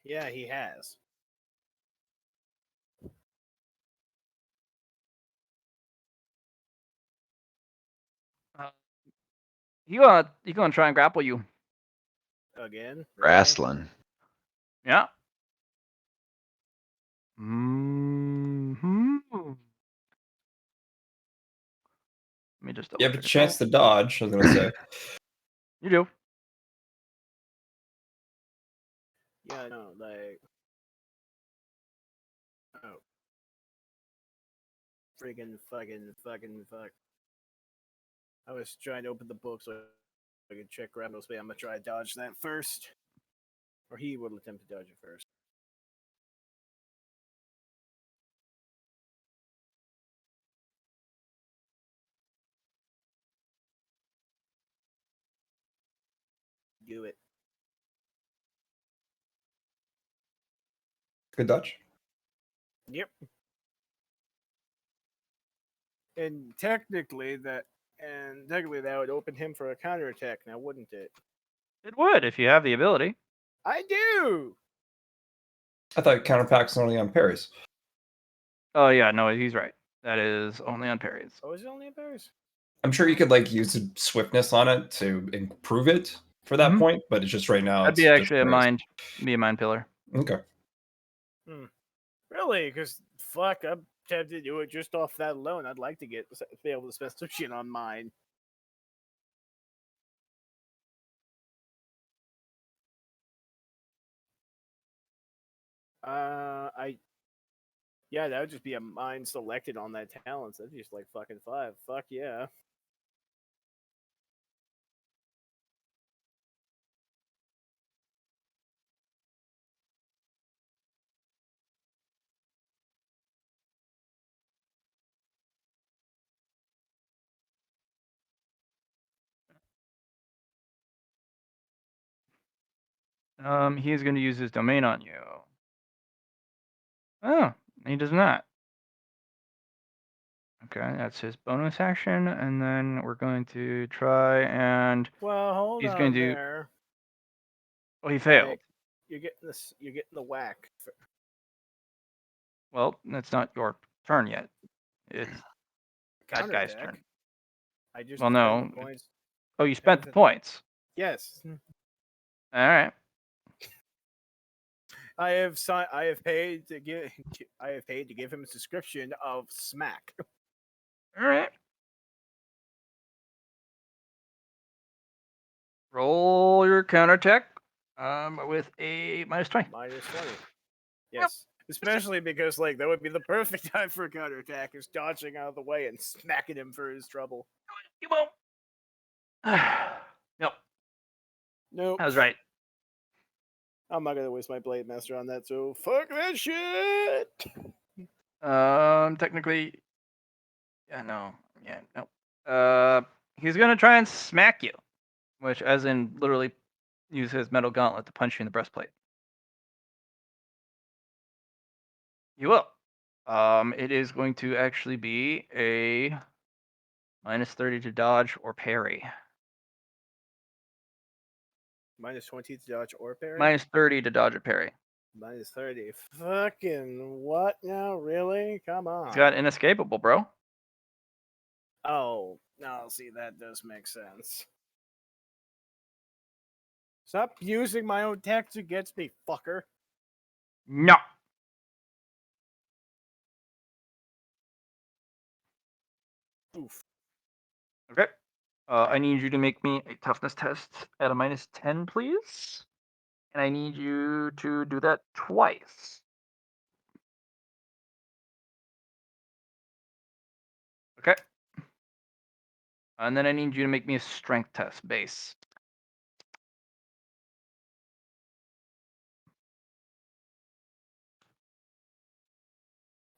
Yeah, he has. He gonna try and grapple you. Again. Wrestling. Yeah. Hmm. Let me just. You have a chance to dodge, I was gonna say. You do. Yeah, no, like. Oh. freaking fuck. I was trying to open the book so I could check Rebels, but I'm gonna try to dodge that first. Or he will attempt to dodge it first. Do it. Good dodge. Yep. And technically that would open him for a counterattack now, wouldn't it? It would if you have the ability. I do. I thought counterpacks only on parries. Oh yeah, no, he's right. That is only on parries. Oh, is it only a Bears? I'm sure you could like use swiftness on it to improve it for that point, but it's just right now. That'd It's be just actually a parries. mind pillar. Okay. Really? Because fuck, I'm tempted to do it just off that alone. I'd like to be able to spend some shit on mine. Yeah, that would just be a mine selected on that talent. So that'd be just like fucking 5. Fuck yeah. He's going to use his domain on you. Oh, he does not. Okay, that's his bonus action, and then we're going to try and Well, hold he's on going to. there. Oh, he failed. Like, you're getting this. You're getting the whack. Well, that's not your turn yet. It's that guy's Counterattack. turn. I just Well, spent no. the points. Oh, you spent the points. Yes. All right. I have paid to give. I have paid to give him a description of smack. All right. Roll your counterattack. With a -20. -20. Yes. Especially because like that would be the perfect time for a counterattack is dodging out of the way and smacking him for his trouble. You won't. Nope. Nope. I was right. I'm not gonna waste my blade master on that, so fuck that shit. Technically, yeah, no, yeah, no. He's gonna try and smack you, which, as in, literally, use his metal gauntlet to punch you in the breastplate. You will. It is going to actually be a -30 to dodge or parry. -20 to dodge or parry. -30 to dodge or parry. -30. Fucking what now? Really? Come on. He's got inescapable, bro. Oh, no, see, that does make sense. Stop using my own text against me, fucker. No. Oof. Okay. I need you to make me a toughness test at a -10, please. And I need you to do that twice. Okay. And then I need you to make me a strength test base.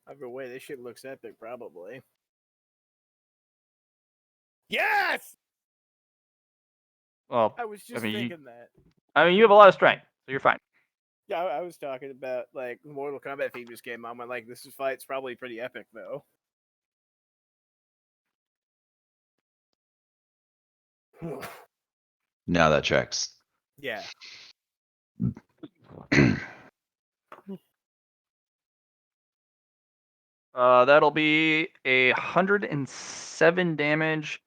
Either way, this shit looks epic, probably. Yes! Well, I was just mean, thinking that. you have a lot of strength, so you're fine. Yeah, I was talking about, like, Mortal Kombat theme just came on. I'm like, this fight's probably pretty epic, though. Now that checks. Yeah. That'll be 107 damage.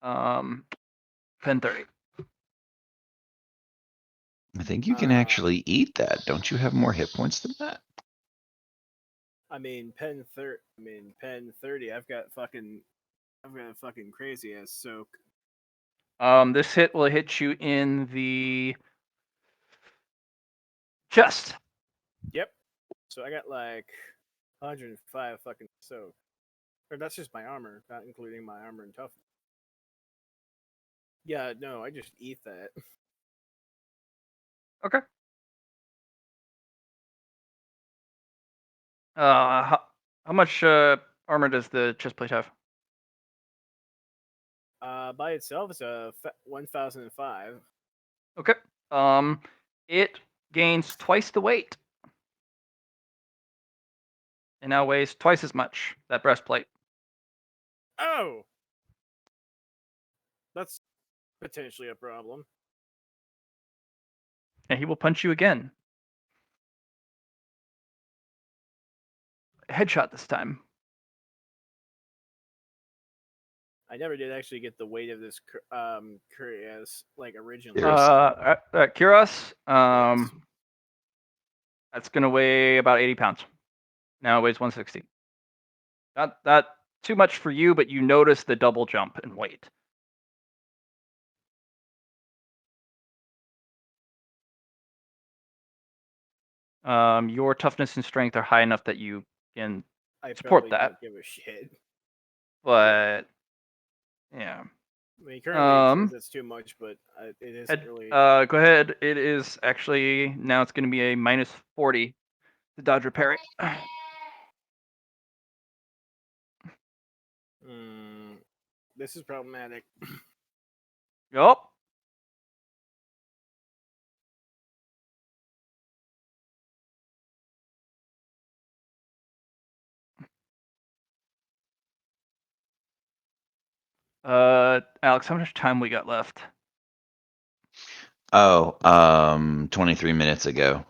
Pen 30. I think you can actually eat that. Don't you have more hit points than that? I mean, pen 30. I've got a fucking crazy ass soak. This hit will hit you in the chest. Yep. So I got like 105 fucking soak. Or that's just my armor, not including my armor and toughness. Yeah, no, I just eat that. Okay. How much armor does the chest plate have? By itself, it's a 1005. Okay. It gains twice the weight. It now weighs twice as much, that breastplate. Oh! That's potentially a problem. And he will punch you again. Headshot this time. I never did actually get the weight of this Curious, like, originally. Yes. Kiros, Yes. that's going to weigh about 80 pounds. Now it weighs 160. Not too much for you, but you notice the double jump in weight. Your toughness and strength are high enough that you can I support probably that. don't give a shit. But yeah. I mean, currently that's too much, but it isn't really. Go ahead. It is actually now it's going to be a minus 40 to dodge or parry. This is problematic. Yup. Alex, how much time we got left? Oh, 23 minutes ago.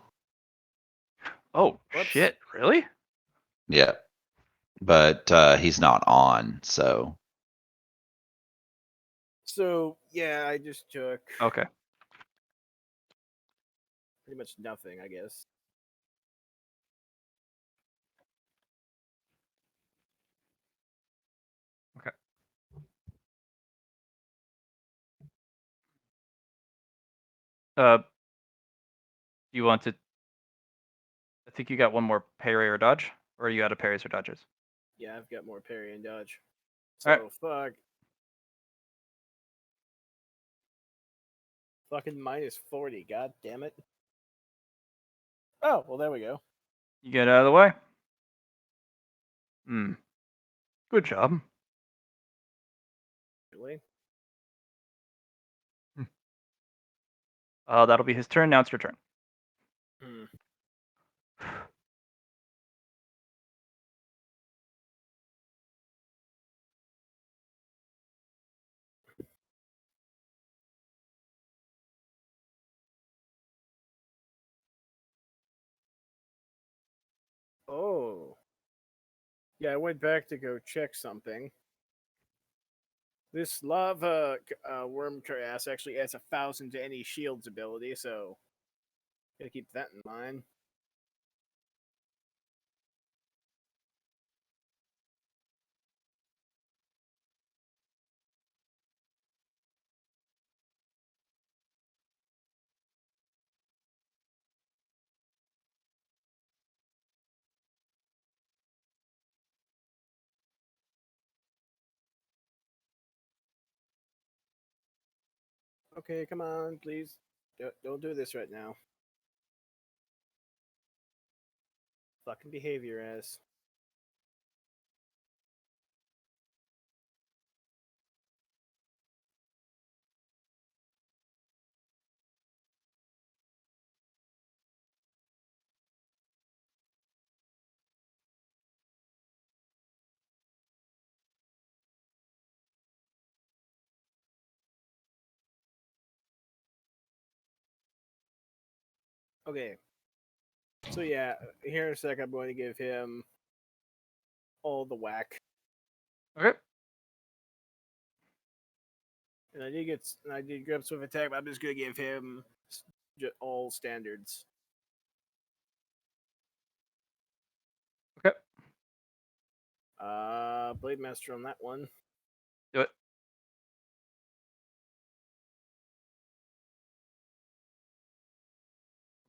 Oh, Whoops. shit. Really? Yeah. But he's not on, so So yeah, I just took Okay. pretty much nothing, I guess. Okay. You want to? I think you got one more parry or dodge, or you out of parries or dodges? Yeah, I've got more parry and dodge. So All right. fuck. Fucking minus 40. God damn it. Oh well, there we go. You get out of the way. Good job. Really? That'll be his turn. Now it's your turn. Hmm. Oh. Yeah, I went back to go check something. This lava worm carass actually adds 1,000 to any shield's ability, so gotta keep that in mind. Okay, come on, please. Don't do this right now. Fucking behavior ass. Okay. So yeah, here in a sec, I'm going to give him all the whack, Okay. and I did grab swift attack, but I'm just gonna give him all standards. Okay. Blade master on that one. Do it.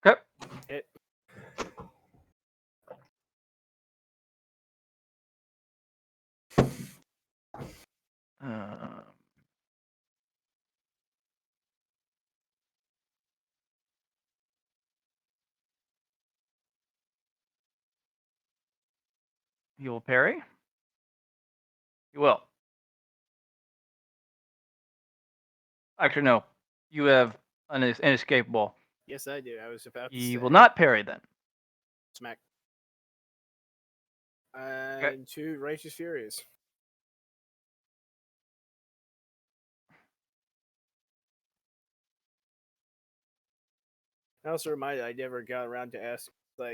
Okay. Hit. You will parry? You will. Actually, no. You have an inescapable. Yes, I do. I was about to You say. will not parry then. Smack. And 2 Righteous Furies. I also reminded I never got around to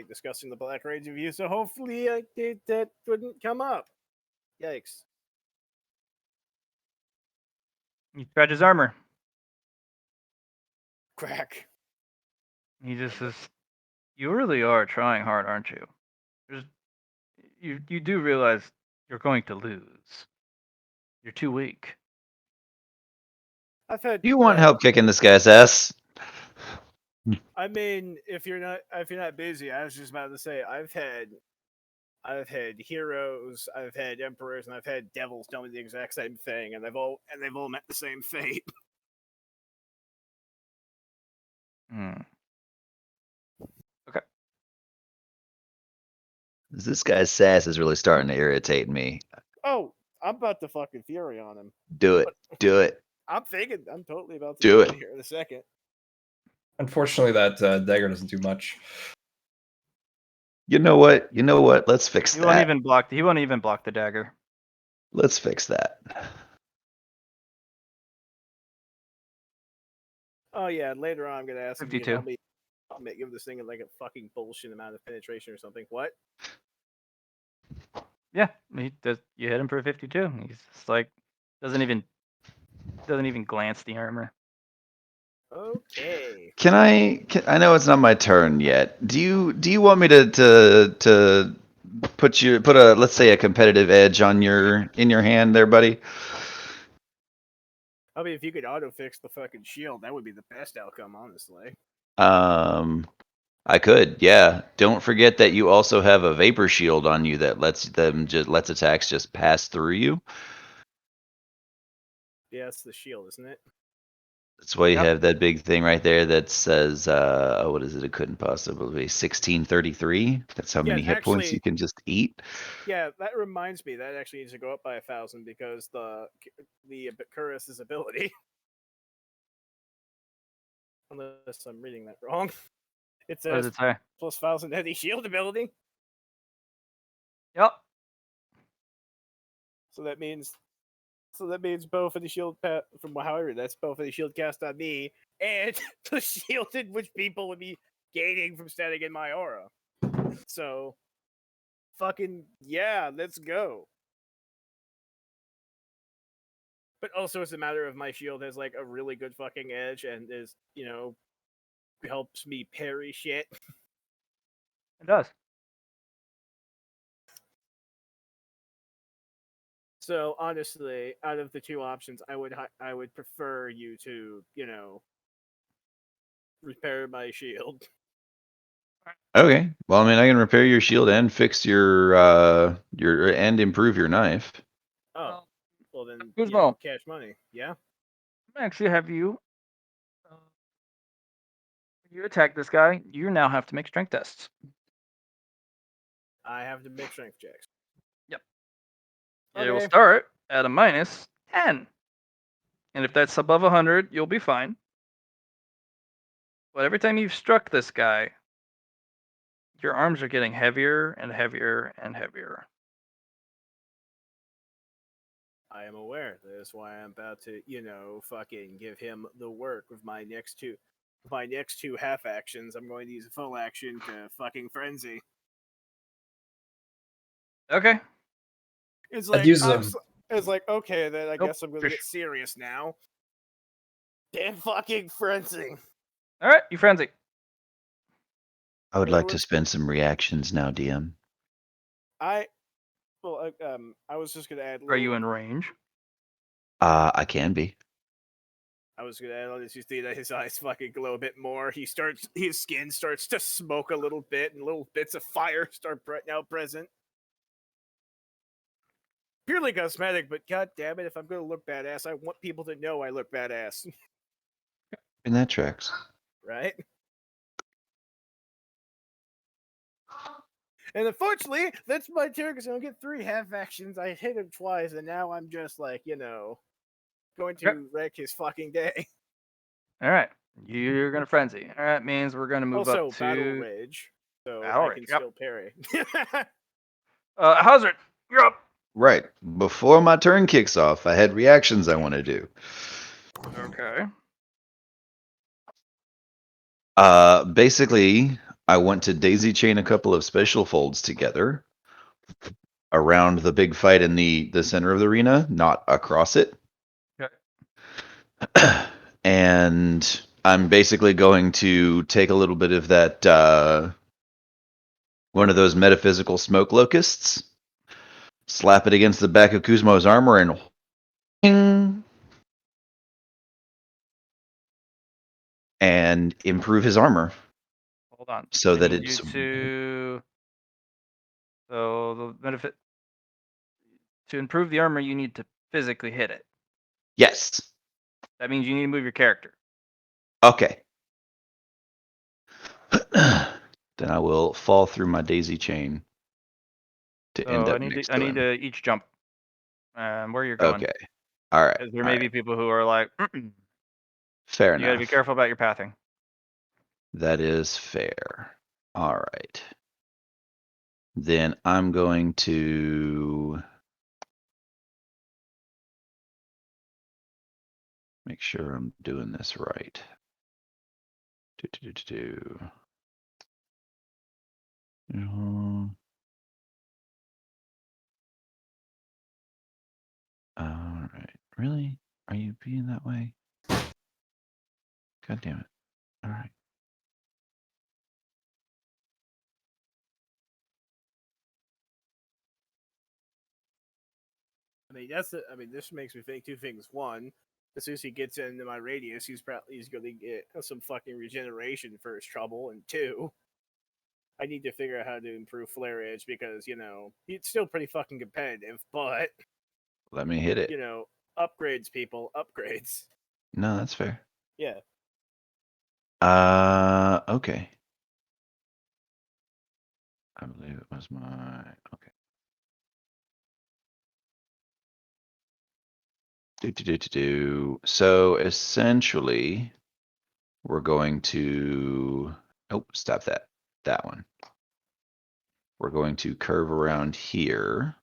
discussing the Black Rage review, so hopefully that wouldn't come up. Yikes. You scratch his armor. Crack. He just says, "You really are trying hard, aren't you? You do realize you're going to lose. You're too weak." I've had. Do you want help kicking this guy's ass? I mean, if you're not busy, I was just about to say I've had heroes, I've had emperors, and I've had devils tell me the exact same thing, and they've all met the same fate. Okay. This guy's sass is really starting to irritate me. Oh, I'm about to fucking fury on him. Do it. Do it. I'm totally about to Do do it. here in a second. Unfortunately, that dagger doesn't do much. You know what? You know what? Let's fix He won't that. even block. He won't even block the dagger. Let's fix that. Oh yeah, later on I'm gonna ask him to 52. help me give this thing like a fucking bullshit amount of penetration or something. What? Yeah, he does. You hit him for 52. He's just like doesn't even glance the armor. Okay. I know it's not my turn yet. Do you want me to put a, let's say, a competitive edge on in your hand there, buddy? I mean, if you could auto fix the fucking shield, that would be the best outcome, honestly. I could, yeah. Don't forget that you also have a vapor shield on you that lets attacks just pass through you. Yeah, it's the shield, isn't it? That's why you Yep. have that big thing right there that says, what is it? It couldn't possibly be 1633. That's how many hit points actually- you can just eat. Yeah, that reminds me. That actually needs to go up by 1,000 because the Curus's ability. Unless I'm reading that wrong. It What does says it say? plus 1,000 heavy shield ability. Yep. So that means both of the shield from however that's both of the shield cast on me and the shielded which people would be gaining from standing in my aura. So fucking yeah, let's go. But also it's a matter of my shield has like a really good fucking edge and is, helps me parry shit. It does. So honestly, out of the two options, I would prefer you to, repair my shield. Okay. Well, I mean, I can repair your shield and fix your and improve your knife. Oh, well then, Guzmo. cash money. Yeah. I actually have you. You attack this guy. You now have to make strength tests. I have to make strength checks. Yep. It will Okay. start at a -10, and if that's above 100, you'll be fine. But every time you've struck this guy, your arms are getting heavier and heavier and heavier. I am aware. That's why I'm about to, fucking give him the work with my next two half actions. I'm going to use a full action to fucking frenzy. Okay. It's I'd like use it's like okay, then I Nope. guess I'm gonna get serious now. Damn fucking frenzy. All right, you frenzy. I would In other like to words- spend some reactions now, DM. I was just gonna add. Are you in range? I can be. I was gonna add on this. You see that his eyes fucking glow a bit more. His skin starts to smoke a little bit, and little bits of fire start now present. purely cosmetic, but god damn it, if I'm gonna look badass, I want people to know I look badass. And that tracks. Right? And unfortunately, that's my turn because I don't get 3 half actions. I hit him twice, and now I'm just like, going to wreck his fucking day. All right. You're gonna frenzy. All right, means we're gonna move Also, up battle to rage, so Battle I Rage, can yep. still parry. Hazard, you're up. Right. Before my turn kicks off, I had reactions I want to do. Okay. Basically, I want to daisy chain a couple of special folds together around the big fight in the center of the arena, not across it. Okay. And I'm basically going to take a little bit of that one of those metaphysical smoke locusts, slap it against the back of Kuzmo's armor, and improve his armor Hold on. so I that need you it's to. So the benefit to improve the armor, you need to physically hit it. yes. That means you need to move your character. Okay. Then I will fall through my daisy chain to end So up next I to need him. to each jump. Where you're going. Okay. All right. Because there All may right. be people who are like, you Fair got to be enough. careful about your pathing. That is fair. All right. Then I'm going to make sure I'm doing this right. All right. Really? Are you being that way? God damn it. All right. This makes me think 2 things. One, as soon as he gets into my radius, he's going to get some fucking regeneration for his trouble. And 2, I need to figure out how to improve flare edge because he's still pretty fucking competitive, but Let me hit it. upgrades, people, upgrades. No, that's fair. Yeah. Okay. I believe it was my okay. So essentially, we're going to. Oh, stop that. That one. We're going to curve around here.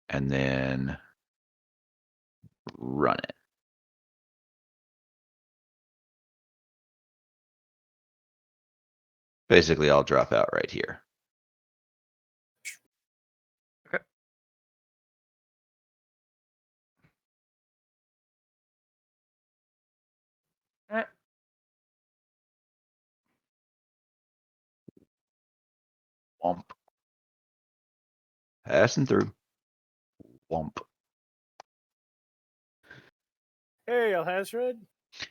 And then run it. Basically, I'll drop out right here. Okay. All right. Womp. Passing through. Womp. Hey, Alhazred.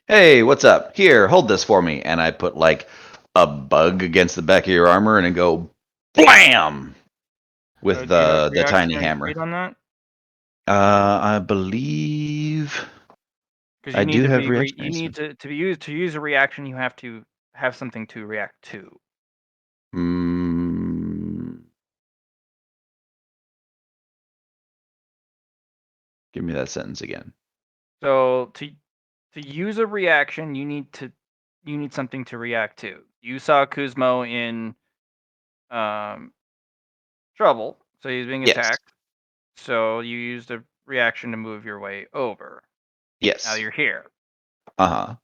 Hey, what's up? Here, hold this for me. And I put like a bug against the back of your armor and go blam with So do you have the reaction tiny and hammer. speed on that? I believe Because I you need do to have be reaction. you need to use a reaction. You have to have something to react to. Give me that sentence again. So to use a reaction, you need something to react to. You saw Kuzmo in trouble, so he's being Yes. attacked. So you used a reaction to move your way over. Yes. Now you're here. Uh-huh.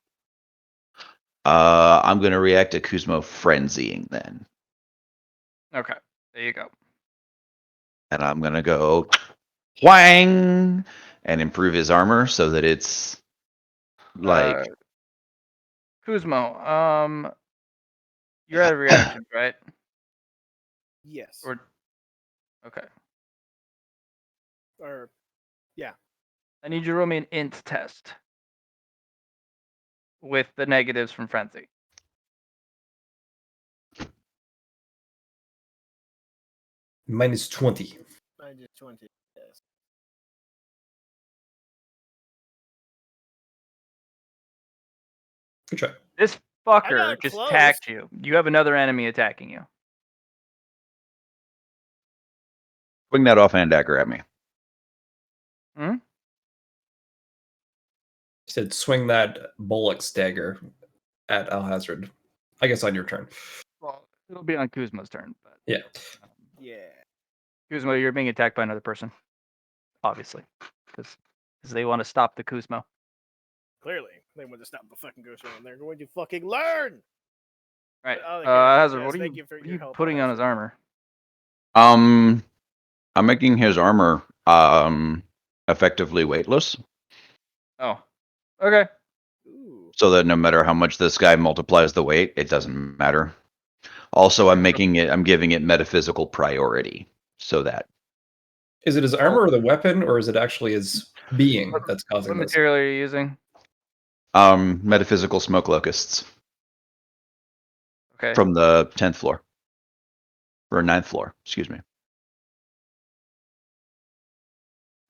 I'm going to react to Kuzmo frenzying then. Okay, there you go. And I'm going to go whang and improve his armor so that it's like Kuzmo, you're out of reactions, right? Yes. Or okay. Or yeah. I need you to roll me an int test with the negatives from frenzy. Minus 20. Minus 20. Yes. Good try. This I fucker got just close. attacked you. You have another enemy attacking you. Swing that offhand dagger at me. Hmm? He said swing that Bullock's dagger at Alhazred. I guess on your turn. Well, it'll be on Kuzma's turn. But Yeah. Yeah. Kuzma, you're being attacked by another person. Obviously. Because they want to stop the Kuzma. Clearly, they want to stop the fucking ghost around. They're going to fucking learn. Right. Okay, Hazard, yes, what are thank you, you for what are your you help, putting on his Hazard. armor? I'm making his armor effectively weightless, Oh. Okay. Ooh. so that no matter how much this guy multiplies the weight, it doesn't matter. Also, I'm giving it metaphysical priority, so that Is it his armor or the weapon, or is it actually his being that's What causing this? material are you using? metaphysical smoke locusts Okay. from the 10th floor or 9th floor, excuse me.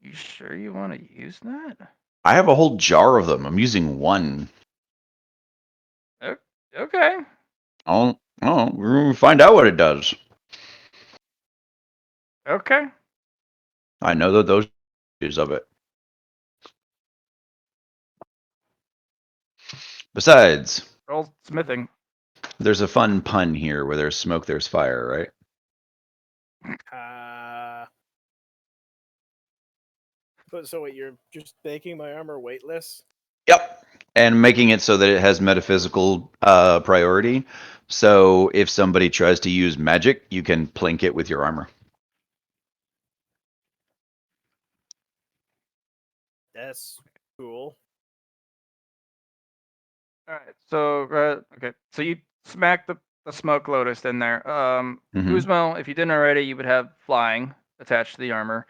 You sure you want to use that? I have a whole jar of them. I'm using one. Okay. Oh, we're gonna find out what it does. Okay. I know that those is of it. Besides, Roll smithing. there's a fun pun here where there's smoke, there's fire, right? But so wait, you're just making my armor weightless? Yep. And making it so that it has metaphysical priority. So if somebody tries to use magic, you can plink it with your armor. That's cool. All right. So okay. So you smack the smoke lotus in there. Mhm. Kuzmo, if you didn't already, you would have flying attached to the armor.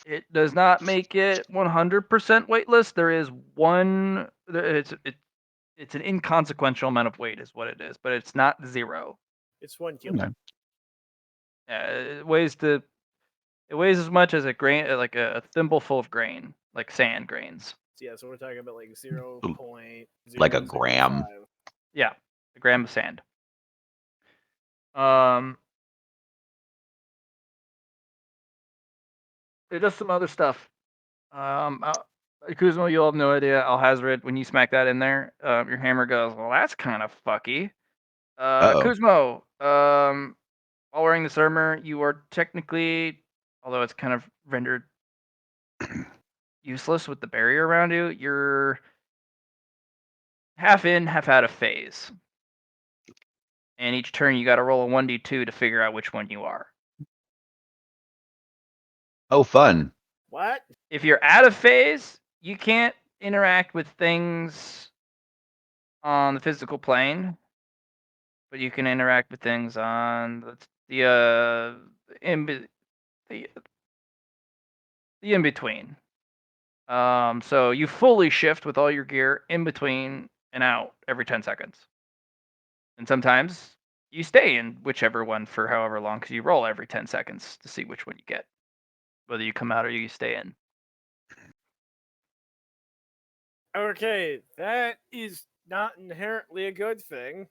It does not make it 100% weightless. There is one. It's an inconsequential amount of weight, is what it is, but it's not 0. It's 1 kilo. Okay. It weighs as much as a grain, like a thimble full of grain, like sand grains. So yeah, so we're talking about like 0.005. Like a gram. Yeah, a gram of sand. It does some other stuff. Kuzmo, you'll have no idea. Alhazred, when you smack that in there, your hammer goes, well, that's kind of fucky. Uh-oh. Kuzmo, while wearing this armor, you are technically, although it's kind of rendered useless with the barrier around you, you're half in, half out of phase. And each turn, you got to roll a 1d2 to figure out which one you are. Oh, fun. What? If you're out of phase, you can't interact with things on the physical plane, but you can interact with things on the in between. So you fully shift with all your gear in between and out every 10 seconds. And sometimes you stay in whichever one for however long, because you roll every 10 seconds to see which one you get, whether you come out or you stay in. Okay, that is not inherently a good thing.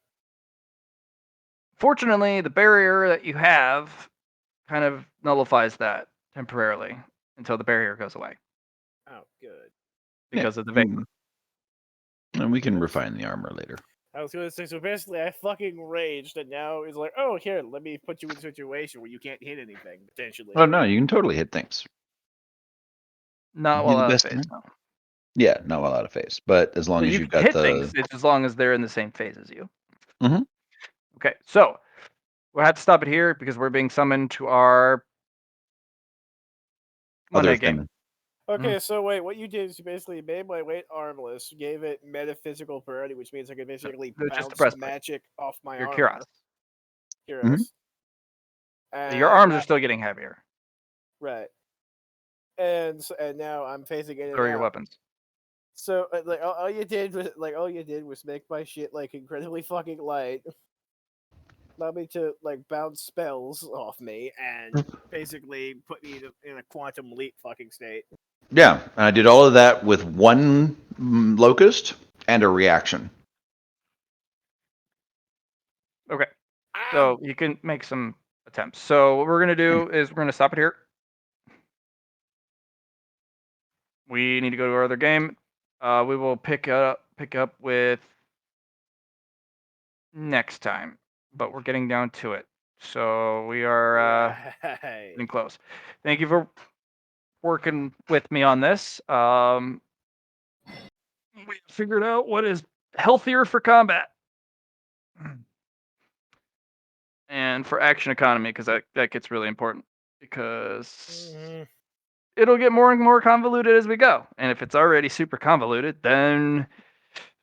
Fortunately, the barrier that you have kind of nullifies that temporarily until the barrier goes away Oh, good. because of the vapor. And we can refine the armor later. I was gonna say, so basically I fucking raged and now it's like, oh, here, let me put you in a situation where you can't hit anything, potentially. Oh, no, you can totally hit things. Not Be while the out of best phase, man. no. Yeah, not while out of phase. But as long So as you you've can got hit the... things, it's as long as they're in the same phase as you. Mhm. Okay, so we'll have to stop it here because we're being summoned to our other Monday game. thing. Okay, so wait, what you did is you basically made my weight armless, gave it metaphysical priority, which means I could basically It's just a bounce breastplate. magic off my Your armor. Kiros. Heroes. Your And arms are still getting heavier. right. And now I'm phasing in and So are your out. weapons. So like all you did was make my shit like incredibly fucking light. to like bounce spells off me and basically put me in a quantum leap fucking state. Yeah, and I did all of that with one locust and a reaction. Okay. So you can make some attempts. So what we're gonna do is we're gonna stop it here. We need to go to our other game. We will pick up with next time, but we're getting down to it. So we are Right. getting close. Thank you for working with me on this. We figured out what is healthier for combat and for action economy, because that gets really important, because Mhm. it'll get more and more convoluted as we go. And if it's already super convoluted, then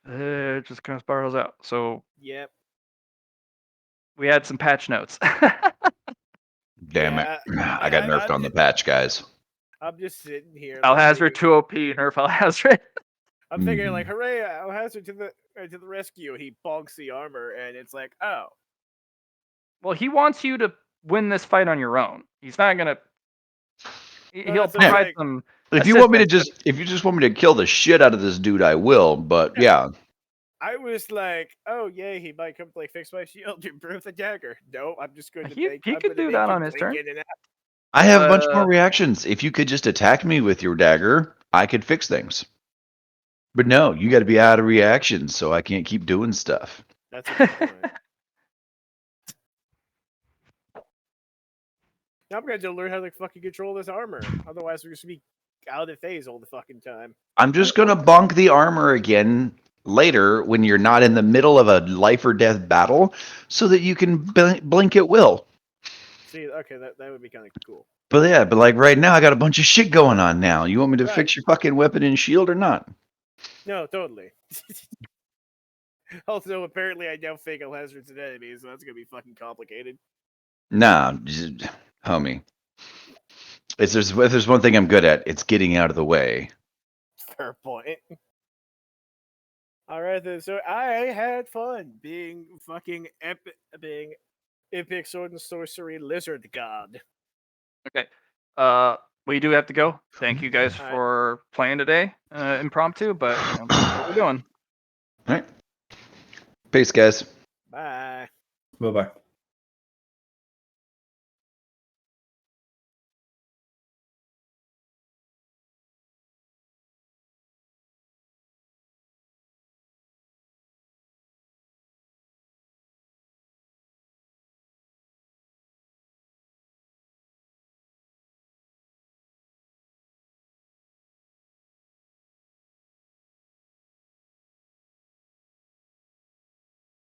it just kind of spirals out. So Yep. we had some patch notes. Damn it. Yeah, I got nerfed on the patch, guys. I'm just sitting here. Alhazard Like, 2 OP, nerf Alhazard. I'm thinking like, Mhm. hooray, Alhazard to the rescue. He bonks the armor, and it's like, oh, Well, he wants you to win this fight on your own. He's not gonna. no, He'll that's what I'm provide saying. some. If you want me to assistance. if you just want me to kill the shit out of this dude, I will. But yeah, I was like, oh yay, he might come like fix my shield, improve the dagger. No, I'm just going to He make. I'm could going to do make that you on his blink turn. in and out. I have a bunch more Uh, reactions. If you could just attack me with your dagger, I could fix things. But no, you got to be out of reactions, so I can't keep doing stuff. That's a good point. Now I'm going to learn how to fucking control this armor. Otherwise, we're just be out of phase all the fucking time. I'm just gonna bonk the armor again later when you're not in the middle of a life or death battle, so that you can blink at will. See, okay, that would be kind of cool. But yeah, but like right now, I got a bunch of shit going on now. You want me to Right. fix your fucking weapon and shield or not? No, totally. Also, apparently, I now fake Alhazard's an enemy, so that's gonna be fucking complicated. Nah, homie. If there's one thing I'm good at, it's getting out of the way. Fair point. All right, then. So I had fun being epic sword and sorcery lizard god. okay. We do have to go. Thank you guys All right. for playing today, impromptu, but you know, that's what we're doing. All right. Peace, guys. Bye. Bye bye.